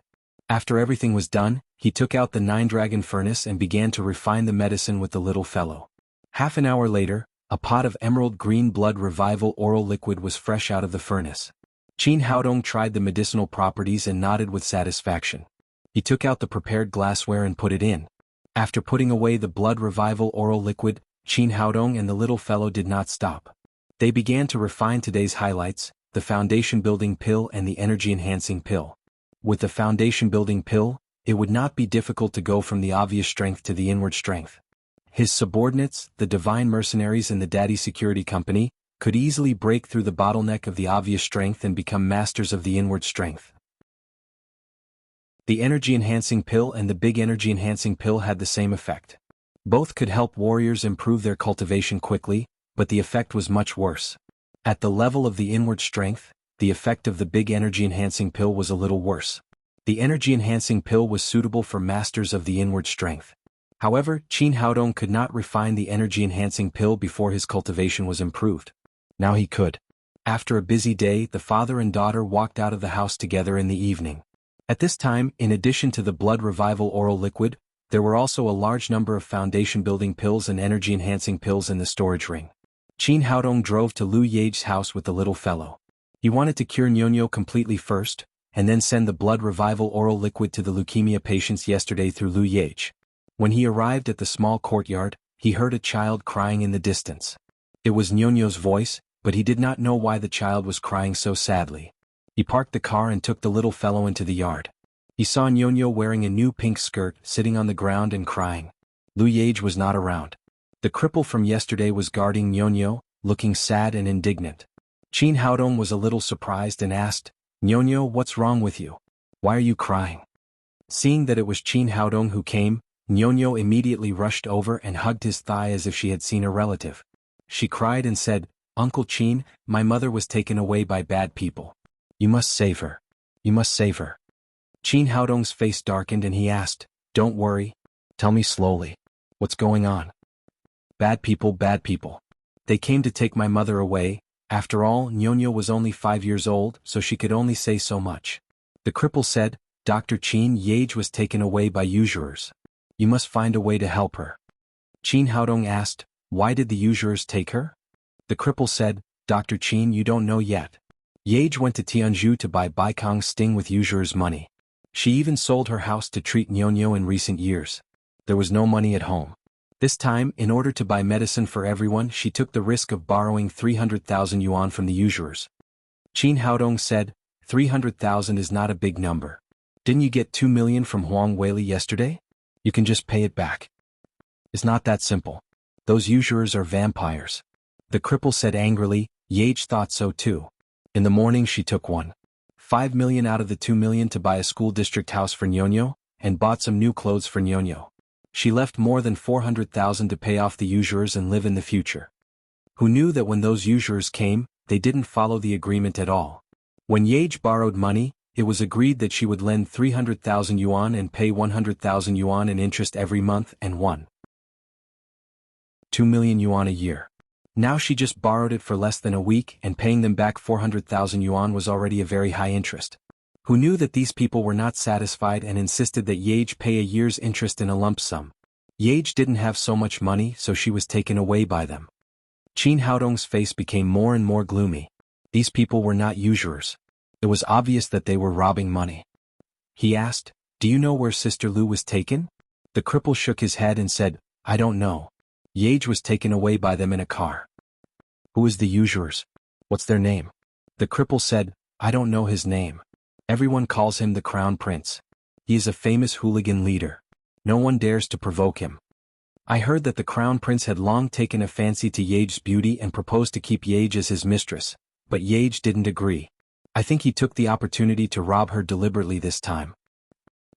After everything was done, he took out the 9-dragon furnace and began to refine the medicine with the little fellow. Half an hour later, a pot of emerald green blood revival oral liquid was fresh out of the furnace. Qin Haodong tried the medicinal properties and nodded with satisfaction. He took out the prepared glassware and put it in. After putting away the blood revival oral liquid, Qin Haodong and the little fellow did not stop. They began to refine today's highlights, the foundation-building pill and the energy-enhancing pill. With the foundation-building pill, it would not be difficult to go from the obvious strength to the inward strength. His subordinates, the divine mercenaries and the daddy security company, could easily break through the bottleneck of the obvious strength and become masters of the inward strength. The energy-enhancing pill and the big energy-enhancing pill had the same effect. Both could help warriors improve their cultivation quickly, but the effect was much worse. At the level of the inward strength, the effect of the big energy-enhancing pill was a little worse. The energy-enhancing pill was suitable for masters of the inward strength. However, Qin Haodong could not refine the energy-enhancing pill before his cultivation was improved. Now he could. After a busy day, the father and daughter walked out of the house together in the evening. At this time, in addition to the blood revival oral liquid, there were also a large number of foundation-building pills and energy-enhancing pills in the storage ring. Qin Haodong drove to Lu Ye's house with the little fellow. He wanted to cure Nyonyo completely first, and then send the blood revival oral liquid to the leukemia patients yesterday through Lu Ye. When he arrived at the small courtyard, he heard a child crying in the distance. It was Nyonyo's voice, but he did not know why the child was crying so sadly. He parked the car and took the little fellow into the yard. He saw Nyonyo wearing a new pink skirt, sitting on the ground and crying. Lu Yage was not around. The cripple from yesterday was guarding Nyonyo, looking sad and indignant. Qin Haodong was a little surprised and asked, "Nyonyo, what's wrong with you? Why are you crying?" Seeing that it was Qin Haodong who came, Nyonyo immediately rushed over and hugged his thigh as if she had seen a relative. She cried and said, "Uncle Qin, my mother was taken away by bad people. You must save her. You must save her." Qin Haodong's face darkened and he asked, "Don't worry. Tell me slowly. What's going on?" Bad people, bad people. They came to take my mother away." After all, Nyonyo was only 5 years old, so she could only say so much. The cripple said, "Dr. Qin Yage was taken away by usurers. You must find a way to help her." Qin Haodong asked, "Why did the usurers take her?" The cripple said, "Dr. Qin, you don't know yet. Yage went to Tianzhu to buy Baikong's sting with usurers' money. She even sold her house to treat Nyonyo in recent years. There was no money at home. This time, in order to buy medicine for everyone, she took the risk of borrowing 300,000 yuan from the usurers." Qin Haodong said, 300,000 is not a big number. Didn't you get 2 million from Huang Weili yesterday? You can just pay it back. It's not that simple. Those usurers are vampires. The cripple said angrily, Yage thought so too. In the morning she took 1.5 million out of the 2 million to buy a school district house for Nyonyo, and bought some new clothes for Nyonyo. She left more than 400,000 to pay off the usurers and live in the future. Who knew that when those usurers came, they didn't follow the agreement at all. When Yage borrowed money, it was agreed that she would lend 300,000 yuan and pay 100,000 yuan in interest every month and 1.2 million yuan a year. Now she just borrowed it for less than a week, and paying them back 400,000 yuan was already a very high interest. Who knew that these people were not satisfied and insisted that Yage pay a year's interest in a lump sum? Yage didn't have so much money, so she was taken away by them. Qin Haodong's face became more and more gloomy. These people were not usurers. It was obvious that they were robbing money. He asked, "Do you know where Sister Lu was taken?" The cripple shook his head and said, "I don't know. Yage was taken away by them in a car." "Who is the usurers? What's their name?" The cripple said, "I don't know his name. Everyone calls him the Crown Prince. He is a famous hooligan leader. No one dares to provoke him. I heard that the Crown Prince had long taken a fancy to Yage's beauty and proposed to keep Yage as his mistress, but Yage didn't agree. I think he took the opportunity to rob her deliberately this time."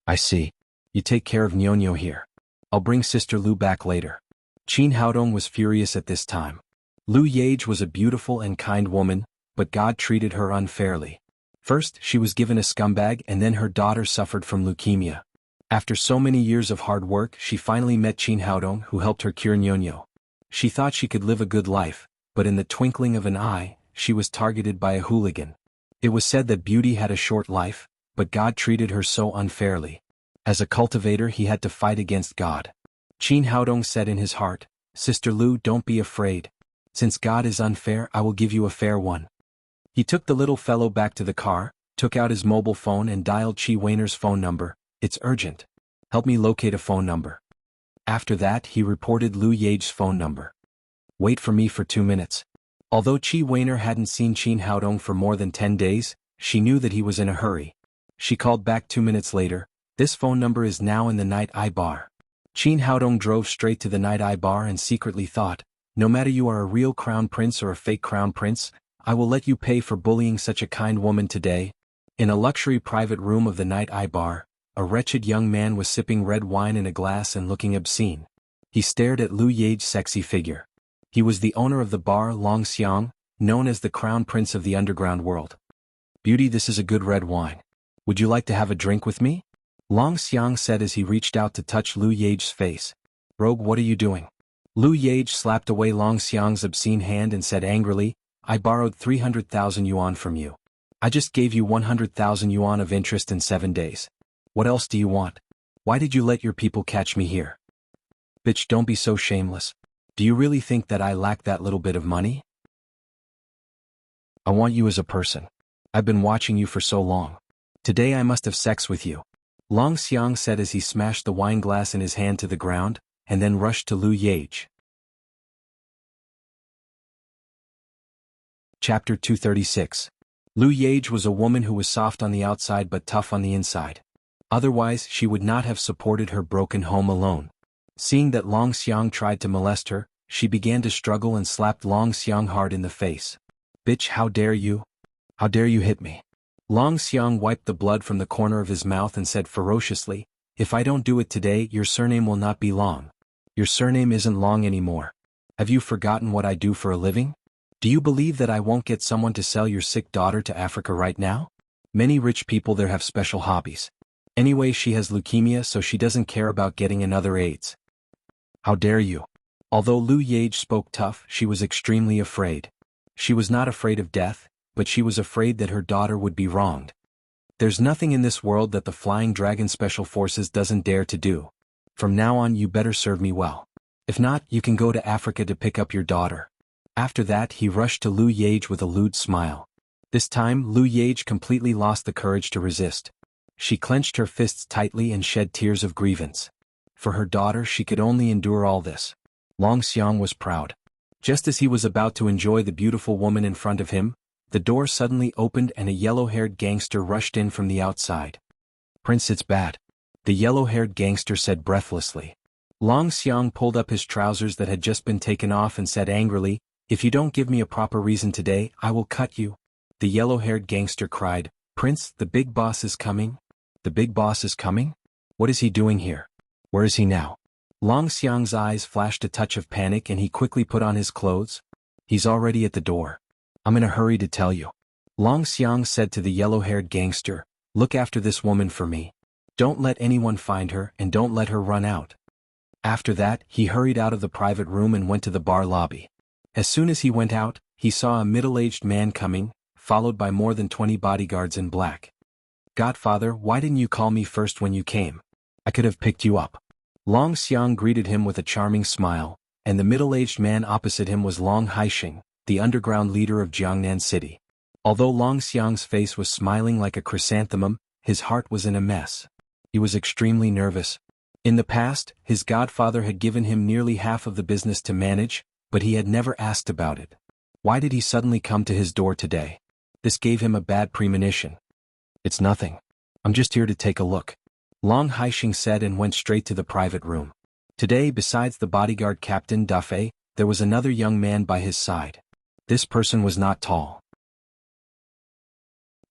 "I see. You take care of Nyonyo here. I'll bring Sister Lu back later." Qin Haodong was furious at this time. Lu Yage was a beautiful and kind woman, but God treated her unfairly. First, she was given a scumbag, and then her daughter suffered from leukemia. After so many years of hard work, she finally met Qin Haodong, who helped her cure Nyonyo. She thought she could live a good life, but in the twinkling of an eye, she was targeted by a hooligan. It was said that beauty had a short life, but God treated her so unfairly. As a cultivator, he had to fight against God. Qin Haodong said in his heart, "Sister Lu, don't be afraid. Since God is unfair, I will give you a fair one." He took the little fellow back to the car, took out his mobile phone and dialed Chi Weiner's phone number. "It's urgent. Help me locate a phone number." After that, he reported Lu Yage's phone number. "Wait for me for 2 minutes." Although Chi Weiner hadn't seen Qin Haodong for more than 10 days, she knew that he was in a hurry. She called back 2 minutes later. "This phone number is now in the Night Eye Bar." Qin Haodong drove straight to the Night Eye Bar and secretly thought, "No matter you are a real crown prince or a fake crown prince, I will let you pay for bullying such a kind woman today." In a luxury private room of the Night Eye Bar, a wretched young man was sipping red wine in a glass and looking obscene. He stared at Lu Yage's sexy figure. He was the owner of the bar, Long Xiang, known as the crown prince of the underground world. "Beauty, this is a good red wine. Would you like to have a drink with me?" Long Xiang said as he reached out to touch Lu Yage's face. "Rogue, what are you doing?" Lu Yage slapped away Long Xiang's obscene hand and said angrily, "I borrowed 300,000 yuan from you. I just gave you 100,000 yuan of interest in 7 days. What else do you want? Why did you let your people catch me here?" "Bitch, don't be so shameless. Do you really think that I lack that little bit of money? I want you as a person. I've been watching you for so long. Today I must have sex with you." Long Xiang said as he smashed the wine glass in his hand to the ground, and then rushed to Lu Yage. Chapter 236. Lu Yage was a woman who was soft on the outside but tough on the inside. Otherwise she would not have supported her broken home alone. Seeing that Long Xiang tried to molest her, she began to struggle and slapped Long Xiang hard in the face. "Bitch, how dare you? How dare you hit me?" Long Xiang wiped the blood from the corner of his mouth and said ferociously, "If I don't do it today, your surname will not be Long. Your surname isn't Long anymore. Have you forgotten what I do for a living? Do you believe that I won't get someone to sell your sick daughter to Africa right now? Many rich people there have special hobbies. Anyway, she has leukemia, so she doesn't care about getting another AIDS. How dare you?" Although Lu Yage spoke tough, she was extremely afraid. She was not afraid of death, but she was afraid that her daughter would be wronged. There's nothing in this world that the Flying Dragon Special Forces doesn't dare to do. From now on you better serve me well. If not, you can go to Africa to pick up your daughter. After that he rushed to Lu Yage with a lewd smile. This time Lu Yage completely lost the courage to resist. She clenched her fists tightly and shed tears of grievance. For her daughter she could only endure all this. Long Xiang was proud. Just as he was about to enjoy the beautiful woman in front of him, the door suddenly opened and a yellow-haired gangster rushed in from the outside. "Prince, it's bad," the yellow-haired gangster said breathlessly. Long Xiang pulled up his trousers that had just been taken off and said angrily, "If you don't give me a proper reason today, I will cut you." The yellow-haired gangster cried, "Prince, the big boss is coming." "The big boss is coming? What is he doing here? Where is he now?" Long Xiang's eyes flashed a touch of panic and he quickly put on his clothes. "He's already at the door. I'm in a hurry to tell you." Long Xiang said to the yellow-haired gangster, "Look after this woman for me. Don't let anyone find her and don't let her run out." After that, he hurried out of the private room and went to the bar lobby. As soon as he went out, he saw a middle-aged man coming, followed by more than 20 bodyguards in black. "Godfather, why didn't you call me first when you came? I could have picked you up." Long Xiang greeted him with a charming smile, and the middle-aged man opposite him was Long Haixing, the underground leader of Jiangnan City. Although Long Xiang's face was smiling like a chrysanthemum, his heart was in a mess. He was extremely nervous. In the past, his godfather had given him nearly half of the business to manage, but he had never asked about it. Why did he suddenly come to his door today? This gave him a bad premonition. "It's nothing. I'm just here to take a look," Long Haixing said and went straight to the private room. Today, besides the bodyguard captain Dafei, there was another young man by his side. This person was not tall.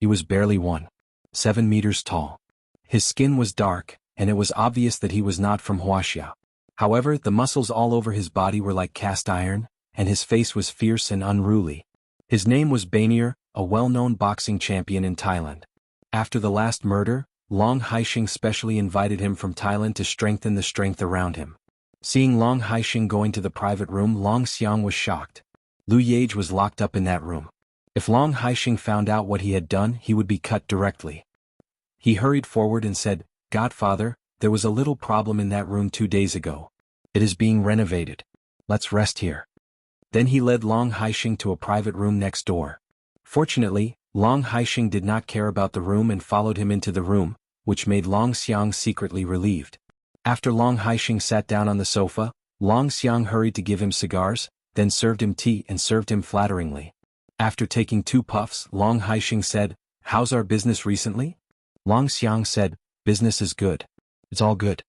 He was barely 1.7 meters tall. His skin was dark, and it was obvious that he was not from Wuxia. However, the muscles all over his body were like cast iron, and his face was fierce and unruly. His name was Bainier, a well-known boxing champion in Thailand. After the last murder, Long Haixing specially invited him from Thailand to strengthen the strength around him. Seeing Long Haixing going to the private room, Long Xiang was shocked. Lu Yage was locked up in that room. If Long Haixing found out what he had done, he would be cut directly. He hurried forward and said, "Godfather, there was a little problem in that room 2 days ago. It is being renovated. Let's rest here." Then he led Long Haixing to a private room next door. Fortunately, Long Haixing did not care about the room and followed him into the room, which made Long Xiang secretly relieved. After Long Haixing sat down on the sofa, Long Xiang hurried to give him cigars, then served him tea and served him flatteringly. After taking 2 puffs, Long Haixing said, "How's our business recently?" Long Xiang said, "Business is good. It's all good."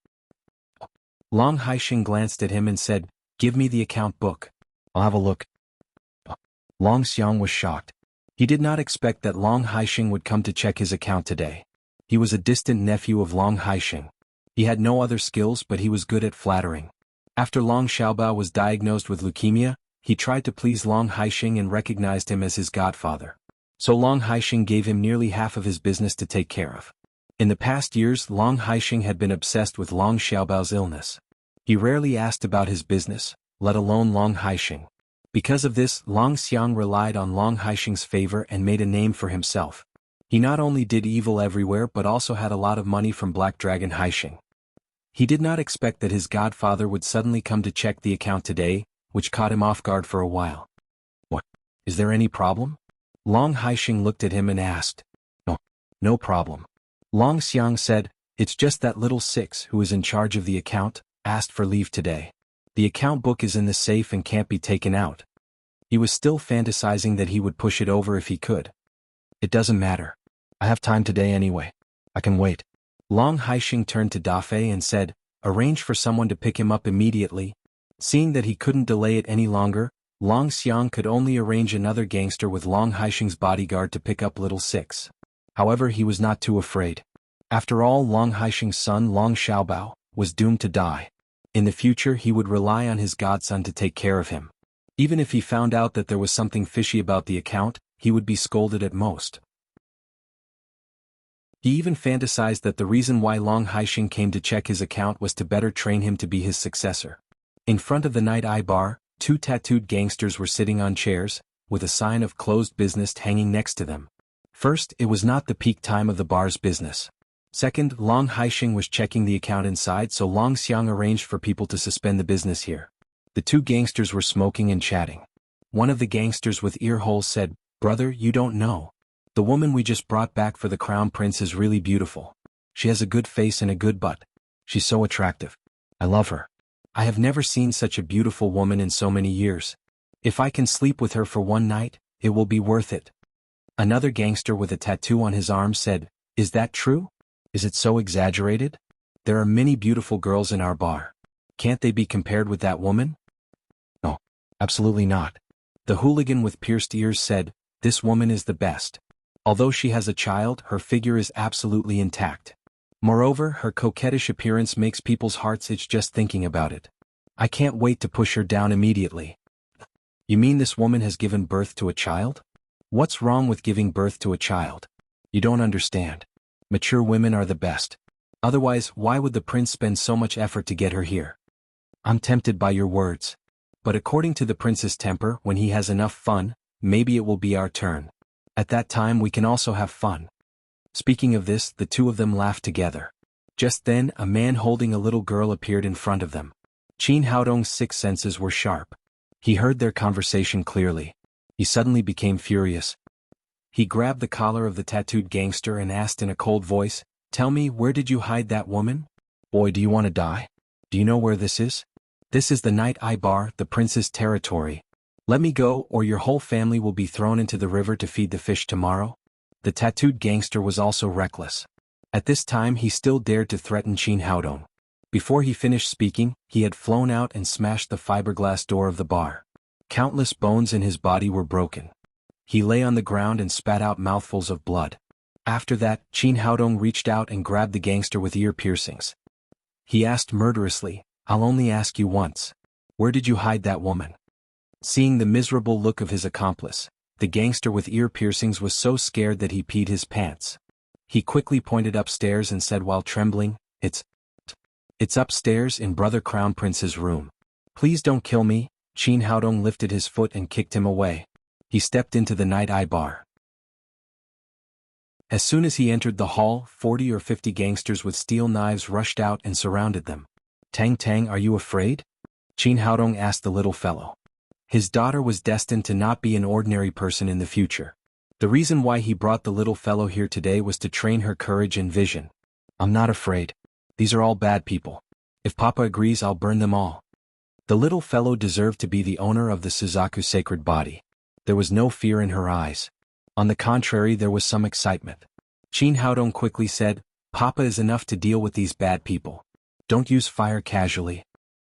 Long Haixing glanced at him and said, "Give me the account book. I'll have a look." Long Xiang was shocked. He did not expect that Long Haixing would come to check his account today. He was a distant nephew of Long Haixing. He had no other skills, but he was good at flattering. After Long Xiaobao was diagnosed with leukemia, he tried to please Long Haixing and recognized him as his godfather. So Long Haixing gave him nearly half of his business to take care of. In the past years, Long Haixing had been obsessed with Long Xiaobao's illness. He rarely asked about his business, let alone Long Haixing. Because of this, Long Xiang relied on Long Haixing's favor and made a name for himself. He not only did evil everywhere but also had a lot of money from Black Dragon Haixing. He did not expect that his godfather would suddenly come to check the account today, which caught him off guard for a while. "What? Is there any problem?" Long Haixing looked at him and asked. No problem." Long Xiang said, "It's just that little Six who is in charge of the account, asked for leave today. The account book is in the safe and can't be taken out." He was still fantasizing that he would push it over if he could. "It doesn't matter. I have time today anyway. I can wait." Long Haisheng turned to Dafei and said, "Arrange for someone to pick him up immediately." Seeing that he couldn't delay it any longer, Long Xiang could only arrange another gangster with Long Haisheng's bodyguard to pick up Little Six. However, he was not too afraid. After all, Long Haisheng's son Long Xiaobao was doomed to die. In the future he would rely on his godson to take care of him. Even if he found out that there was something fishy about the account, he would be scolded at most. He even fantasized that the reason why Long Haisheng came to check his account was to better train him to be his successor. In front of the Night Eye Bar, two tattooed gangsters were sitting on chairs, with a sign of closed business hanging next to them. First, it was not the peak time of the bar's business. Second, Long Haisheng was checking the account inside, so Long Xiang arranged for people to suspend the business here. The two gangsters were smoking and chatting. One of the gangsters with ear holes said, "Brother, you don't know. The woman we just brought back for the crown prince is really beautiful. She has a good face and a good butt. She's so attractive. I love her. I have never seen such a beautiful woman in so many years. If I can sleep with her for one night, it will be worth it." Another gangster with a tattoo on his arm said, "Is that true? Is it so exaggerated? There are many beautiful girls in our bar. Can't they be compared with that woman?" "No, absolutely not." The hooligan with pierced ears said, "This woman is the best. Although she has a child, her figure is absolutely intact. Moreover, her coquettish appearance makes people's hearts itch just thinking about it. I can't wait to push her down immediately." "You mean this woman has given birth to a child? What's wrong with giving birth to a child? You don't understand. Mature women are the best. Otherwise, why would the prince spend so much effort to get her here?" "I'm tempted by your words. But according to the prince's temper, when he has enough fun, maybe it will be our turn. At that time we can also have fun." Speaking of this, the two of them laughed together. Just then, a man holding a little girl appeared in front of them. Qin Haodong's six senses were sharp. He heard their conversation clearly. He suddenly became furious. He grabbed the collar of the tattooed gangster and asked in a cold voice, "Tell me, where did you hide that woman? Boy, do you want to die? Do you know where this is? This is the Night Eye Bar, the prince's territory. Let me go, or your whole family will be thrown into the river to feed the fish tomorrow." The tattooed gangster was also reckless. At this time he still dared to threaten Qin Haodong. Before he finished speaking, he had flown out and smashed the fiberglass door of the bar. Countless bones in his body were broken. He lay on the ground and spat out mouthfuls of blood. After that, Qin Haodong reached out and grabbed the gangster with ear piercings. He asked murderously, "I'll only ask you once. Where did you hide that woman?" Seeing the miserable look of his accomplice, the gangster with ear piercings was so scared that he peed his pants. He quickly pointed upstairs and said while trembling, It's upstairs in Brother Crown Prince's room. Please don't kill me." Qin Haodong lifted his foot and kicked him away. He stepped into the Night Eye Bar. As soon as he entered the hall, 40 or 50 gangsters with steel knives rushed out and surrounded them. "Tang Tang, are you afraid?" Qin Haodong asked the little fellow. His daughter was destined to not be an ordinary person in the future. The reason why he brought the little fellow here today was to train her courage and vision. "I'm not afraid. These are all bad people. If Papa agrees, I'll burn them all." The little fellow deserved to be the owner of the Suzaku sacred body. There was no fear in her eyes. On the contrary, there was some excitement. Qin Haodong quickly said, "Papa is enough to deal with these bad people. Don't use fire casually."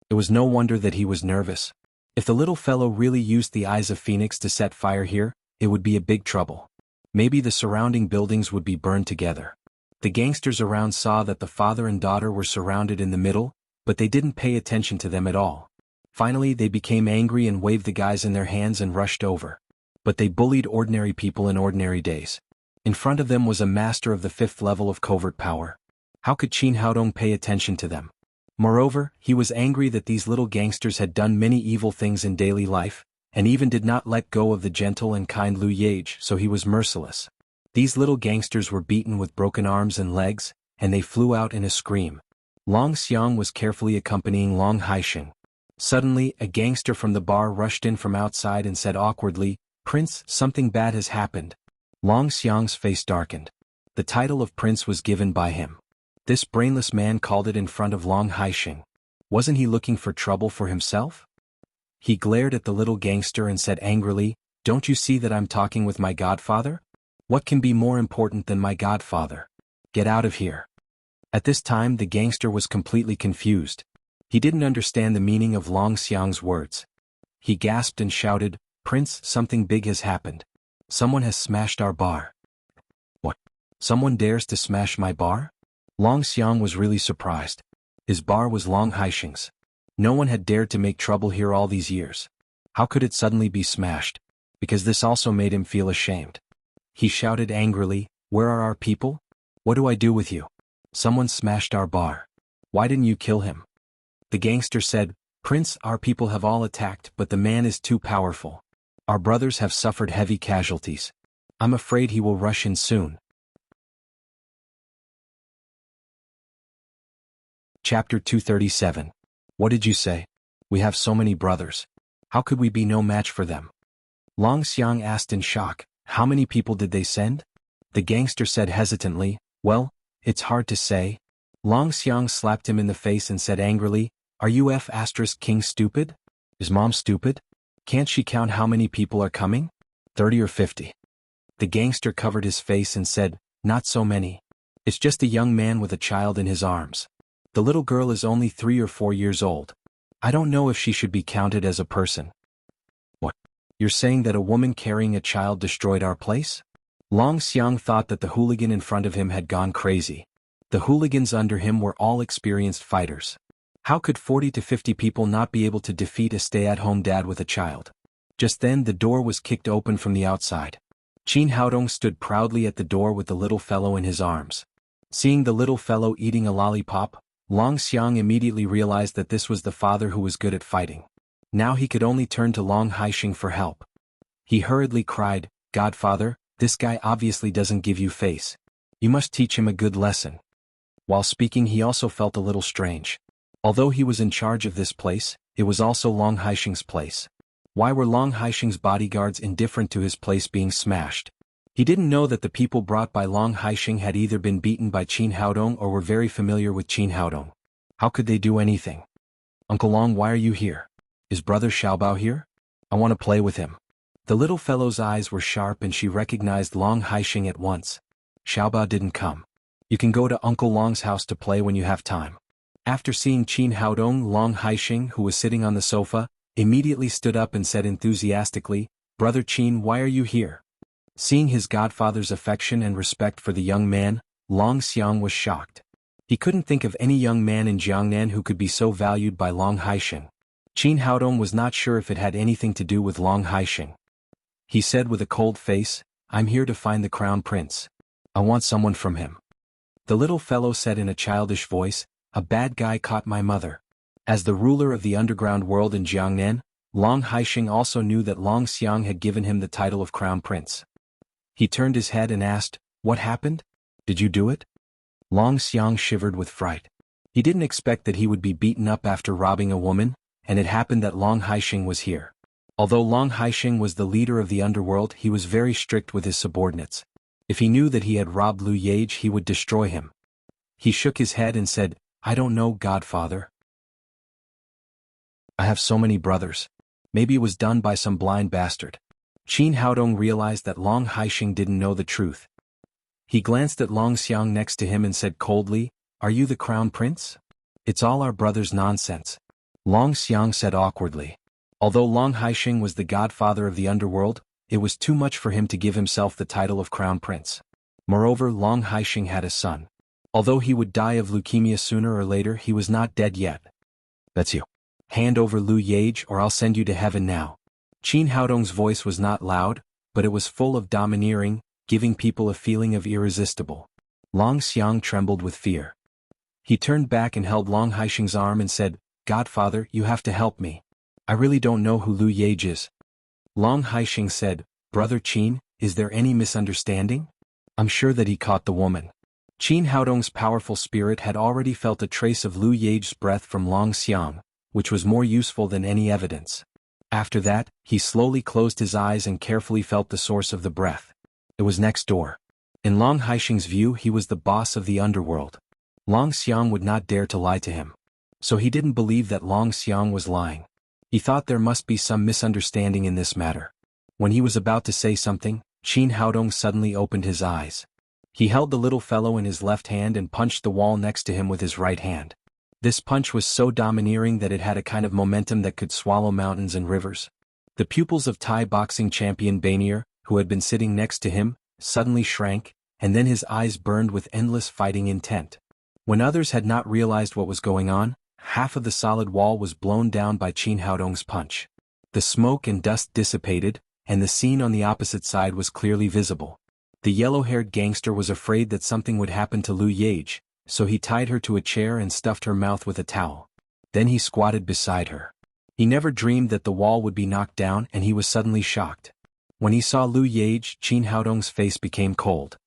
It was no wonder that he was nervous. If the little fellow really used the eyes of Phoenix to set fire here, it would be a big trouble. Maybe the surrounding buildings would be burned together. The gangsters around saw that the father and daughter were surrounded in the middle, but they didn't pay attention to them at all. Finally, they became angry and waved the guys in their hands and rushed over. But they bullied ordinary people in ordinary days. In front of them was a master of the 5th level of covert power. How could Qin Haodong pay attention to them? Moreover, he was angry that these little gangsters had done many evil things in daily life, and even did not let go of the gentle and kind Liu Yage, so he was merciless. These little gangsters were beaten with broken arms and legs, and they flew out in a scream. Long Xiang was carefully accompanying Long Haisheng. Suddenly, a gangster from the bar rushed in from outside and said awkwardly, "Prince, something bad has happened." Long Xiang's face darkened. The title of prince was given by him. This brainless man called it in front of Long Haisheng. Wasn't he looking for trouble for himself? He glared at the little gangster and said angrily, "Don't you see that I'm talking with my godfather? What can be more important than my godfather? Get out of here." At this time the gangster was completely confused. He didn't understand the meaning of Long Xiang's words. He gasped and shouted, "Prince, something big has happened. Someone has smashed our bar." "What? Someone dares to smash my bar?" Long Xiang was really surprised. His bar was Long Haixing's. No one had dared to make trouble here all these years. How could it suddenly be smashed? Because this also made him feel ashamed. He shouted angrily, "Where are our people? What do I do with you? Someone smashed our bar. Why didn't you kill him?" The gangster said, "Prince, our people have all attacked, but the man is too powerful. Our brothers have suffered heavy casualties. I'm afraid he will rush in soon." Chapter 237. What did you say? We have so many brothers. How could we be no match for them? Long Xiang asked in shock, "How many people did they send?" The gangster said hesitantly, "Well, it's hard to say." Long Xiang slapped him in the face and said angrily, "Are you King stupid? Is Mom stupid? Can't she count how many people are coming? 30 or 50? The gangster covered his face and said, "Not so many. It's just a young man with a child in his arms. The little girl is only 3 or 4 years old. I don't know if she should be counted as a person." "What? You're saying that a woman carrying a child destroyed our place?" Long Xiang thought that the hooligan in front of him had gone crazy. The hooligans under him were all experienced fighters. How could 40 to 50 people not be able to defeat a stay-at-home dad with a child? Just then the door was kicked open from the outside. Qin Haodong stood proudly at the door with the little fellow in his arms. Seeing the little fellow eating a lollipop, Long Xiang immediately realized that this was the father who was good at fighting. Now he could only turn to Long Haixing for help. He hurriedly cried, "Godfather, this guy obviously doesn't give you face. You must teach him a good lesson." While speaking he also felt a little strange. Although he was in charge of this place, it was also Long Haixing's place. Why were Long Haixing's bodyguards indifferent to his place being smashed? He didn't know that the people brought by Long Haixing had either been beaten by Qin Haodong or were very familiar with Qin Haodong. How could they do anything? "Uncle Long, why are you here? Is brother Xiaobao here? I want to play with him." The little fellow's eyes were sharp and she recognized Long Haixing at once. "Xiaobao didn't come. You can go to Uncle Long's house to play when you have time." After seeing Qin Haodong, Long Haixing, who was sitting on the sofa, immediately stood up and said enthusiastically, "Brother Qin, why are you here?" Seeing his godfather's affection and respect for the young man, Long Xiang was shocked. He couldn't think of any young man in Jiangnan who could be so valued by Long Haixing. Qin Haodong was not sure if it had anything to do with Long Haixing. He said with a cold face, "I'm here to find the crown prince. I want someone from him." The little fellow said in a childish voice, "A bad guy caught my mother." As the ruler of the underground world in Jiangnan, Long Haixing also knew that Long Xiang had given him the title of crown prince. He turned his head and asked, "What happened? Did you do it?" Long Xiang shivered with fright. He didn't expect that he would be beaten up after robbing a woman, and it happened that Long Haixing was here. Although Long Haixing was the leader of the underworld, he was very strict with his subordinates. If he knew that he had robbed Lu Yage, he would destroy him. He shook his head and said, "I don't know, Godfather. I have so many brothers. Maybe it was done by some blind bastard." Qin Haodong realized that Long Haixing didn't know the truth. He glanced at Long Xiang next to him and said coldly, "Are you the crown prince?" "It's all our brothers' nonsense," Long Xiang said awkwardly. Although Long Haixing was the godfather of the underworld, it was too much for him to give himself the title of crown prince. Moreover, Long Haixing had a son. Although he would die of leukemia sooner or later, he was not dead yet. "That's you. Hand over Lu Yage or I'll send you to heaven now." Qin Haodong's voice was not loud, but it was full of domineering, giving people a feeling of irresistible. Long Xiang trembled with fear. He turned back and held Long Haixing's arm and said, "Godfather, you have to help me. I really don't know who Lu Yage is." Long Haixing said, "Brother Qin, is there any misunderstanding? I'm sure that he caught the woman." Qin Haodong's powerful spirit had already felt a trace of Lu Yage's breath from Long Xiang, which was more useful than any evidence. After that, he slowly closed his eyes and carefully felt the source of the breath. It was next door. In Long Haixing's view, he was the boss of the underworld. Long Xiang would not dare to lie to him. So he didn't believe that Long Xiang was lying. He thought there must be some misunderstanding in this matter. When he was about to say something, Qin Haodong suddenly opened his eyes. He held the little fellow in his left hand and punched the wall next to him with his right hand. This punch was so domineering that it had a kind of momentum that could swallow mountains and rivers. The pupils of Thai boxing champion Banier, who had been sitting next to him, suddenly shrank, and then his eyes burned with endless fighting intent. When others had not realized what was going on, half of the solid wall was blown down by Qin Haodong's punch. The smoke and dust dissipated, and the scene on the opposite side was clearly visible. The yellow-haired gangster was afraid that something would happen to Lu Yage, so he tied her to a chair and stuffed her mouth with a towel. Then he squatted beside her. He never dreamed that the wall would be knocked down, and he was suddenly shocked. When he saw Lu Yage, Qin Haodong's face became cold.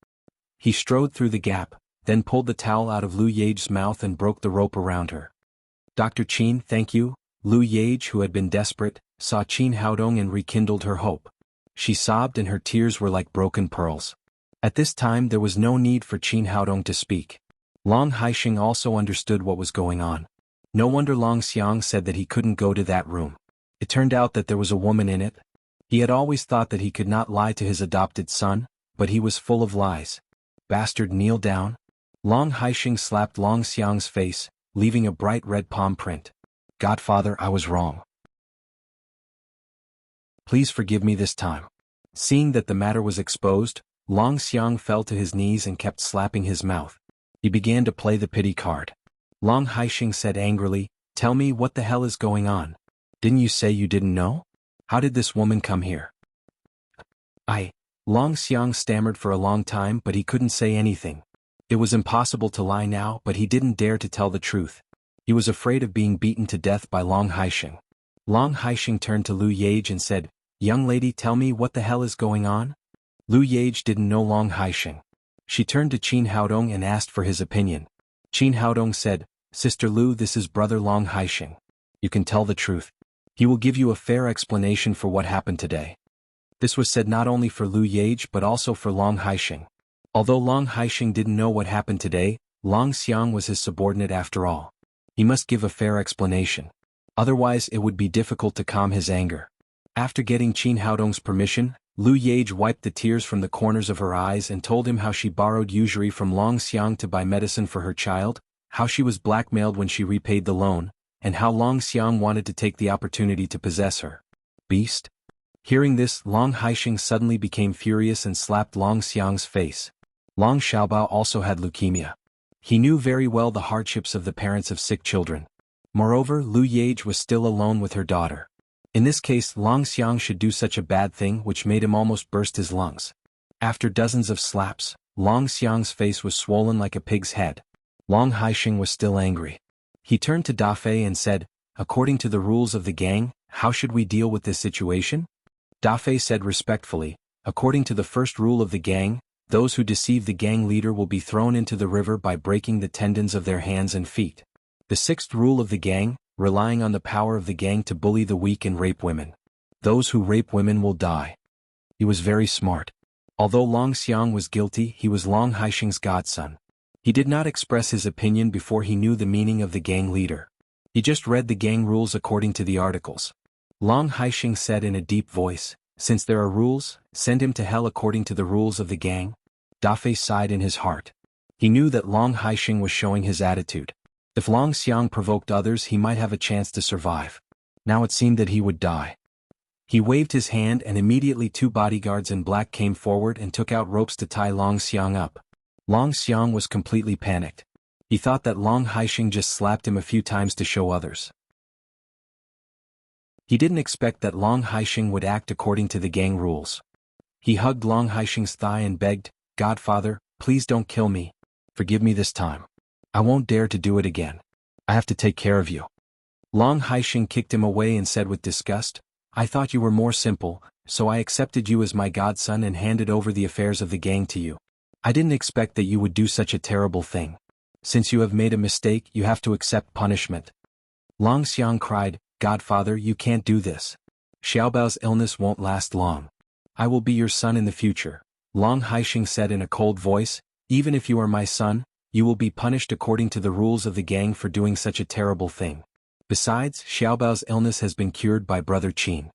He strode through the gap, then pulled the towel out of Lu Yage's mouth and broke the rope around her. "Dr. Qin, thank you." Lu Yage, who had been desperate, saw Qin Haodong and rekindled her hope. She sobbed and her tears were like broken pearls. At this time there was no need for Qin Haodong to speak. Long Haisheng also understood what was going on. No wonder Long Xiang said that he couldn't go to that room. It turned out that there was a woman in it. He had always thought that he could not lie to his adopted son, but he was full of lies. "Bastard, kneel down." Long Haisheng slapped Long Xiang's face, leaving a bright red palm print. "Godfather, I was wrong. Please forgive me this time." Seeing that the matter was exposed, Long Xiang fell to his knees and kept slapping his mouth. He began to play the pity card. Long Haisheng said angrily, "Tell me what the hell is going on. Didn't you say you didn't know? How did this woman come here?" Long Xiang stammered for a long time, but he couldn't say anything. It was impossible to lie now, but he didn't dare to tell the truth. He was afraid of being beaten to death by Long Haisheng. Long Haisheng turned to Lu Yage and said, "Young lady, tell me what the hell is going on?" Lu Yage didn't know Long Haisheng. She turned to Qin Haodong and asked for his opinion. Qin Haodong said, "Sister Lu, this is brother Long Haisheng. You can tell the truth. He will give you a fair explanation for what happened today." This was said not only for Lu Yage but also for Long Haisheng. Although Long Haisheng didn't know what happened today, Long Xiang was his subordinate after all. He must give a fair explanation. Otherwise it would be difficult to calm his anger. After getting Qin Haodong's permission, Lu Yage wiped the tears from the corners of her eyes and told him how she borrowed usury from Long Xiang to buy medicine for her child, how she was blackmailed when she repaid the loan, and how Long Xiang wanted to take the opportunity to possess her. Beast. Hearing this, Long Haisheng suddenly became furious and slapped Long Xiang's face. Long Xiaobao also had leukemia. He knew very well the hardships of the parents of sick children. Moreover, Lu Yage was still alone with her daughter. In this case, Long Xiang should do such a bad thing which made him almost burst his lungs. After dozens of slaps, Long Xiang's face was swollen like a pig's head. Long Haisheng was still angry. He turned to Da Fei and said, "According to the rules of the gang, how should we deal with this situation?" Da Fei said respectfully, "According to the first rule of the gang, those who deceive the gang leader will be thrown into the river by breaking the tendons of their hands and feet. The sixth rule of the gang, relying on the power of the gang to bully the weak and rape women. Those who rape women will die." He was very smart. Although Long Xiang was guilty, he was Long Haisheng's godson. He did not express his opinion before he knew the meaning of the gang leader. He just read the gang rules according to the articles. Long Haisheng said in a deep voice, "Since there are rules, send him to hell according to the rules of the gang." Da Fei sighed in his heart. He knew that Long Haisheng was showing his attitude. If Long Xiang provoked others, he might have a chance to survive. Now it seemed that he would die. He waved his hand and immediately 2 bodyguards in black came forward and took out ropes to tie Long Xiang up. Long Xiang was completely panicked. He thought that Long Haisheng just slapped him a few times to show others. He didn't expect that Long Haisheng would act according to the gang rules. He hugged Long Haisheng's thigh and begged, "Godfather, please don't kill me. Forgive me this time. I won't dare to do it again. I have to take care of you." Long Haisheng kicked him away and said with disgust, "I thought you were more simple, so I accepted you as my godson and handed over the affairs of the gang to you. I didn't expect that you would do such a terrible thing. Since you have made a mistake, you have to accept punishment." Long Xiang cried, "Godfather, you can't do this. Xiaobao's illness won't last long. I will be your son in the future." Long Haisheng said in a cold voice, "Even if you are my son, you will be punished according to the rules of the gang for doing such a terrible thing. Besides, Xiaobao's illness has been cured by brother Qin."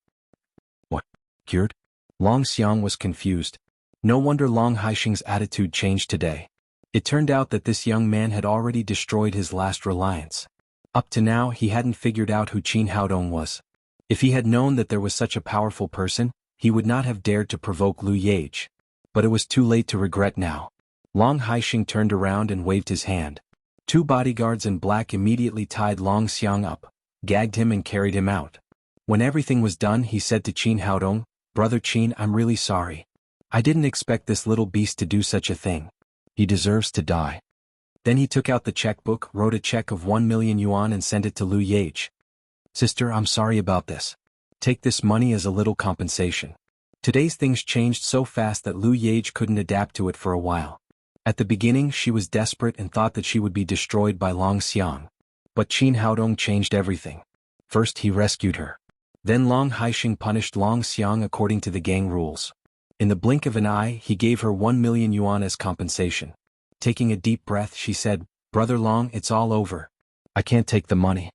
"What? Cured?" Long Xiang was confused. No wonder Long Haixing's attitude changed today. It turned out that this young man had already destroyed his last reliance. Up to now he hadn't figured out who Qin Haodong was. If he had known that there was such a powerful person, he would not have dared to provoke Lu Yage. But it was too late to regret now. Long Haixing turned around and waved his hand. Two bodyguards in black immediately tied Long Xiang up, gagged him and carried him out. When everything was done he said to Qin Haodong, "Brother Qin, I'm really sorry. I didn't expect this little beast to do such a thing. He deserves to die." Then he took out the checkbook, wrote a check of 1 million yuan and sent it to Lu Yage. "Sister, I'm sorry about this. Take this money as a little compensation." Today's things changed so fast that Lu Yage couldn't adapt to it for a while. At the beginning she was desperate and thought that she would be destroyed by Long Xiang. But Qin Haodong changed everything. First he rescued her. Then Long Haixing punished Long Xiang according to the gang rules. In the blink of an eye he gave her 1 million yuan as compensation. Taking a deep breath she said, "Brother Long, it's all over. I can't take the money."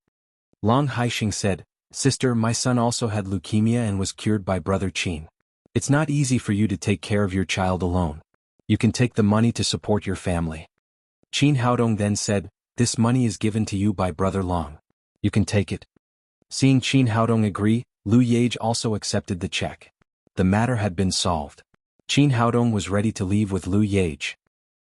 Long Haixing said, "Sister, my son also had leukemia and was cured by Brother Qin. It's not easy for you to take care of your child alone. You can take the money to support your family." Qin Haodong then said, "This money is given to you by Brother Long. You can take it." Seeing Qin Haodong agree, Lu Yage also accepted the check. The matter had been solved. Qin Haodong was ready to leave with Lu Yage.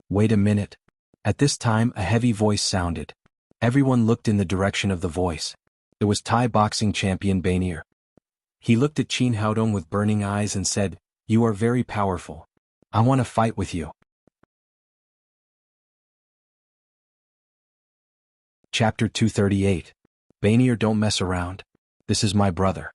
Wait a minute. At this time a heavy voice sounded. Everyone looked in the direction of the voice. It was Thai boxing champion Bainier. He looked at Qin Haodong with burning eyes and said, "You are very powerful. I want to fight with you." Chapter 238. Bainier, don't mess around. This is my brother.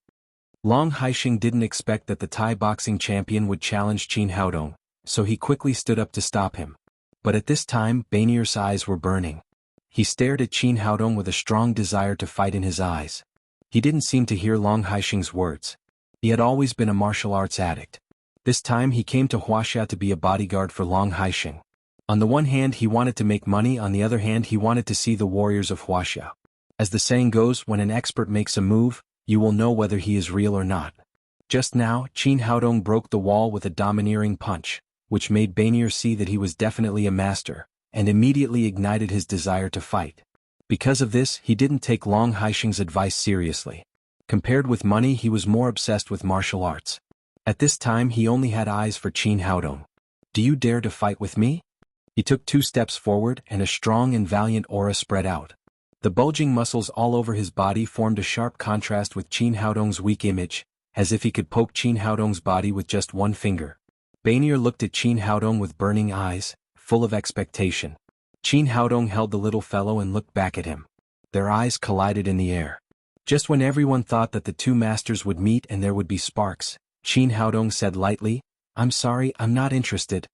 Long Haixing didn't expect that the Thai boxing champion would challenge Qin Haodong, so he quickly stood up to stop him. But at this time Bainier's eyes were burning. He stared at Qin Haodong with a strong desire to fight in his eyes. He didn't seem to hear Long Haixing's words. He had always been a martial arts addict. This time he came to Wuxia to be a bodyguard for Long Haixing. On the one hand he wanted to make money, on the other hand he wanted to see the warriors of Wuxia. As the saying goes, when an expert makes a move, you will know whether he is real or not. Just now, Qin Haodong broke the wall with a domineering punch, which made Bainier see that he was definitely a master, and immediately ignited his desire to fight. Because of this, he didn't take Long Haixing's advice seriously. Compared with money, he was more obsessed with martial arts. At this time he only had eyes for Qin Haodong. "Do you dare to fight with me?" He took 2 steps forward and a strong and valiant aura spread out. The bulging muscles all over his body formed a sharp contrast with Qin Haodong's weak image, as if he could poke Qin Haodong's body with just one finger. Bainier looked at Qin Haodong with burning eyes, full of expectation. Qin Haodong held the little fellow and looked back at him. Their eyes collided in the air. Just when everyone thought that the two masters would meet and there would be sparks, Qin Haodong said lightly, "I'm sorry, I'm not interested."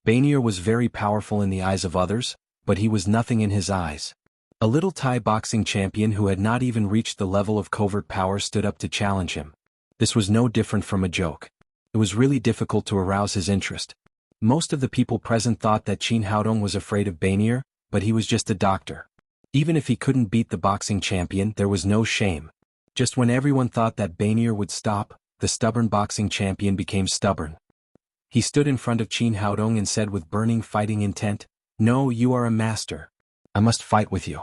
Bainier was very powerful in the eyes of others, but he was nothing in his eyes. A little Thai boxing champion who had not even reached the level of covert power stood up to challenge him. This was no different from a joke. It was really difficult to arouse his interest. Most of the people present thought that Qin Haodong was afraid of Bainier, but he was just a doctor. Even if he couldn't beat the boxing champion, there was no shame. Just when everyone thought that Bainier would stop, the stubborn boxing champion became stubborn. He stood in front of Qin Haodong and said with burning fighting intent, "No, you are a master. I must fight with you."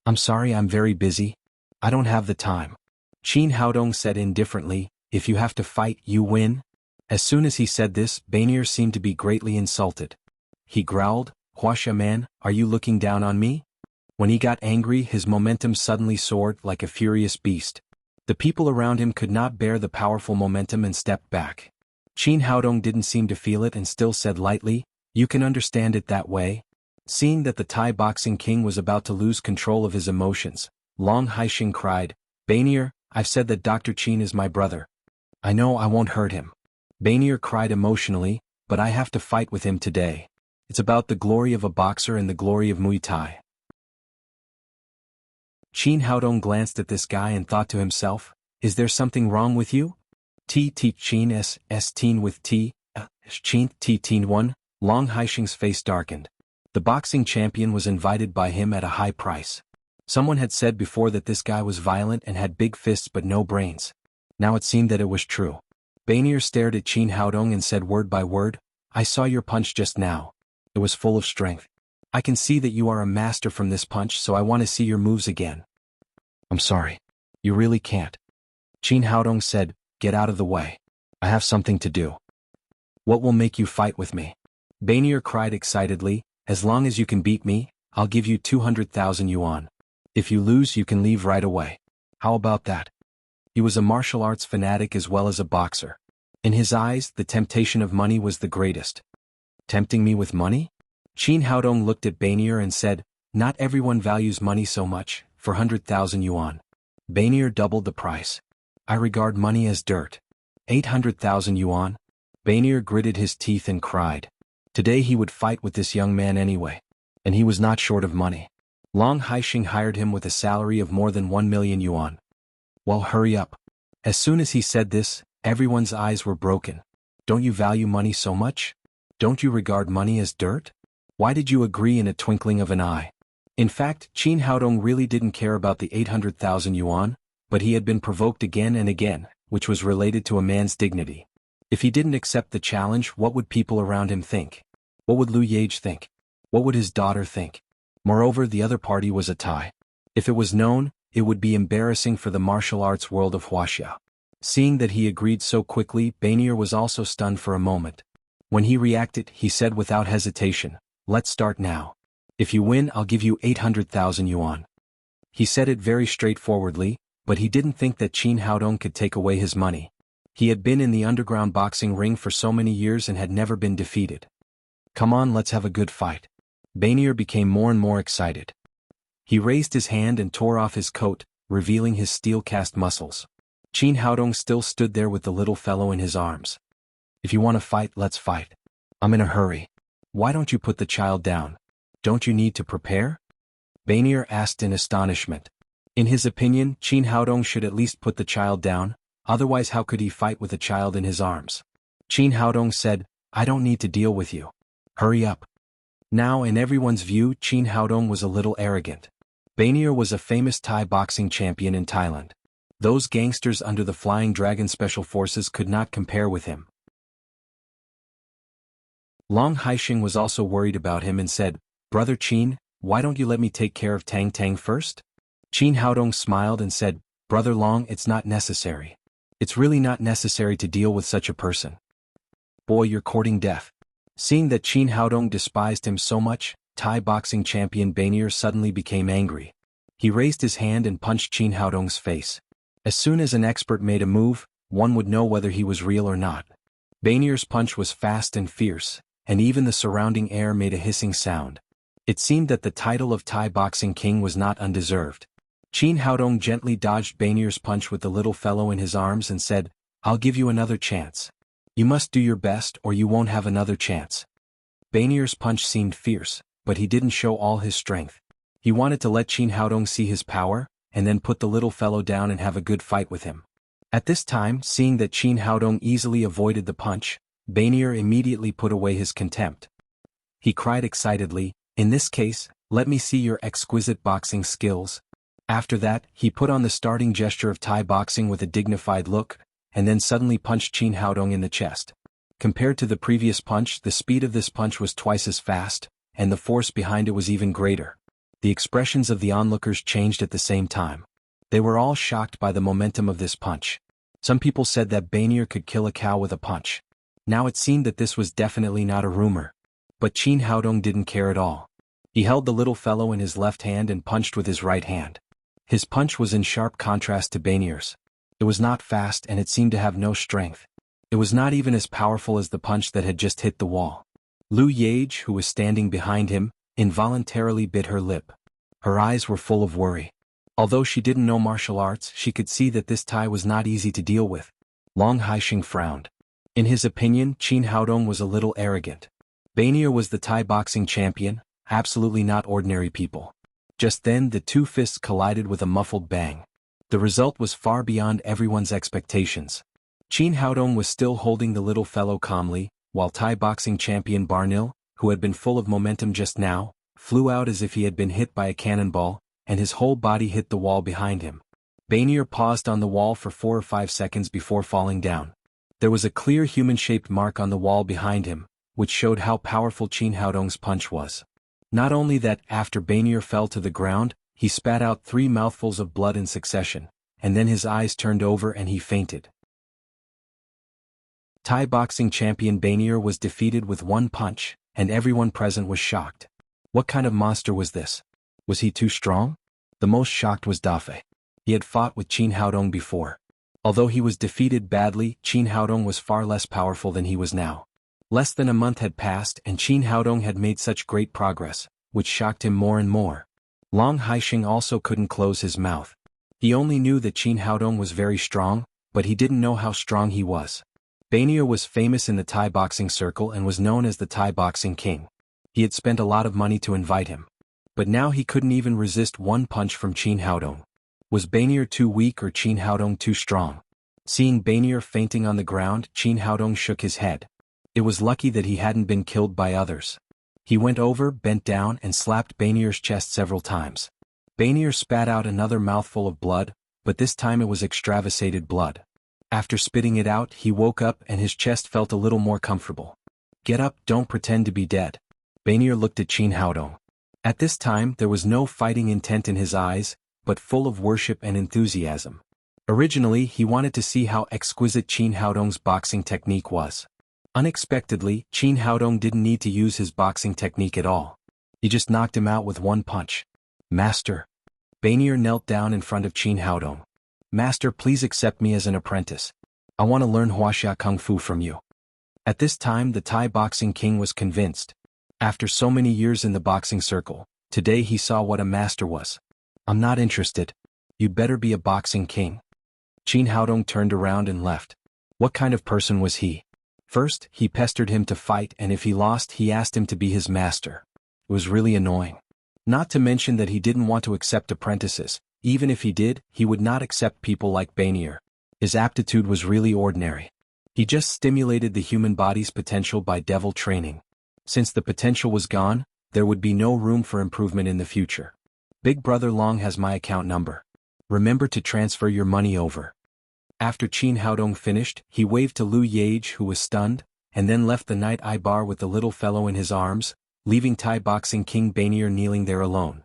"I'm sorry, I'm very busy. I don't have the time." Qin Haodong said indifferently, "If you have to fight, you win." As soon as he said this, Bainier seemed to be greatly insulted. He growled, "Wuxia man, are you looking down on me?" When he got angry, his momentum suddenly soared like a furious beast. The people around him could not bear the powerful momentum and stepped back. Qin Haodong didn't seem to feel it and still said lightly, "You can understand it that way." Seeing that the Thai boxing king was about to lose control of his emotions, Long Haixing cried, "Bainier, I've said that Dr. Qin is my brother. I know I won't hurt him." Bainier cried emotionally, "But I have to fight with him today. It's about the glory of a boxer and the glory of Muay Thai." Qin Haodong glanced at this guy and thought to himself, "Is there something wrong with you?" Qin s teen with Qin teen 1, Long Haixing's face darkened. The boxing champion was invited by him at a high price. Someone had said before that this guy was violent and had big fists but no brains. Now it seemed that it was true. Bainier stared at Qin Haodong and said word by word, I saw your punch just now. It was full of strength. I can see that you are a master from this punch, so I want to see your moves again. I'm sorry. You really can't. Qin Haodong said, get out of the way. I have something to do. What will make you fight with me? Banier cried excitedly, as long as you can beat me, I'll give you 200,000 yuan. If you lose, you can leave right away. How about that? He was a martial arts fanatic as well as a boxer. In his eyes, the temptation of money was the greatest. Tempting me with money? Qin Haodong looked at Banier and said, not everyone values money so much, for 100,000 yuan. Banier doubled the price. I regard money as dirt. 800,000 yuan? Banier gritted his teeth and cried. Today he would fight with this young man anyway. And he was not short of money. Long Haixing hired him with a salary of more than 1 million yuan. Well, hurry up. As soon as he said this, everyone's eyes were broken. Don't you value money so much? Don't you regard money as dirt? Why did you agree in a twinkling of an eye? In fact, Qin Haodong really didn't care about the 800,000 yuan, but he had been provoked again and again, which was related to a man's dignity. If he didn't accept the challenge, what would people around him think? What would Lu Yage think? What would his daughter think? Moreover, the other party was a tie. If it was known, it would be embarrassing for the martial arts world of Wuxia. Seeing that he agreed so quickly, Banier was also stunned for a moment. When he reacted, he said without hesitation, let's start now. If you win, I'll give you 800,000 yuan. He said it very straightforwardly, but he didn't think that Qin Haodong could take away his money. He had been in the underground boxing ring for so many years and had never been defeated. Come on, let's have a good fight. Banier became more and more excited. He raised his hand and tore off his coat, revealing his steel-cast muscles. Qin Haodong still stood there with the little fellow in his arms. If you want to fight, let's fight. I'm in a hurry. Why don't you put the child down? Don't you need to prepare? Banier asked in astonishment. In his opinion, Qin Haodong should at least put the child down, otherwise how could he fight with a child in his arms? Qin Haodong said, I don't need to deal with you. Hurry up. Now in everyone's view, Qin Haodong was a little arrogant. Banier was a famous Thai boxing champion in Thailand. Those gangsters under the Flying Dragon Special Forces could not compare with him. Long Haixing was also worried about him and said, Brother Qin, why don't you let me take care of Tang Tang first? Qin Haodong smiled and said, Brother Long, it's not necessary. It's really not necessary to deal with such a person. Boy, you're courting death. Seeing that Qin Haodong despised him so much, Thai boxing champion Banier suddenly became angry. He raised his hand and punched Qin Haodong's face. As soon as an expert made a move, one would know whether he was real or not. Banier's punch was fast and fierce, and even the surrounding air made a hissing sound. It seemed that the title of Thai boxing king was not undeserved. Qin Haodong gently dodged Banier's punch with the little fellow in his arms and said, I'll give you another chance. You must do your best or you won't have another chance. Banier's punch seemed fierce, but he didn't show all his strength. He wanted to let Qin Haodong see his power, and then put the little fellow down and have a good fight with him. At this time, seeing that Qin Haodong easily avoided the punch, Banier immediately put away his contempt. He cried excitedly, in this case, let me see your exquisite boxing skills. After that, he put on the starting gesture of Thai boxing with a dignified look, and then suddenly punched Qin Haodong in the chest. Compared to the previous punch, the speed of this punch was twice as fast, and the force behind it was even greater. The expressions of the onlookers changed at the same time. They were all shocked by the momentum of this punch. Some people said that Banier could kill a cow with a punch. Now it seemed that this was definitely not a rumor. But Qin Haodong didn't care at all. He held the little fellow in his left hand and punched with his right hand. His punch was in sharp contrast to Banier's. It was not fast and it seemed to have no strength. It was not even as powerful as the punch that had just hit the wall. Lu Yage, who was standing behind him, involuntarily bit her lip. Her eyes were full of worry. Although she didn't know martial arts, she could see that this Thai was not easy to deal with. Long Haixing frowned. In his opinion, Qin Haodong was a little arrogant. Banier was the Thai boxing champion, absolutely not ordinary people. Just then the two fists collided with a muffled bang. The result was far beyond everyone's expectations. Qin Haodong was still holding the little fellow calmly, while Thai boxing champion Barnil, who had been full of momentum just now, flew out as if he had been hit by a cannonball, and his whole body hit the wall behind him. Banier paused on the wall for 4 or 5 seconds before falling down. There was a clear human-shaped mark on the wall behind him, which showed how powerful Qin Haodong's punch was. Not only that, after Banier fell to the ground, he spat out 3 mouthfuls of blood in succession, and then his eyes turned over and he fainted. Thai boxing champion Banier was defeated with 1 punch, and everyone present was shocked. What kind of monster was this? Was he too strong? The most shocked was Dafe. He had fought with Qin Haodong before. Although he was defeated badly, Qin Haodong was far less powerful than he was now. Less than a month had passed and Qin Haodong had made such great progress, which shocked him more and more. Long Haisheng also couldn't close his mouth. He only knew that Qin Haodong was very strong, but he didn't know how strong he was. Banier was famous in the Thai boxing circle and was known as the Thai boxing king. He had spent a lot of money to invite him. But now he couldn't even resist 1 punch from Qin Haodong. Was Banier too weak or Qin Haodong too strong? Seeing Banier fainting on the ground, Qin Haodong shook his head. It was lucky that he hadn't been killed by others. He went over, bent down and slapped Banier's chest several times. Banier spat out another mouthful of blood, but this time it was extravasated blood. After spitting it out, he woke up and his chest felt a little more comfortable. Get up, don't pretend to be dead. Banier looked at Qin Haodong. At this time there was no fighting intent in his eyes, but full of worship and enthusiasm. Originally he wanted to see how exquisite Qin Haodong's boxing technique was. Unexpectedly, Qin Haodong didn't need to use his boxing technique at all. He just knocked him out with 1 punch. Master. Banier knelt down in front of Qin Haodong. Master, please accept me as an apprentice. I want to learn Wuxia Kung Fu from you. At this time the Thai boxing king was convinced. After so many years in the boxing circle, today he saw what a master was. I'm not interested. You'd better be a boxing king. Qin Haodong turned around and left. What kind of person was he? First, he pestered him to fight and if he lost he asked him to be his master. It was really annoying. Not to mention that he didn't want to accept apprentices. Even if he did, he would not accept people like Banier. His aptitude was really ordinary. He just stimulated the human body's potential by devil training. Since the potential was gone, there would be no room for improvement in the future. Big Brother Long has my account number. Remember to transfer your money over. After Qin Haodong finished, he waved to Liu Yage who was stunned, and then left the night eye bar with the little fellow in his arms, leaving Thai boxing king Banier kneeling there alone.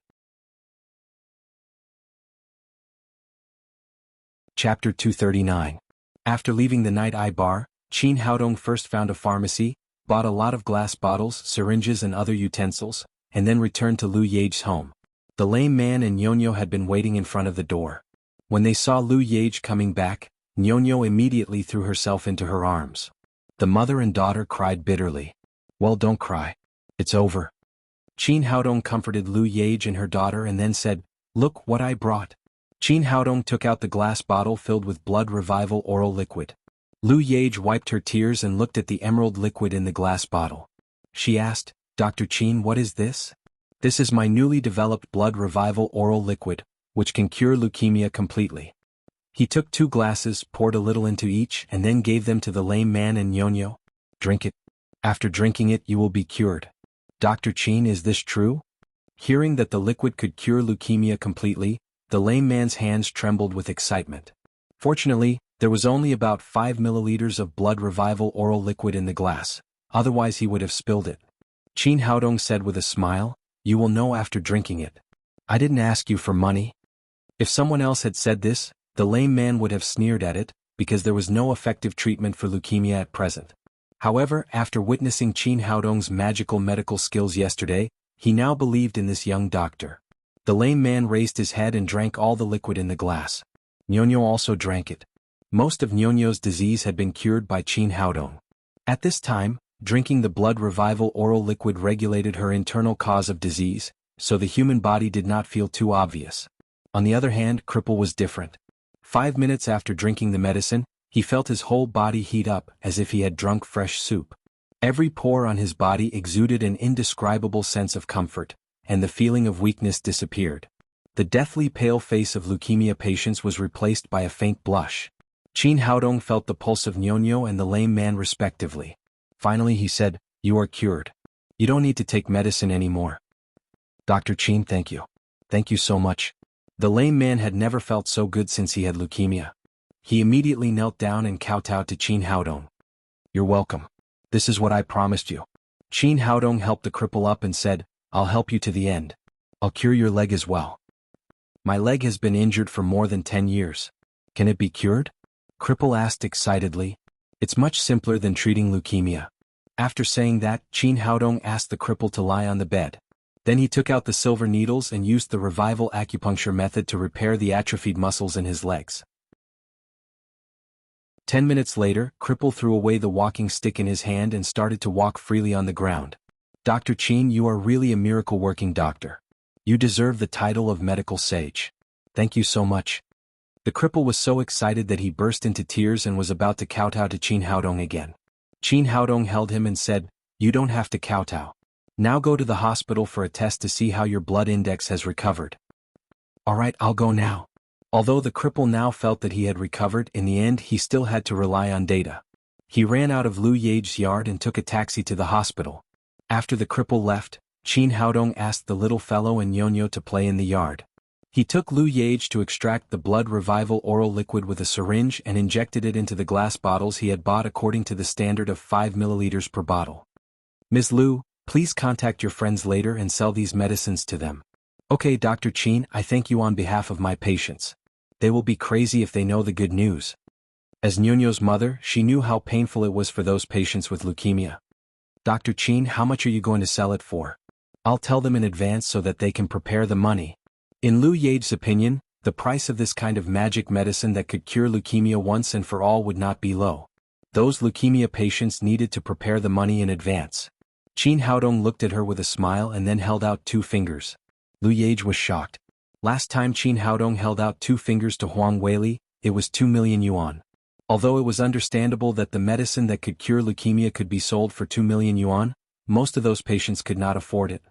Chapter 239. After leaving the night eye bar, Qin Haodong first found a pharmacy, bought a lot of glass bottles, syringes and other utensils, and then returned to Liu Yage's home. The lame man and Nyonyo had been waiting in front of the door. When they saw Liu Yage coming back, Nyonyo immediately threw herself into her arms. The mother and daughter cried bitterly. Well, don't cry. It's over. Qin Haodong comforted Liu Yage and her daughter and then said, Look what I brought. Qin Haodong took out the glass bottle filled with blood revival oral liquid. Liu Yage wiped her tears and looked at the emerald liquid in the glass bottle. She asked, Dr. Qin, what is this? This is my newly developed blood revival oral liquid, which can cure leukemia completely. He took 2 glasses, poured a little into each and then gave them to the lame man and Nyonyo. Drink it. After drinking it you will be cured. Dr. Qin, is this true? Hearing that the liquid could cure leukemia completely, the lame man's hands trembled with excitement. Fortunately, there was only about 5 milliliters of blood revival oral liquid in the glass, otherwise he would have spilled it. Qin Haodong said with a smile, You will know after drinking it. I didn't ask you for money. If someone else had said this, the lame man would have sneered at it, because there was no effective treatment for leukemia at present. However, after witnessing Qin Haodong's magical medical skills yesterday, he now believed in this young doctor. The lame man raised his head and drank all the liquid in the glass. Nyonyo also drank it. Most of Nyonyo's disease had been cured by Qin Haodong. At this time, drinking the blood revival oral liquid regulated her internal cause of disease, so the human body did not feel too obvious. On the other hand, Cripple was different. 5 minutes after drinking the medicine, he felt his whole body heat up as if he had drunk fresh soup. Every pore on his body exuded an indescribable sense of comfort, and the feeling of weakness disappeared. The deathly pale face of leukemia patients was replaced by a faint blush. Qin Haodong felt the pulse of Nyonyo and the lame man respectively. Finally he said, You are cured. You don't need to take medicine anymore. Dr. Qin, thank you. Thank you so much. The lame man had never felt so good since he had leukemia. He immediately knelt down and kowtowed to Qin Haodong. You're welcome. This is what I promised you. Qin Haodong helped the cripple up and said, "I'll help you to the end. I'll cure your leg as well. My leg has been injured for more than 10 years. Can it be cured?" Cripple asked excitedly. "It's much simpler than treating leukemia." After saying that, Qin Haodong asked the cripple to lie on the bed. Then he took out the silver needles and used the revival acupuncture method to repair the atrophied muscles in his legs. 10 minutes later, Cripple threw away the walking stick in his hand and started to walk freely on the ground. "Dr. Qin, you are really a miracle-working doctor. You deserve the title of medical sage. Thank you so much." The cripple was so excited that he burst into tears and was about to kowtow to Qin Haodong again. Qin Haodong held him and said, "You don't have to kowtow. Now go to the hospital for a test to see how your blood index has recovered." "All right, I'll go now." Although the cripple now felt that he had recovered, in the end he still had to rely on data. He ran out of Lu Yage's yard and took a taxi to the hospital. After the cripple left, Qin Haodong asked the little fellow and Nyonyo to play in the yard. He took Lu Yage to extract the blood revival oral liquid with a syringe and injected it into the glass bottles he had bought according to the standard of 5 milliliters per bottle. "Ms. Lu, please contact your friends later and sell these medicines to them." "Okay, Dr. Qin, I thank you on behalf of my patients. They will be crazy if they know the good news." As Nyonyo's mother, she knew how painful it was for those patients with leukemia. "Dr. Qin, how much are you going to sell it for?" "I'll tell them in advance so that they can prepare the money." In Lu Yage's opinion, the price of this kind of magic medicine that could cure leukemia once and for all would not be low. Those leukemia patients needed to prepare the money in advance. Qin Haodong looked at her with a smile and then held out 2 fingers. Lu Yage was shocked. Last time Qin Haodong held out 2 fingers to Huang Weili, it was 2 million yuan. Although it was understandable that the medicine that could cure leukemia could be sold for 2 million yuan, most of those patients could not afford it.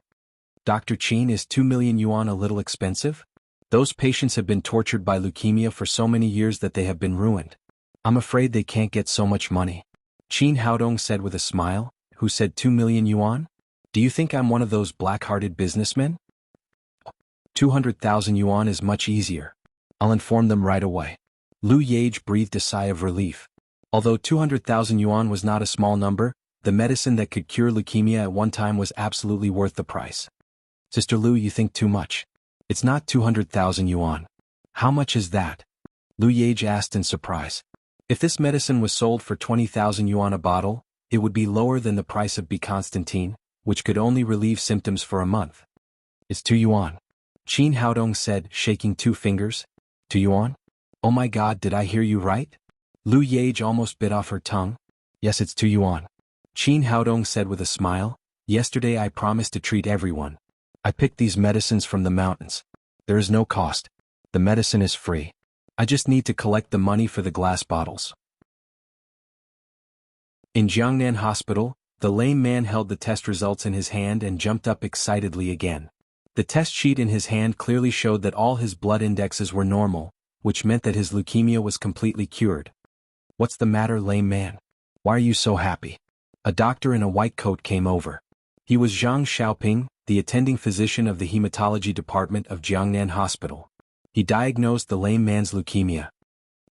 "Dr. Qin, is 2 million yuan a little expensive? Those patients have been tortured by leukemia for so many years that they have been ruined. I'm afraid they can't get so much money." Qin Haodong said with a smile. "Who said 2 million yuan? Do you think I'm one of those black-hearted businessmen? 200,000 yuan is much easier. I'll inform them right away." Lu Yage breathed a sigh of relief. Although 200,000 yuan was not a small number, the medicine that could cure leukemia at one time was absolutely worth the price. "Sister Lu, you think too much. It's not 200,000 yuan. How much is that?" Lu Yage asked in surprise. "If this medicine was sold for 20,000 yuan a bottle, it would be lower than the price of B. Constantine, which could only relieve symptoms for a month." "It's 2 yuan. Qin Haodong said, shaking 2 fingers. 2 yuan? Oh my God, did I hear you right?" Lu Yage almost bit off her tongue. "Yes, it's 2 yuan. Qin Haodong said with a smile. "Yesterday I promised to treat everyone. I picked these medicines from the mountains. There is no cost. The medicine is free. I just need to collect the money for the glass bottles." In Jiangnan Hospital, the lame man held the test results in his hand and jumped up excitedly again. The test sheet in his hand clearly showed that all his blood indexes were normal, which meant that his leukemia was completely cured. "What's the matter, lame man? Why are you so happy?" A doctor in a white coat came over. He was Zhang Xiaoping, the attending physician of the hematology department of Jiangnan Hospital. He diagnosed the lame man's leukemia.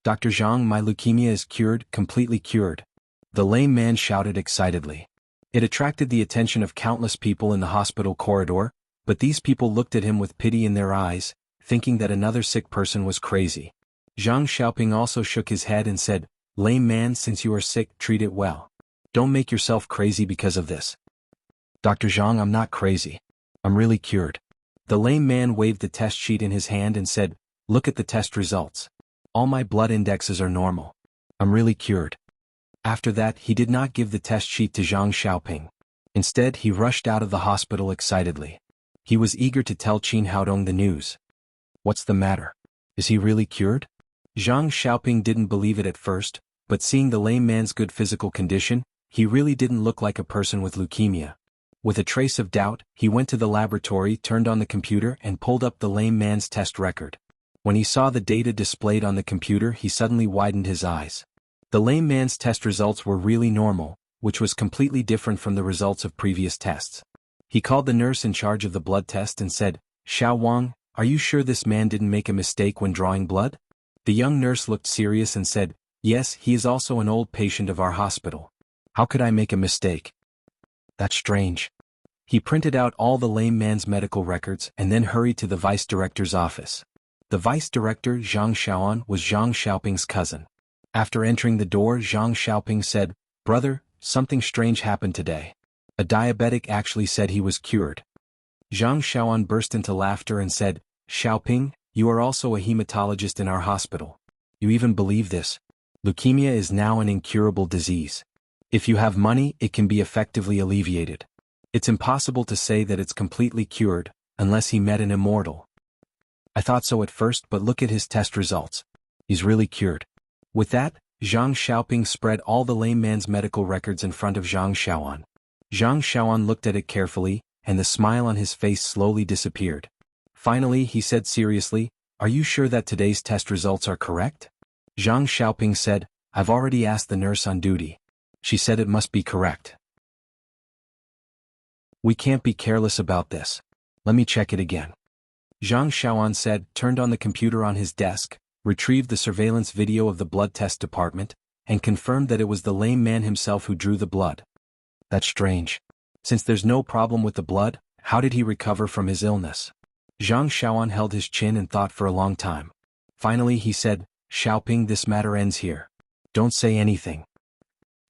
"Dr. Zhang, my leukemia is cured, completely cured," the lame man shouted excitedly. It attracted the attention of countless people in the hospital corridor, but these people looked at him with pity in their eyes, thinking that another sick person was crazy. Zhang Xiaoping also shook his head and said, "Lame man, since you are sick, treat it well. Don't make yourself crazy because of this." "Dr. Zhang, I'm not crazy. I'm really cured." The lame man waved the test sheet in his hand and said, "Look at the test results. All my blood indexes are normal. I'm really cured." After that, he did not give the test sheet to Zhang Xiaoping. Instead, he rushed out of the hospital excitedly. He was eager to tell Qin Haodong the news. "What's the matter? Is he really cured?" Zhang Xiaoping didn't believe it at first, but seeing the lame man's good physical condition, he really didn't look like a person with leukemia. With a trace of doubt, he went to the laboratory, turned on the computer and pulled up the lame man's test record. When he saw the data displayed on the computer, he suddenly widened his eyes. The lame man's test results were really normal, which was completely different from the results of previous tests. He called the nurse in charge of the blood test and said, "Xiao Wang, are you sure this man didn't make a mistake when drawing blood?" The young nurse looked serious and said, "Yes, he is also an old patient of our hospital. How could I make a mistake?" That's strange. He printed out all the lame man's medical records and then hurried to the vice director's office. The vice director, Zhang Xiaoan, was Zhang Xiaoping's cousin. After entering the door, Zhang Xiaoping said, "Brother, something strange happened today. A diabetic actually said he was cured." Zhang Xiaoan burst into laughter and said, "Xiaoping, you are also a hematologist in our hospital. You even believe this? Leukemia is now an incurable disease. If you have money, it can be effectively alleviated. It's impossible to say that it's completely cured, unless he met an immortal. I thought so at first, but look at his test results. He's really cured." With that, Zhang Xiaoping spread all the lame man's medical records in front of Zhang Xiaoan. Zhang Xiaoan looked at it carefully, and the smile on his face slowly disappeared. Finally, he said seriously, "Are you sure that today's test results are correct?" Zhang Xiaoping said, "I've already asked the nurse on duty. She said it must be correct. We can't be careless about this. Let me check it again." Zhang Xiaoan said, turned on the computer on his desk, retrieved the surveillance video of the blood test department, and confirmed that it was the lame man himself who drew the blood. That's strange. Since there's no problem with the blood, how did he recover from his illness? Zhang Xiaoan held his chin and thought for a long time. Finally he said, "Xiaoping, this matter ends here. Don't say anything."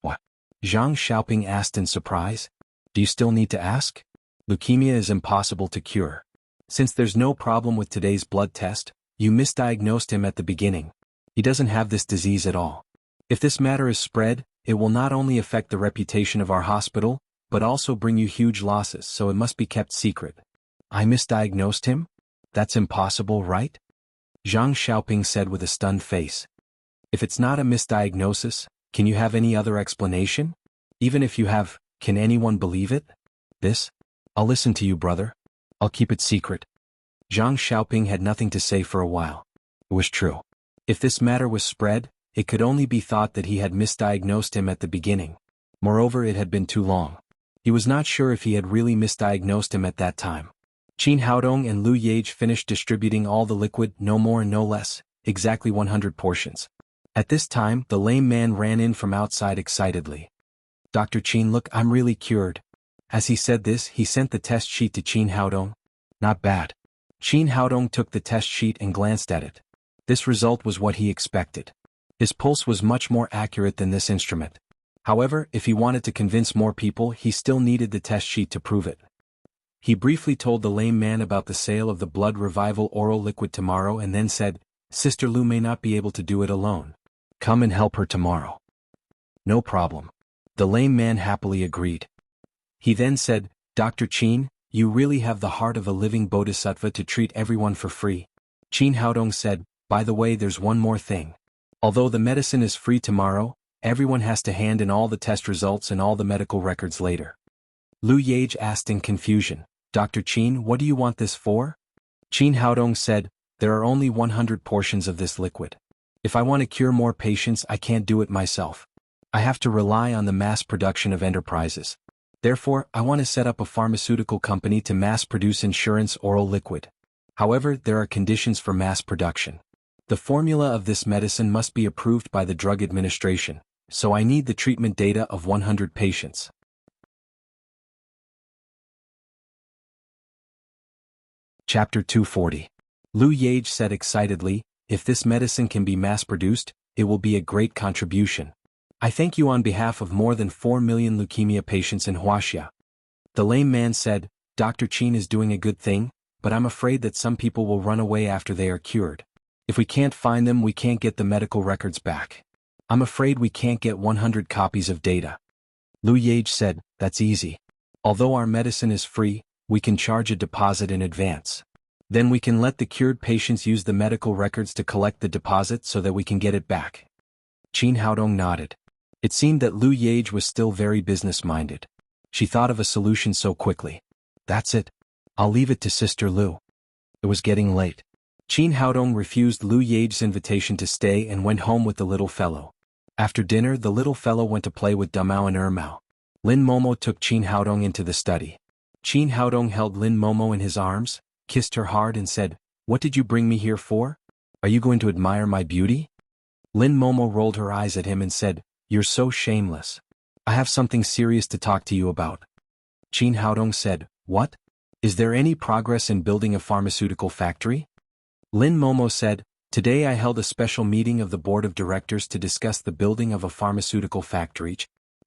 What? Zhang Xiaoping asked in surprise. Do you still need to ask? Leukemia is impossible to cure. Since there's no problem with today's blood test, you misdiagnosed him at the beginning. He doesn't have this disease at all. If this matter is spread, it will not only affect the reputation of our hospital, but also bring you huge losses, so it must be kept secret. I misdiagnosed him? That's impossible, right? Zhang Xiaoping said with a stunned face. If it's not a misdiagnosis, can you have any other explanation? Even if you have, can anyone believe it? This? I'll listen to you, brother. I'll keep it secret. Zhang Xiaoping had nothing to say for a while. It was true. If this matter was spread, it could only be thought that he had misdiagnosed him at the beginning. Moreover, it had been too long. He was not sure if he had really misdiagnosed him at that time. Qin Haodong and Lu Yage finished distributing all the liquid, no more and no less, exactly 100 portions. At this time, the lame man ran in from outside excitedly. "Dr. Qin, look, I'm really cured." As he said this, he sent the test sheet to Qin Haodong. Not bad. Qin Haodong took the test sheet and glanced at it. This result was what he expected. His pulse was much more accurate than this instrument. However, if he wanted to convince more people, he still needed the test sheet to prove it. He briefly told the lame man about the sale of the blood revival oral liquid tomorrow and then said, "Sister Lu may not be able to do it alone. Come and help her tomorrow." No problem. The lame man happily agreed. He then said, "Dr. Qin, you really have the heart of a living bodhisattva to treat everyone for free." Qin Haodong said, "By the way, there's one more thing. Although the medicine is free tomorrow, everyone has to hand in all the test results and all the medical records later." Lu Yage asked in confusion, "Dr. Qin, what do you want this for?" Qin Haodong said, "There are only 100 portions of this liquid. If I want to cure more patients, I can't do it myself. I have to rely on the mass production of enterprises. Therefore, I want to set up a pharmaceutical company to mass produce insurance oral liquid. However, there are conditions for mass production. The formula of this medicine must be approved by the Drug Administration, so I need the treatment data of 100 patients." Chapter 240. Lu Yage said excitedly, "If this medicine can be mass-produced, it will be a great contribution. I thank you on behalf of more than 4 million leukemia patients in Wuxia." The lame man said, "Dr. Qin is doing a good thing, but I'm afraid that some people will run away after they are cured. If we can't find them, we can't get the medical records back. I'm afraid we can't get 100 copies of data." Lu Yage said, "That's easy. Although our medicine is free, we can charge a deposit in advance. Then we can let the cured patients use the medical records to collect the deposit so that we can get it back." Qin Haodong nodded. It seemed that Lu Yage was still very business-minded. She thought of a solution so quickly. "That's it. I'll leave it to Sister Lu." It was getting late. Qin Haodong refused Lu Yage's invitation to stay and went home with the little fellow. After dinner, the little fellow went to play with Damao and Ermao. Lin Momo took Qin Haodong into the study. Qin Haodong held Lin Momo in his arms, kissed her hard and said, "What did you bring me here for? Are you going to admire my beauty?" Lin Momo rolled her eyes at him and said, "You're so shameless. I have something serious to talk to you about." Qin Haodong said, "What? Is there any progress in building a pharmaceutical factory?" Lin Momo said, "Today I held a special meeting of the board of directors to discuss the building of a pharmaceutical factory.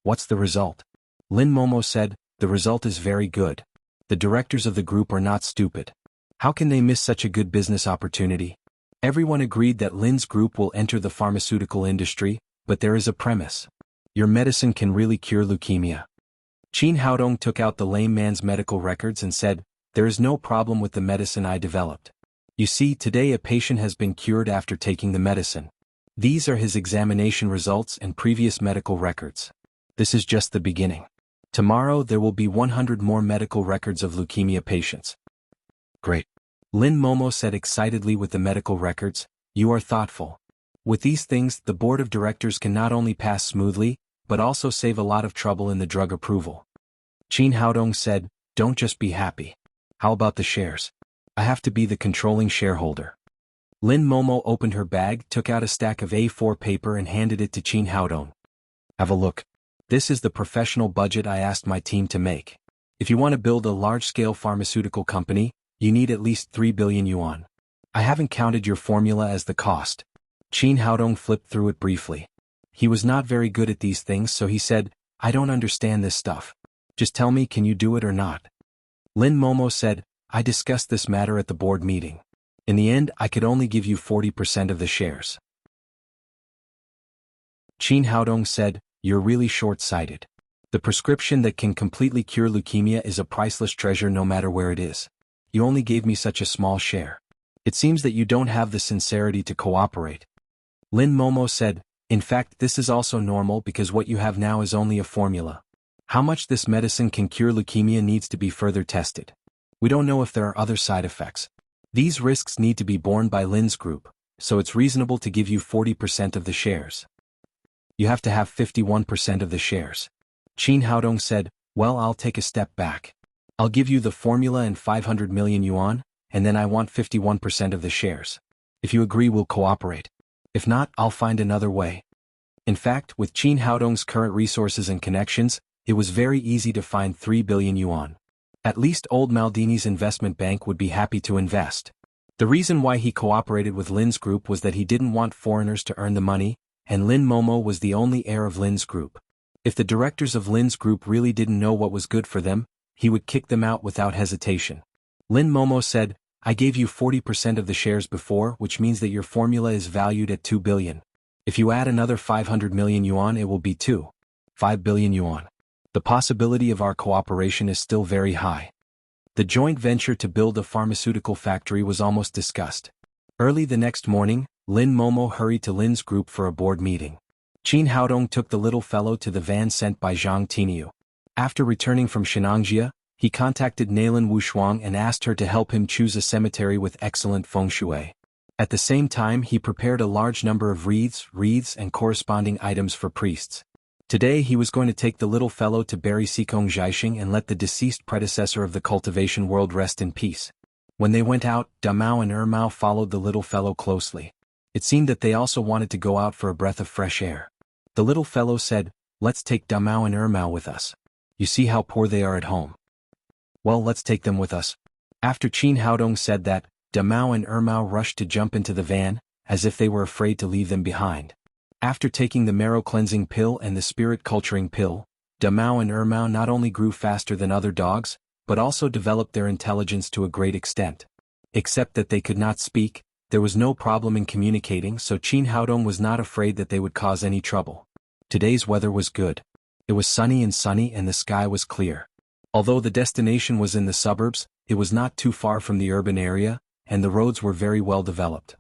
What's the result?" Lin Momo said, "The result is very good. The directors of the group are not stupid. How can they miss such a good business opportunity?" Everyone agreed that Lin's group will enter the pharmaceutical industry, but there is a premise. Your medicine can really cure leukemia. Qin Haodong took out the lame man's medical records and said, "There is no problem with the medicine I developed. You see, today a patient has been cured after taking the medicine. These are his examination results and previous medical records. This is just the beginning. Tomorrow there will be 100 more medical records of leukemia patients." "Great," Lin Momo said excitedly with the medical records, "you are thoughtful. With these things, the board of directors can not only pass smoothly, but also save a lot of trouble in the drug approval." Qin Haodong said, "Don't just be happy. How about the shares? I have to be the controlling shareholder." Lin Momo opened her bag, took out a stack of A4 paper and handed it to Qin Haodong. "Have a look. This is the professional budget I asked my team to make. If you want to build a large-scale pharmaceutical company, you need at least 3 billion yuan. I haven't counted your formula as the cost." Qin Haodong flipped through it briefly. He was not very good at these things, so he said, "I don't understand this stuff. Just tell me, can you do it or not?" Lin Momo said, "I discussed this matter at the board meeting. In the end, I could only give you 40% of the shares." Qin Haodong said, "You're really short-sighted. The prescription that can completely cure leukemia is a priceless treasure no matter where it is. You only gave me such a small share. It seems that you don't have the sincerity to cooperate." Lin Momo said, "In fact, this is also normal because what you have now is only a formula. How much this medicine can cure leukemia needs to be further tested. We don't know if there are other side effects. These risks need to be borne by Lin's group, so it's reasonable to give you 40% of the shares." "You have to have 51% of the shares." Qin Haodong said, "Well, I'll take a step back. I'll give you the formula and 500 million yuan, and then I want 51% of the shares. If you agree, we'll cooperate. If not, I'll find another way." In fact, with Qin Haodong's current resources and connections, it was very easy to find 3 billion yuan. At least old Maldini's investment bank would be happy to invest. The reason why he cooperated with Lin's group was that he didn't want foreigners to earn the money, and Lin Momo was the only heir of Lin's group. If the directors of Lin's group really didn't know what was good for them, he would kick them out without hesitation. Lin Momo said, "I gave you 40% of the shares before, which means that your formula is valued at 2 billion. If you add another 500 million yuan, it will be 2.5 billion yuan. The possibility of our cooperation is still very high." The joint venture to build a pharmaceutical factory was almost discussed. Early the next morning, Lin Momo hurried to Lin's group for a board meeting. Qin Haodong took the little fellow to the van sent by Zhang Tiniu. After returning from Shenangjia, he contacted Nailin Wushuang and asked her to help him choose a cemetery with excellent feng shui. At the same time, he prepared a large number of wreaths and corresponding items for priests. Today he was going to take the little fellow to bury Sikong Zhaixing and let the deceased predecessor of the cultivation world rest in peace. When they went out, Damao and Ermao followed the little fellow closely. It seemed that they also wanted to go out for a breath of fresh air. The little fellow said, "Let's take Damao and Ermao with us. You see how poor they are at home. Well, let's take them with us." After Qin Haodong said that, Damao and Ermao rushed to jump into the van, as if they were afraid to leave them behind. After taking the marrow cleansing pill and the spirit culturing pill, Damao and Ermao not only grew faster than other dogs, but also developed their intelligence to a great extent. Except that they could not speak, there was no problem in communicating, so Qin Haodong was not afraid that they would cause any trouble. Today's weather was good. It was sunny and the sky was clear. Although the destination was in the suburbs, it was not too far from the urban area, and the roads were very well developed.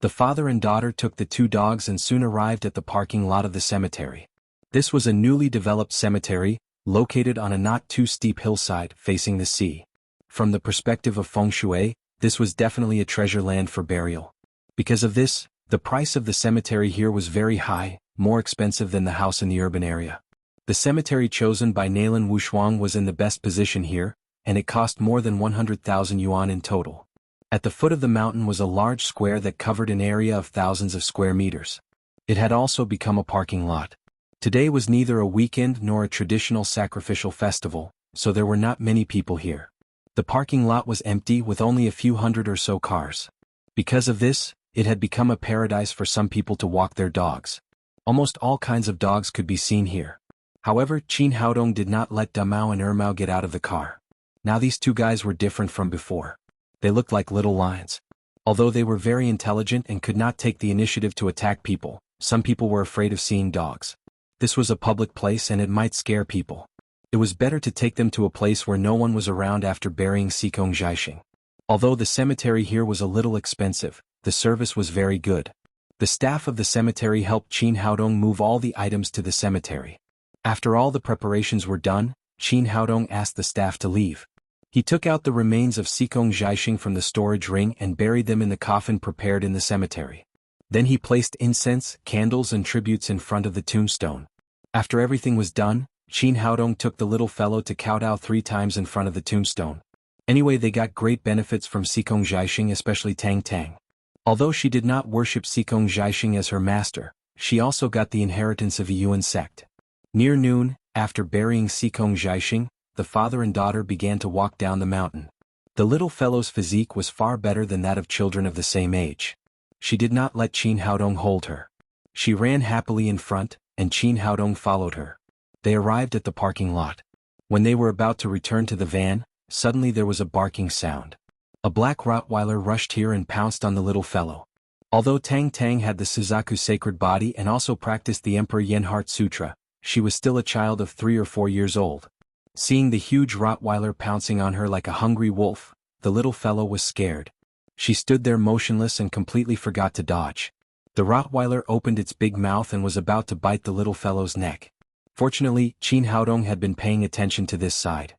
The father and daughter took the two dogs and soon arrived at the parking lot of the cemetery. This was a newly developed cemetery, located on a not too steep hillside facing the sea. From the perspective of feng shui, this was definitely a treasure land for burial. Because of this, the price of the cemetery here was very high, more expensive than the house in the urban area. The cemetery chosen by Nailin Wushuang was in the best position here, and it cost more than 100,000 yuan in total. At the foot of the mountain was a large square that covered an area of thousands of square meters. It had also become a parking lot. Today was neither a weekend nor a traditional sacrificial festival, so there were not many people here. The parking lot was empty with only a few hundred or so cars. Because of this, it had become a paradise for some people to walk their dogs. Almost all kinds of dogs could be seen here. However, Qin Haodong did not let Damao and Ermao get out of the car. Now these two guys were different from before. They looked like little lions. Although they were very intelligent and could not take the initiative to attack people, some people were afraid of seeing dogs. This was a public place and it might scare people. It was better to take them to a place where no one was around after burying Xikong Zhaixing. Although the cemetery here was a little expensive, the service was very good. The staff of the cemetery helped Qin Haodong move all the items to the cemetery. After all the preparations were done, Qin Haodong asked the staff to leave. He took out the remains of Xikong Zhaixing from the storage ring and buried them in the coffin prepared in the cemetery. Then he placed incense, candles and tributes in front of the tombstone. After everything was done, Qin Haodong took the little fellow to kowtow 3 times in front of the tombstone. Anyway, they got great benefits from Xikong Zhaixing, especially Tang Tang. Although she did not worship Xikong Zhaixing as her master, she also got the inheritance of a Yuan sect. Near noon, after burying Xikong Zhaixing, the father and daughter began to walk down the mountain. The little fellow's physique was far better than that of children of the same age. She did not let Qin Haodong hold her. She ran happily in front, and Qin Haodong followed her. They arrived at the parking lot. When they were about to return to the van, suddenly there was a barking sound. A black Rottweiler rushed here and pounced on the little fellow. Although Tang Tang had the Suzaku sacred body and also practiced the Emperor Yenheart Sutra, she was still a child of 3 or 4 years old. Seeing the huge Rottweiler pouncing on her like a hungry wolf, the little fellow was scared. She stood there motionless and completely forgot to dodge. The Rottweiler opened its big mouth and was about to bite the little fellow's neck. Fortunately, Qin Haodong had been paying attention to this side.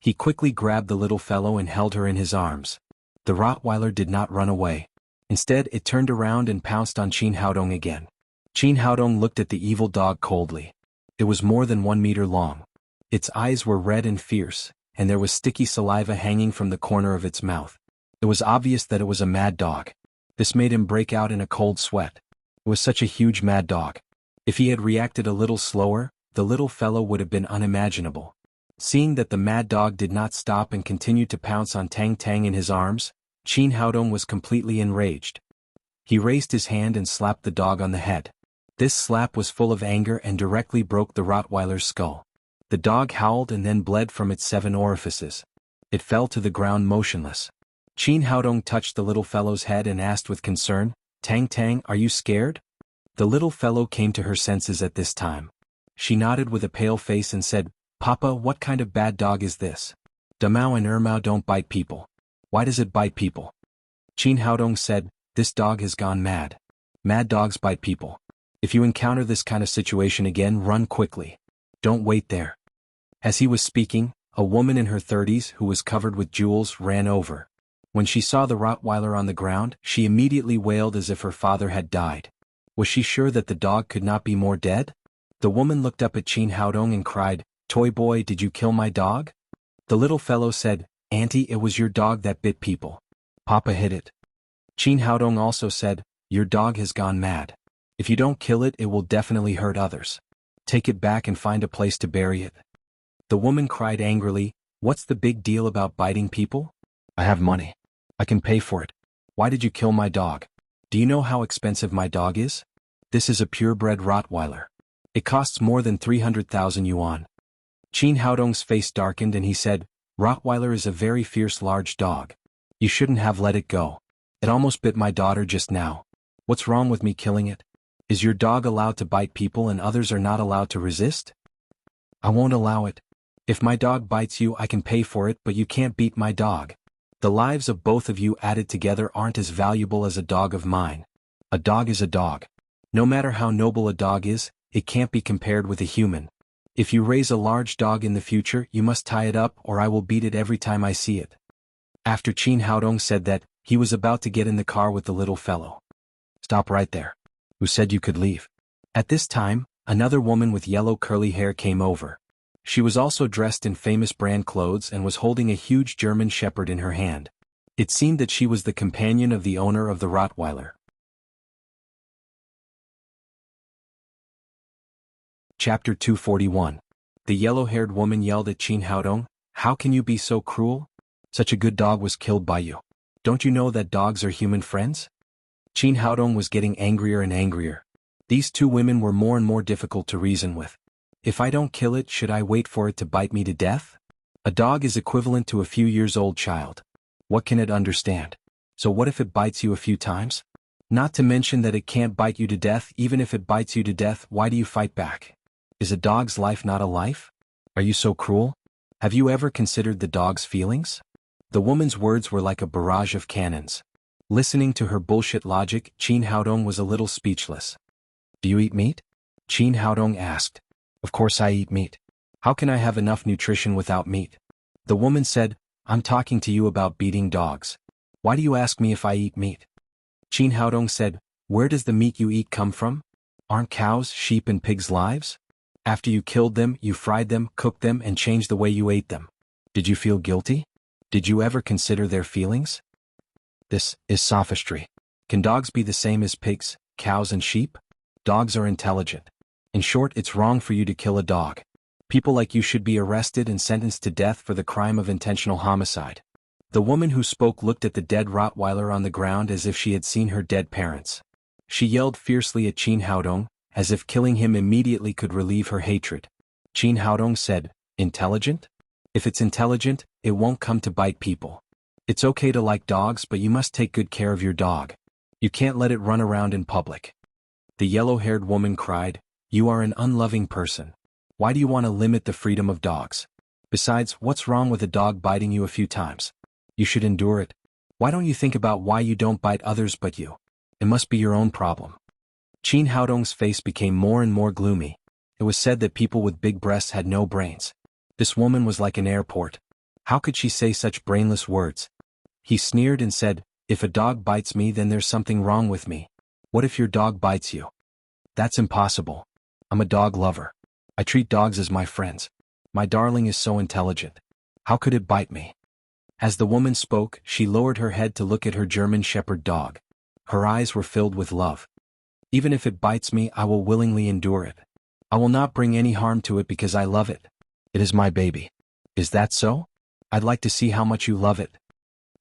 He quickly grabbed the little fellow and held her in his arms. The Rottweiler did not run away. Instead, it turned around and pounced on Qin Haodong again. Qin Haodong looked at the evil dog coldly. It was more than 1 meter long. Its eyes were red and fierce, and there was sticky saliva hanging from the corner of its mouth. It was obvious that it was a mad dog. This made him break out in a cold sweat. It was such a huge mad dog. If he had reacted a little slower, the little fellow would have been unimaginable. Seeing that the mad dog did not stop and continued to pounce on Tang Tang in his arms, Qin Haodong was completely enraged. He raised his hand and slapped the dog on the head. This slap was full of anger and directly broke the Rottweiler's skull. The dog howled and then bled from its 7 orifices. It fell to the ground motionless. Qin Haodong touched the little fellow's head and asked with concern, "Tang Tang, are you scared?" The little fellow came to her senses at this time. She nodded with a pale face and said, "Papa, what kind of bad dog is this? Damao and Ermao don't bite people. Why does it bite people?" Qin Haodong said, "This dog has gone mad. Mad dogs bite people. If you encounter this kind of situation again, run quickly. Don't wait there." As he was speaking, a woman in her 30s who was covered with jewels ran over. When she saw the Rottweiler on the ground, she immediately wailed as if her father had died. Was she sure that the dog could not be more dead? The woman looked up at Qin Haodong and cried, "Toy boy, did you kill my dog?" The little fellow said, "Auntie, it was your dog that bit people. Papa hit it." Qin Haodong also said, "Your dog has gone mad. If you don't kill it, it will definitely hurt others. Take it back and find a place to bury it." The woman cried angrily, "What's the big deal about biting people? I have money. I can pay for it. Why did you kill my dog? Do you know how expensive my dog is? This is a purebred Rottweiler. It costs more than 300,000 yuan. Qin Haodong's face darkened and he said, "Rottweiler is a very fierce large dog. You shouldn't have let it go. It almost bit my daughter just now. What's wrong with me killing it? Is your dog allowed to bite people and others are not allowed to resist? I won't allow it. If my dog bites you, I can pay for it, but you can't beat my dog. The lives of both of you added together aren't as valuable as a dog of mine. A dog is a dog. No matter how noble a dog is, it can't be compared with a human. If you raise a large dog in the future, you must tie it up or I will beat it every time I see it." After Qin Haodong said that, he was about to get in the car with the little fellow. "Stop right there. Who said you could leave?" At this time, another woman with yellow curly hair came over. She was also dressed in famous brand clothes and was holding a huge German Shepherd in her hand. It seemed that she was the companion of the owner of the Rottweiler. Chapter 241. The yellow-haired woman yelled at Qin Haodong, "How can you be so cruel? Such a good dog was killed by you. Don't you know that dogs are human friends?" Qin Haodong was getting angrier and angrier. These two women were more and more difficult to reason with. If I don't kill it, should I wait for it to bite me to death? A dog is equivalent to a few years old child. What can it understand? So what if it bites you a few times? Not to mention that it can't bite you to death. Even if it bites you to death, why do you fight back? Is a dog's life not a life? Are you so cruel? Have you ever considered the dog's feelings? The woman's words were like a barrage of cannons. Listening to her bullshit logic, Qin Haodong was a little speechless. "Do you eat meat?" Qin Haodong asked. "Of course I eat meat. How can I have enough nutrition without meat?" The woman said, "I'm talking to you about beating dogs. Why do you ask me if I eat meat?" Qin Haodong said, "Where does the meat you eat come from? Aren't cows, sheep and pigs lives? After you killed them, you fried them, cooked them and changed the way you ate them. Did you feel guilty? Did you ever consider their feelings? This is sophistry. Can dogs be the same as pigs, cows and sheep? Dogs are intelligent. In short, it's wrong for you to kill a dog. People like you should be arrested and sentenced to death for the crime of intentional homicide." The woman who spoke looked at the dead Rottweiler on the ground as if she had seen her dead parents. She yelled fiercely at Qin Haodong, as if killing him immediately could relieve her hatred. Qin Haodong said, "Intelligent? If it's intelligent, it won't come to bite people. It's okay to like dogs, but you must take good care of your dog. You can't let it run around in public." The yellow-haired woman cried, "You are an unloving person. Why do you want to limit the freedom of dogs? Besides, what's wrong with a dog biting you a few times? You should endure it. Why don't you think about why you don't bite others but you? It must be your own problem." Qin Haodong's face became more and more gloomy. It was said that people with big breasts had no brains. This woman was like an airport. How could she say such brainless words? He sneered and said, "If a dog bites me, then there's something wrong with me. What if your dog bites you?" "That's impossible. I'm a dog lover. I treat dogs as my friends. My darling is so intelligent. How could it bite me?" As the woman spoke, she lowered her head to look at her German Shepherd dog. Her eyes were filled with love. "Even if it bites me, I will willingly endure it. I will not bring any harm to it because I love it. It is my baby. Is that so? I'd like to see how much you love it."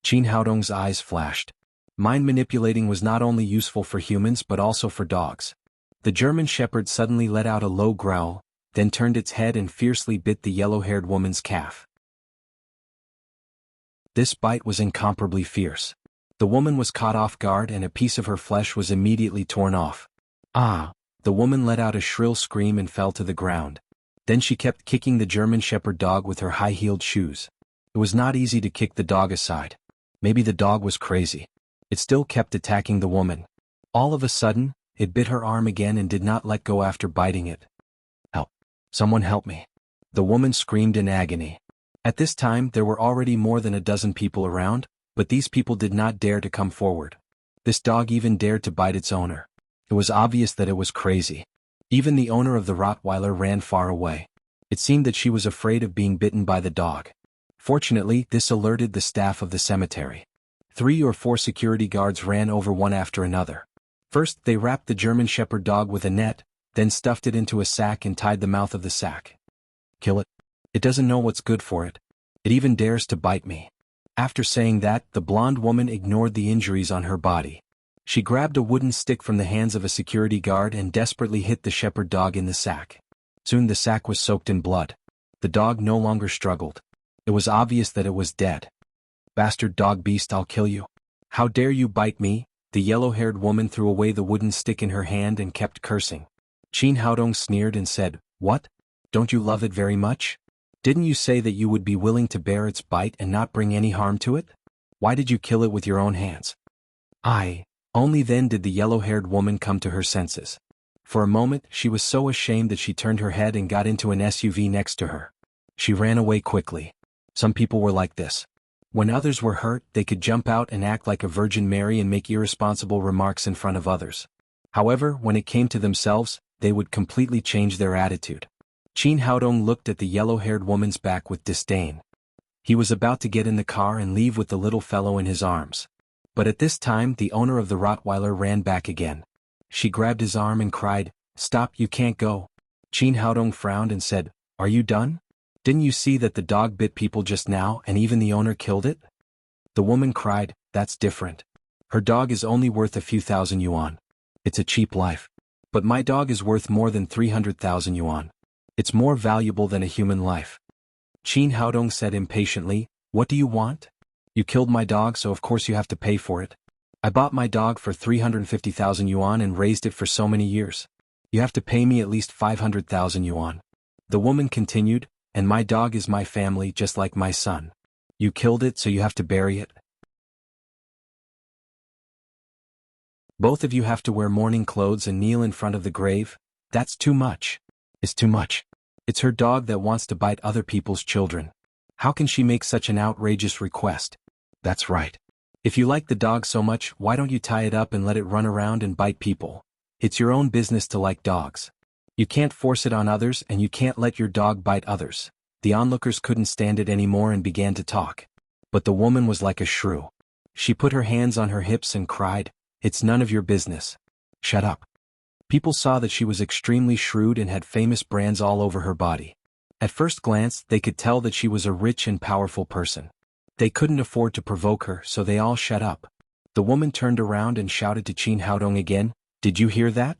Qin Haodong's eyes flashed. Mind manipulating was not only useful for humans but also for dogs. The German Shepherd suddenly let out a low growl, then turned its head and fiercely bit the yellow-haired woman's calf. This bite was incomparably fierce. The woman was caught off guard and a piece of her flesh was immediately torn off. "Ah!" The woman let out a shrill scream and fell to the ground. Then she kept kicking the German Shepherd dog with her high-heeled shoes. It was not easy to kick the dog aside. Maybe the dog was crazy. It still kept attacking the woman. All of a sudden, it bit her arm again and did not let go after biting it. "Help! Someone help me!" The woman screamed in agony. At this time there were already more than a dozen people around, but these people did not dare to come forward. This dog even dared to bite its owner. It was obvious that it was crazy. Even the owner of the Rottweiler ran far away. It seemed that she was afraid of being bitten by the dog. Fortunately, this alerted the staff of the cemetery. 3 or 4 security guards ran over one after another. First, they wrapped the German Shepherd dog with a net, then stuffed it into a sack and tied the mouth of the sack. "Kill it. It doesn't know what's good for it. It even dares to bite me." After saying that, the blonde woman ignored the injuries on her body. She grabbed a wooden stick from the hands of a security guard and desperately hit the shepherd dog in the sack. Soon the sack was soaked in blood. The dog no longer struggled. It was obvious that it was dead. "Bastard dog beast, I'll kill you. How dare you bite me?" The yellow-haired woman threw away the wooden stick in her hand and kept cursing. Qin Haodong sneered and said, "What? Don't you love it very much? Didn't you say that you would be willing to bear its bite and not bring any harm to it? Why did you kill it with your own hands?" Only then did the yellow-haired woman come to her senses. For a moment, she was so ashamed that she turned her head and got into an SUV next to her. She ran away quickly. Some people were like this. When others were hurt, they could jump out and act like a Virgin Mary and make irresponsible remarks in front of others. However, when it came to themselves, they would completely change their attitude. Qin Haodong looked at the yellow-haired woman's back with disdain. He was about to get in the car and leave with the little fellow in his arms. But at this time the owner of the Rottweiler ran back again. She grabbed his arm and cried, "Stop, you can't go. Qin Haodong frowned and said, "Are you done? Didn't you see that the dog bit people just now and even the owner killed it?" The woman cried, "That's different. Her dog is only worth a few thousand yuan. It's a cheap life. But my dog is worth more than 300,000 yuan. It's more valuable than a human life." Qin Haodong said impatiently, "What do you want? You killed my dog, so of course you have to pay for it. I bought my dog for 350,000 yuan and raised it for so many years. You have to pay me at least 500,000 yuan." The woman continued, "And my dog is my family just like my son. You killed it, so you have to bury it. Both of you have to wear mourning clothes and kneel in front of the grave. That's too much. It's too much. It's her dog that wants to bite other people's children. How can she make such an outrageous request? That's right. If you like the dog so much, why don't you tie it up and let it run around and bite people? It's your own business to like dogs. You can't force it on others, and you can't let your dog bite others." The onlookers couldn't stand it anymore and began to talk. But the woman was like a shrew. She put her hands on her hips and cried, "It's none of your business. Shut up." People saw that she was extremely shrewd and had famous brands all over her body. At first glance, they could tell that she was a rich and powerful person. They couldn't afford to provoke her, so they all shut up. The woman turned around and shouted to Qin Haodong again, "Did you hear that?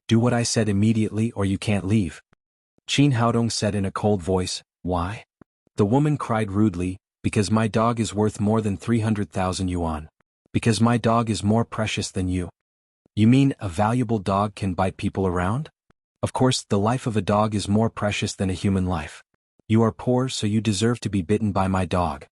Do what I said immediately or you can't leave." Qin Haodong said in a cold voice, "Why?" The woman cried rudely, "Because my dog is worth more than 300,000 yuan. Because my dog is more precious than you." "You mean a valuable dog can bite people around? Of course, the life of a dog is more precious than a human life. You are poor, so you deserve to be bitten by my dog."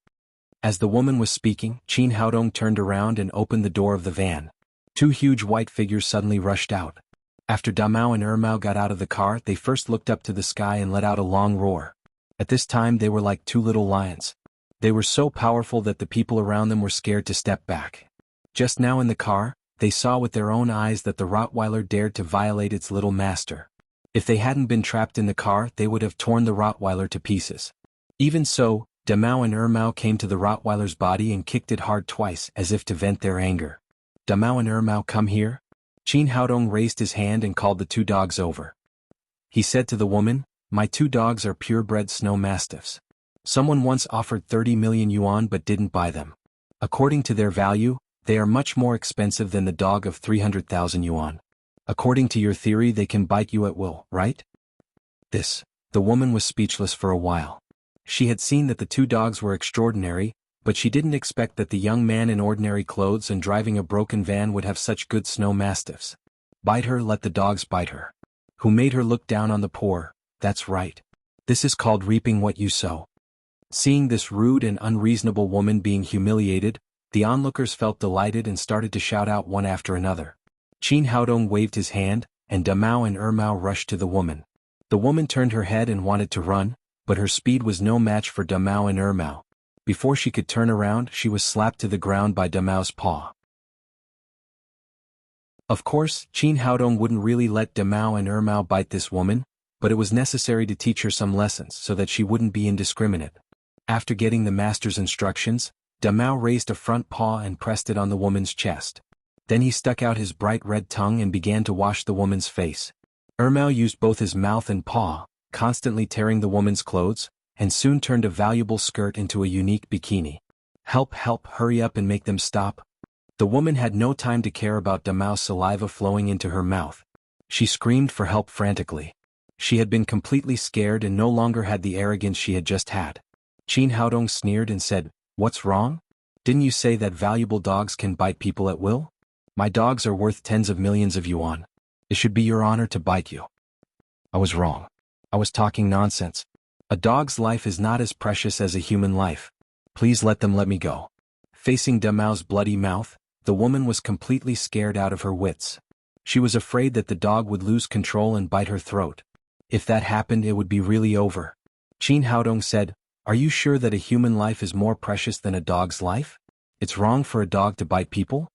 As the woman was speaking, Qin Haodong turned around and opened the door of the van. Two huge white figures suddenly rushed out. After Damao and Ermao got out of the car, they first looked up to the sky and let out a long roar. At this time they were like two little lions. They were so powerful that the people around them were scared to step back. Just now in the car, they saw with their own eyes that the Rottweiler dared to violate its little master. If they hadn't been trapped in the car, they would have torn the Rottweiler to pieces. Even so, Damao and Ermao came to the Rottweiler's body and kicked it hard twice as if to vent their anger. "Damao and Ermao, come here." Qin Haodong raised his hand and called the two dogs over. He said to the woman, "My two dogs are purebred snow mastiffs. Someone once offered 30 million yuan but didn't buy them. According to their value, they are much more expensive than the dog of 300,000 yuan. According to your theory, they can bite you at will, right?" The woman was speechless for a while. She had seen that the two dogs were extraordinary, but she didn't expect that the young man in ordinary clothes and driving a broken van would have such good snow mastiffs. Bite her, let the dogs bite her. Who made her look down on the poor? That's right. This is called reaping what you sow. Seeing this rude and unreasonable woman being humiliated, the onlookers felt delighted and started to shout out one after another. Qin Haodong waved his hand, and Damao and Ermao rushed to the woman. The woman turned her head and wanted to run, but her speed was no match for Damao and Ermao. Before she could turn around, she was slapped to the ground by Damao's paw. Of course, Qin Haodong wouldn't really let Damao and Ermao bite this woman, but it was necessary to teach her some lessons so that she wouldn't be indiscriminate. After getting the master's instructions, Damao raised a front paw and pressed it on the woman's chest. Then he stuck out his bright red tongue and began to wash the woman's face. Ermao used both his mouth and paw, constantly tearing the woman's clothes, and soon turned a valuable skirt into a unique bikini. "Help, help, hurry up and make them stop." The woman had no time to care about Damao's saliva flowing into her mouth. She screamed for help frantically. She had been completely scared and no longer had the arrogance she had just had. Qin Haodong sneered and said, "What's wrong? Didn't you say that valuable dogs can bite people at will? My dogs are worth tens of millions of yuan. It should be your honor to bite you." "I was wrong. I was talking nonsense. A dog's life is not as precious as a human life. Please let me go." Facing Damao's bloody mouth, the woman was completely scared out of her wits. She was afraid that the dog would lose control and bite her throat. If that happened, it would be really over. Qin Haodong said, "Are you sure that a human life is more precious than a dog's life? It's wrong for a dog to bite people?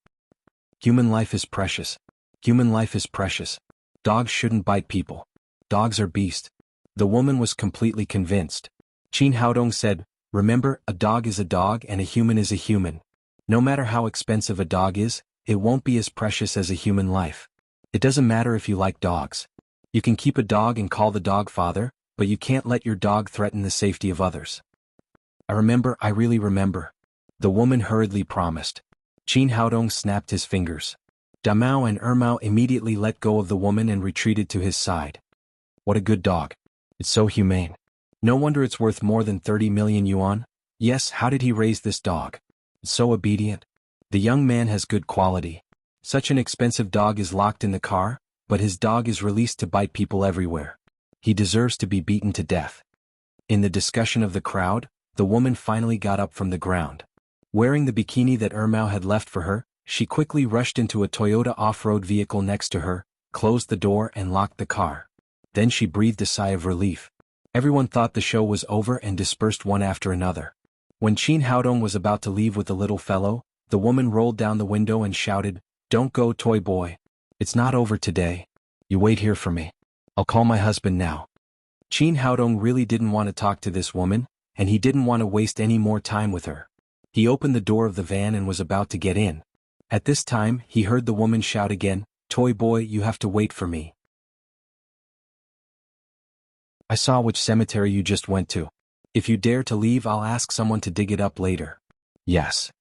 Human life is precious. Human life is precious. Dogs shouldn't bite people. Dogs are beasts." The woman was completely convinced. Qin Haodong said, "Remember, a dog is a dog and a human is a human. No matter how expensive a dog is, it won't be as precious as a human life. It doesn't matter if you like dogs. You can keep a dog and call the dog father, but you can't let your dog threaten the safety of others. I really remember. The woman hurriedly promised. Qin Haodong snapped his fingers. Damao and Ermao immediately let go of the woman and retreated to his side. What a good dog. It's so humane. No wonder it's worth more than 30 million yuan. Yes, how did he raise this dog? It's so obedient. The young man has good quality. Such an expensive dog is locked in the car, but his dog is released to bite people everywhere. He deserves to be beaten to death. In the discussion of the crowd, the woman finally got up from the ground. Wearing the bikini that Ermao had left for her, she quickly rushed into a Toyota off-road vehicle next to her, closed the door and locked the car. Then she breathed a sigh of relief. Everyone thought the show was over and dispersed one after another. When Qin Haodong was about to leave with the little fellow, the woman rolled down the window and shouted, "Don't go, toy boy. It's not over today. You wait here for me. I'll call my husband now." Qin Haodong really didn't want to talk to this woman, and he didn't want to waste any more time with her. He opened the door of the van and was about to get in. At this time, he heard the woman shout again, "Toy boy, you have to wait for me. I saw which cemetery you just went to. If you dare to leave, I'll ask someone to dig it up later." Yes.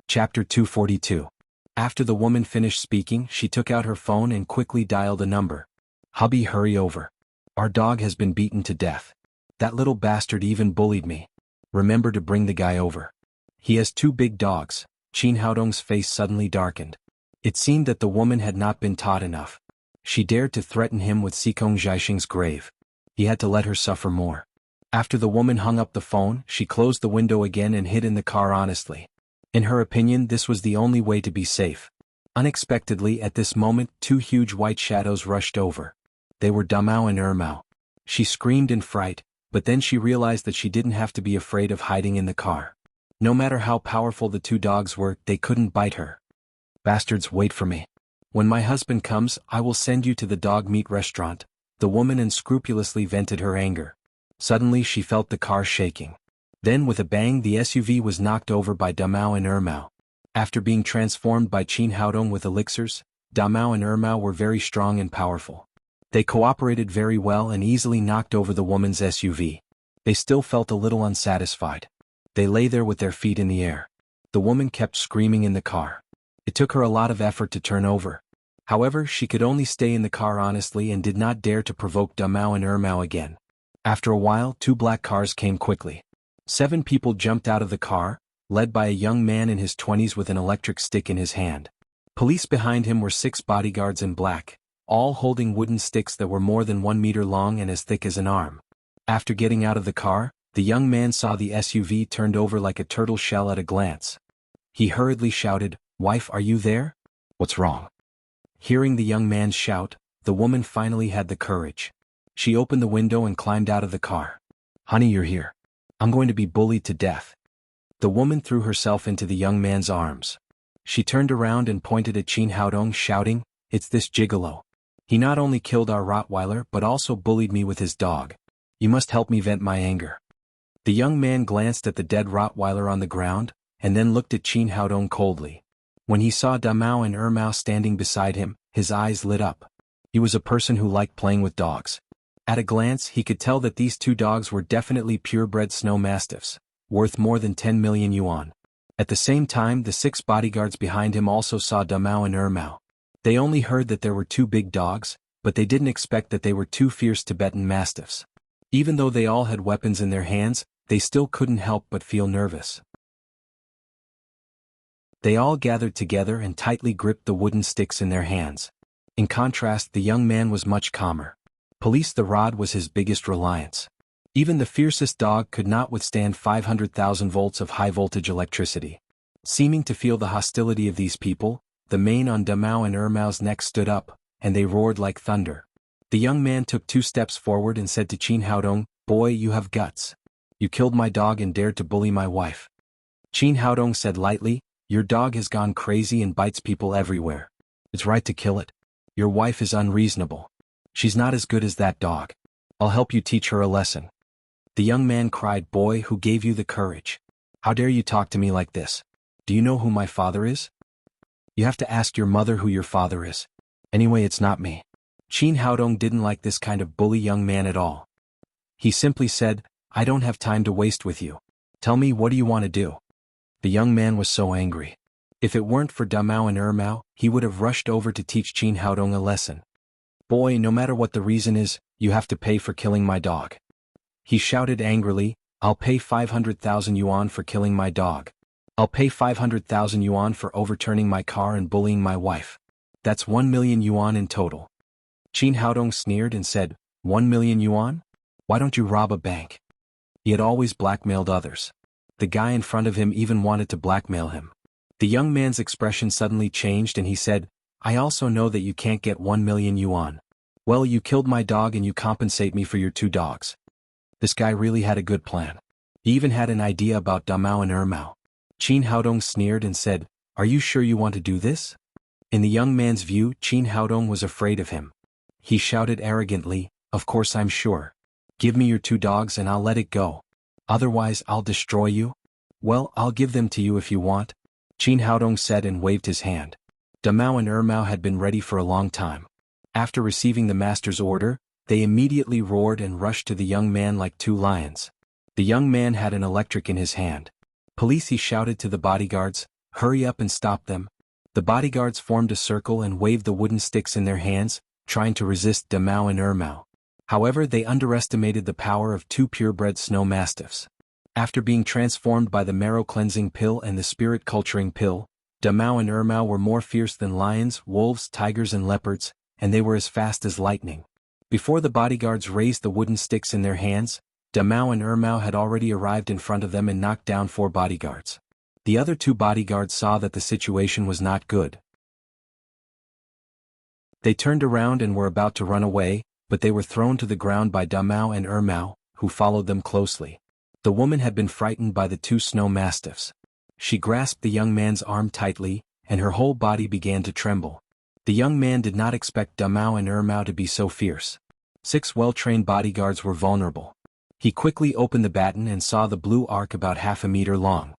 Chapter 242. After the woman finished speaking, she took out her phone and quickly dialed a number. "Hubby, hurry over. Our dog has been beaten to death. That little bastard even bullied me. Remember to bring the guy over. He has 2 big dogs." Qin Haodong's face suddenly darkened. It seemed that the woman had not been taught enough. She dared to threaten him with Xikong Zhaixing's grave. He had to let her suffer more. After the woman hung up the phone, she closed the window again and hid in the car honestly. In her opinion, this was the only way to be safe. Unexpectedly, at this moment, 2 huge white shadows rushed over. They were Damao and Ermao. She screamed in fright, but then she realized that she didn't have to be afraid of hiding in the car. No matter how powerful the 2 dogs were, they couldn't bite her. "Bastards, wait for me. When my husband comes, I will send you to the dog meat restaurant." The woman unscrupulously vented her anger. Suddenly she felt the car shaking. Then with a bang the SUV was knocked over by Damao and Ermao. After being transformed by Qin Haodong with elixirs, Damao and Ermao were very strong and powerful. They cooperated very well and easily knocked over the woman's SUV. They still felt a little unsatisfied. They lay there with their feet in the air. The woman kept screaming in the car. It took her a lot of effort to turn over. However, she could only stay in the car honestly and did not dare to provoke Damao and Ermao again. After a while, 2 black cars came quickly. 7 people jumped out of the car, led by a young man in his 20s with an electric stick in his hand. Police behind him were 6 bodyguards in black, all holding wooden sticks that were more than 1 meter long and as thick as an arm. After getting out of the car, the young man saw the SUV turned over like a turtle shell at a glance. He hurriedly shouted, "Wife, are you there?" "What's wrong?" Hearing the young man's shout, the woman finally had the courage. She opened the window and climbed out of the car. "Honey, you're here. I'm going to be bullied to death." The woman threw herself into the young man's arms. She turned around and pointed at Qin Haodong, shouting, "It's this gigolo. He not only killed our Rottweiler but also bullied me with his dog. You must help me vent my anger." The young man glanced at the dead Rottweiler on the ground, and then looked at Qin Haodong coldly. When he saw Damao and Ermao standing beside him, his eyes lit up. He was a person who liked playing with dogs. At a glance, he could tell that these 2 dogs were definitely purebred snow mastiffs, worth more than 10 million yuan. At the same time, the 6 bodyguards behind him also saw Damao and Ermao. They only heard that there were 2 big dogs, but they didn't expect that they were 2 fierce Tibetan mastiffs. Even though they all had weapons in their hands, they still couldn't help but feel nervous. They all gathered together and tightly gripped the wooden sticks in their hands. In contrast, the young man was much calmer. Police the rod was his biggest reliance. Even the fiercest dog could not withstand 500,000 volts of high-voltage electricity. Seeming to feel the hostility of these people, the mane on Damao and Ermao's neck stood up, and they roared like thunder. The young man took 2 steps forward and said to Qin Haodong, "Boy, you have guts. You killed my dog and dared to bully my wife." Qin Haodong said lightly, "Your dog has gone crazy and bites people everywhere. It's right to kill it. Your wife is unreasonable. She's not as good as that dog. I'll help you teach her a lesson." The young man cried, "Boy, who gave you the courage? How dare you talk to me like this? Do you know who my father is?" You have to ask your mother who your father is. Anyway, it's not me. Qin Haodong didn't like this kind of bully young man at all. He simply said, I don't have time to waste with you. Tell me, what do you want to do? The young man was so angry. If it weren't for Damao and Ermao, he would have rushed over to teach Qin Haodong a lesson. Boy, no matter what the reason is, you have to pay for killing my dog. He shouted angrily, I'll pay 500,000 yuan for killing my dog. I'll pay 500,000 yuan for overturning my car and bullying my wife. That's 1 million yuan in total. Qin Haodong sneered and said, 1 million yuan? Why don't you rob a bank? He had always blackmailed others. The guy in front of him even wanted to blackmail him. The young man's expression suddenly changed and he said, I also know that you can't get 1 million yuan. Well, you killed my dog and you compensate me for your 2 dogs. This guy really had a good plan. He even had an idea about Damao and Ermao. Qin Haodong sneered and said, Are you sure you want to do this? In the young man's view, Qin Haodong was afraid of him. He shouted arrogantly, Of course I'm sure. Give me your 2 dogs and I'll let it go. Otherwise I'll destroy you. Well, I'll give them to you if you want. Qin Haodong said and waved his hand. Damao and Ermao had been ready for a long time. After receiving the master's order, they immediately roared and rushed to the young man like 2 lions. The young man had an electric in his hand. Police, he shouted to the bodyguards, hurry up and stop them. The bodyguards formed a circle and waved the wooden sticks in their hands, trying to resist Damao and Ermao. However, they underestimated the power of 2 purebred snow mastiffs. After being transformed by the marrow-cleansing pill and the spirit-culturing pill, Damao and Ermao were more fierce than lions, wolves, tigers and leopards, and they were as fast as lightning. Before the bodyguards raised the wooden sticks in their hands, Damao and Ermao had already arrived in front of them and knocked down 4 bodyguards. The other 2 bodyguards saw that the situation was not good. They turned around and were about to run away, but they were thrown to the ground by Damao and Ermao, who followed them closely. The woman had been frightened by the 2 snow mastiffs. She grasped the young man's arm tightly, and her whole body began to tremble. The young man did not expect Damao and Ermao to be so fierce. 6 well-trained bodyguards were vulnerable. He quickly opened the baton and saw the blue arc about half a meter long.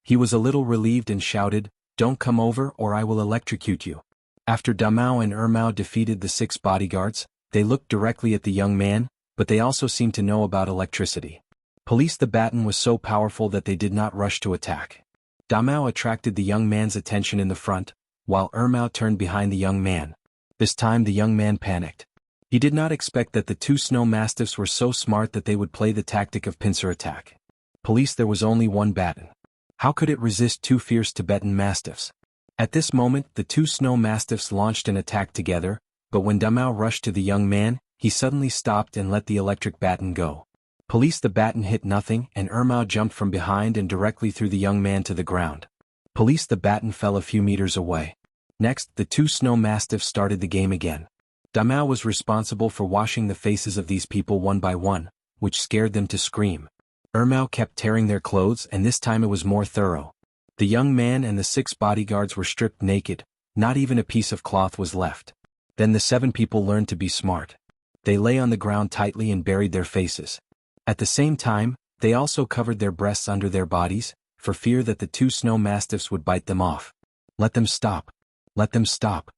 He was a little relieved and shouted, Don't come over or I will electrocute you. After Damao and Ermao defeated the 6 bodyguards, they looked directly at the young man, but they also seemed to know about electricity. Police, the baton was so powerful that they did not rush to attack. Damao attracted the young man's attention in the front, while Ermao turned behind the young man. This time the young man panicked. He did not expect that the 2 snow mastiffs were so smart that they would play the tactic of pincer attack. Police, there was only 1 baton. How could it resist 2 fierce Tibetan mastiffs? At this moment, the 2 snow mastiffs launched an attack together, but when Damao rushed to the young man, he suddenly stopped and let the electric baton go. Police, the baton hit nothing, and Ermao jumped from behind and directly threw the young man to the ground. Police, the baton fell a few meters away. Next, the 2 snow mastiffs started the game again. Damao was responsible for washing the faces of these people one by one, which scared them to scream. Ermao kept tearing their clothes, and this time it was more thorough. The young man and the 6 bodyguards were stripped naked, not even a piece of cloth was left. Then the 7 people learned to be smart. They lay on the ground tightly and buried their faces. At the same time, they also covered their breasts under their bodies, for fear that the 2 snow mastiffs would bite them off. Let them stop. Let them stop.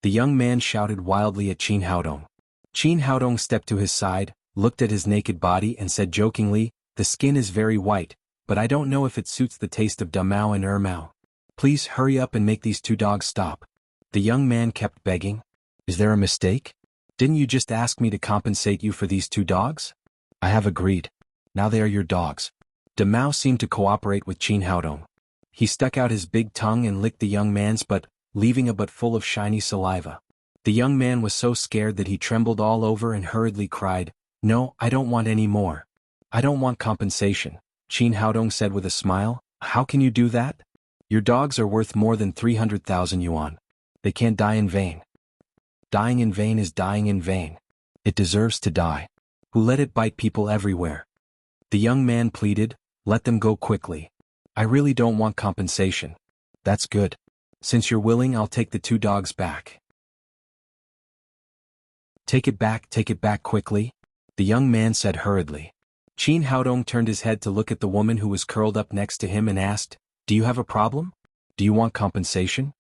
The young man shouted wildly at Qin Haodong. Qin Haodong stepped to his side, looked at his naked body and said jokingly, The skin is very white, but I don't know if it suits the taste of Damao and Ermao. Please hurry up and make these 2 dogs stop. The young man kept begging. Is there a mistake? Didn't you just ask me to compensate you for these 2 dogs? I have agreed. Now they are your dogs. Damao seemed to cooperate with Qin Haodong. He stuck out his big tongue and licked the young man's butt, leaving a butt full of shiny saliva. The young man was so scared that he trembled all over and hurriedly cried, No, I don't want any more. I don't want compensation. Qin Haodong said with a smile, How can you do that? Your dogs are worth more than 300,000 yuan. They can't die in vain. Dying in vain is dying in vain. It deserves to die. Who let it bite people everywhere? The young man pleaded, Let them go quickly. I really don't want compensation. That's good. Since you're willing, I'll take the 2 dogs back. Take it back quickly, the young man said hurriedly. Qin Haodong turned his head to look at the woman who was curled up next to him and asked, Do you have a problem? Do you want compensation?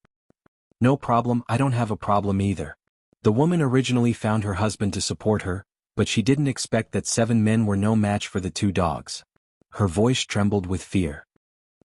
No problem, I don't have a problem either. The woman originally found her husband to support her, but she didn't expect that 7 men were no match for the 2 dogs. Her voice trembled with fear.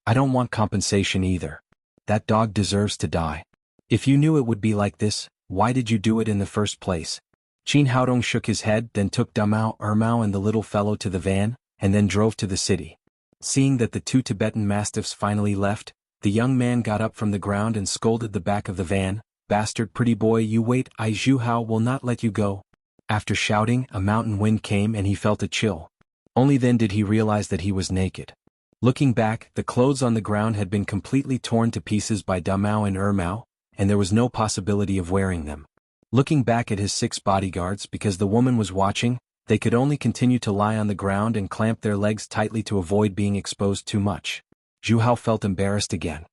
I don't want compensation either. That dog deserves to die. If you knew it would be like this, why did you do it in the first place? Qin Haodong shook his head, then took Damao, Ermao and the little fellow to the van, and then drove to the city. Seeing that the 2 Tibetan mastiffs finally left, the young man got up from the ground and scolded the back of the van. Bastard pretty boy, you wait, I Zhu Hao will not let you go. After shouting, a mountain wind came and he felt a chill. Only then did he realize that he was naked. Looking back, the clothes on the ground had been completely torn to pieces by Damao and Ermao, and there was no possibility of wearing them. Looking back at his 6 bodyguards, because the woman was watching, they could only continue to lie on the ground and clamp their legs tightly to avoid being exposed too much. Zhu Hao felt embarrassed again.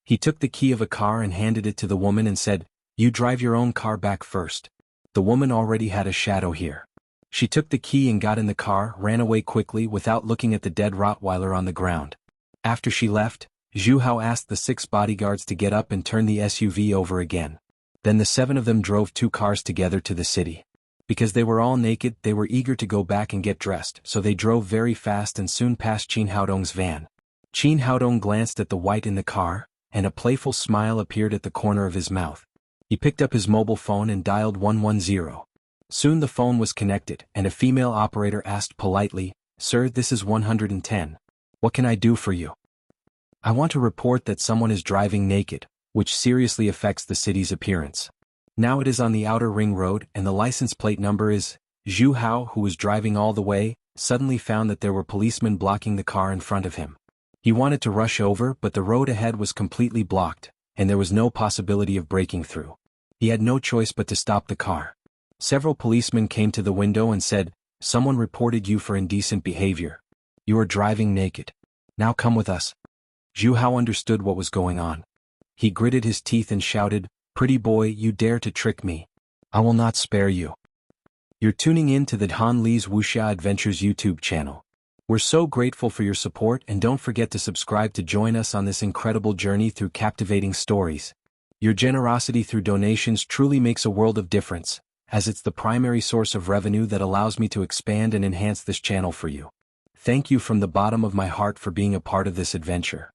He took the key of a car and handed it to the woman and said, "You drive your own car back first." The woman already had a shadow here. She took the key and got in the car, ran away quickly without looking at the dead Rottweiler on the ground. After she left, Zhu Hao asked the 6 bodyguards to get up and turn the SUV over again. Then the 7 of them drove 2 cars together to the city. Because they were all naked, they were eager to go back and get dressed, so they drove very fast and soon passed Qin Haodong's van. Qin Haodong glanced at the white in the car, and a playful smile appeared at the corner of his mouth. He picked up his mobile phone and dialed 110. Soon the phone was connected, and a female operator asked politely, "Sir, this is 110. What can I do for you?" "I want to report that someone is driving naked, which seriously affects the city's appearance. Now it is on the outer ring road and the license plate number is..." Zhu Hao, who was driving all the way, suddenly found that there were policemen blocking the car in front of him. He wanted to rush over, but the road ahead was completely blocked, and there was no possibility of breaking through. He had no choice but to stop the car. Several policemen came to the window and said, "Someone reported you for indecent behavior. You are driving naked. Now come with us." Zhu Hao understood what was going on. He gritted his teeth and shouted, "Pretty boy, you dare to trick me. I will not spare you." You're tuning in to the Han Li's Wuxia Adventures YouTube channel. We're so grateful for your support, and don't forget to subscribe to join us on this incredible journey through captivating stories. Your generosity through donations truly makes a world of difference, as it's the primary source of revenue that allows me to expand and enhance this channel for you. Thank you from the bottom of my heart for being a part of this adventure.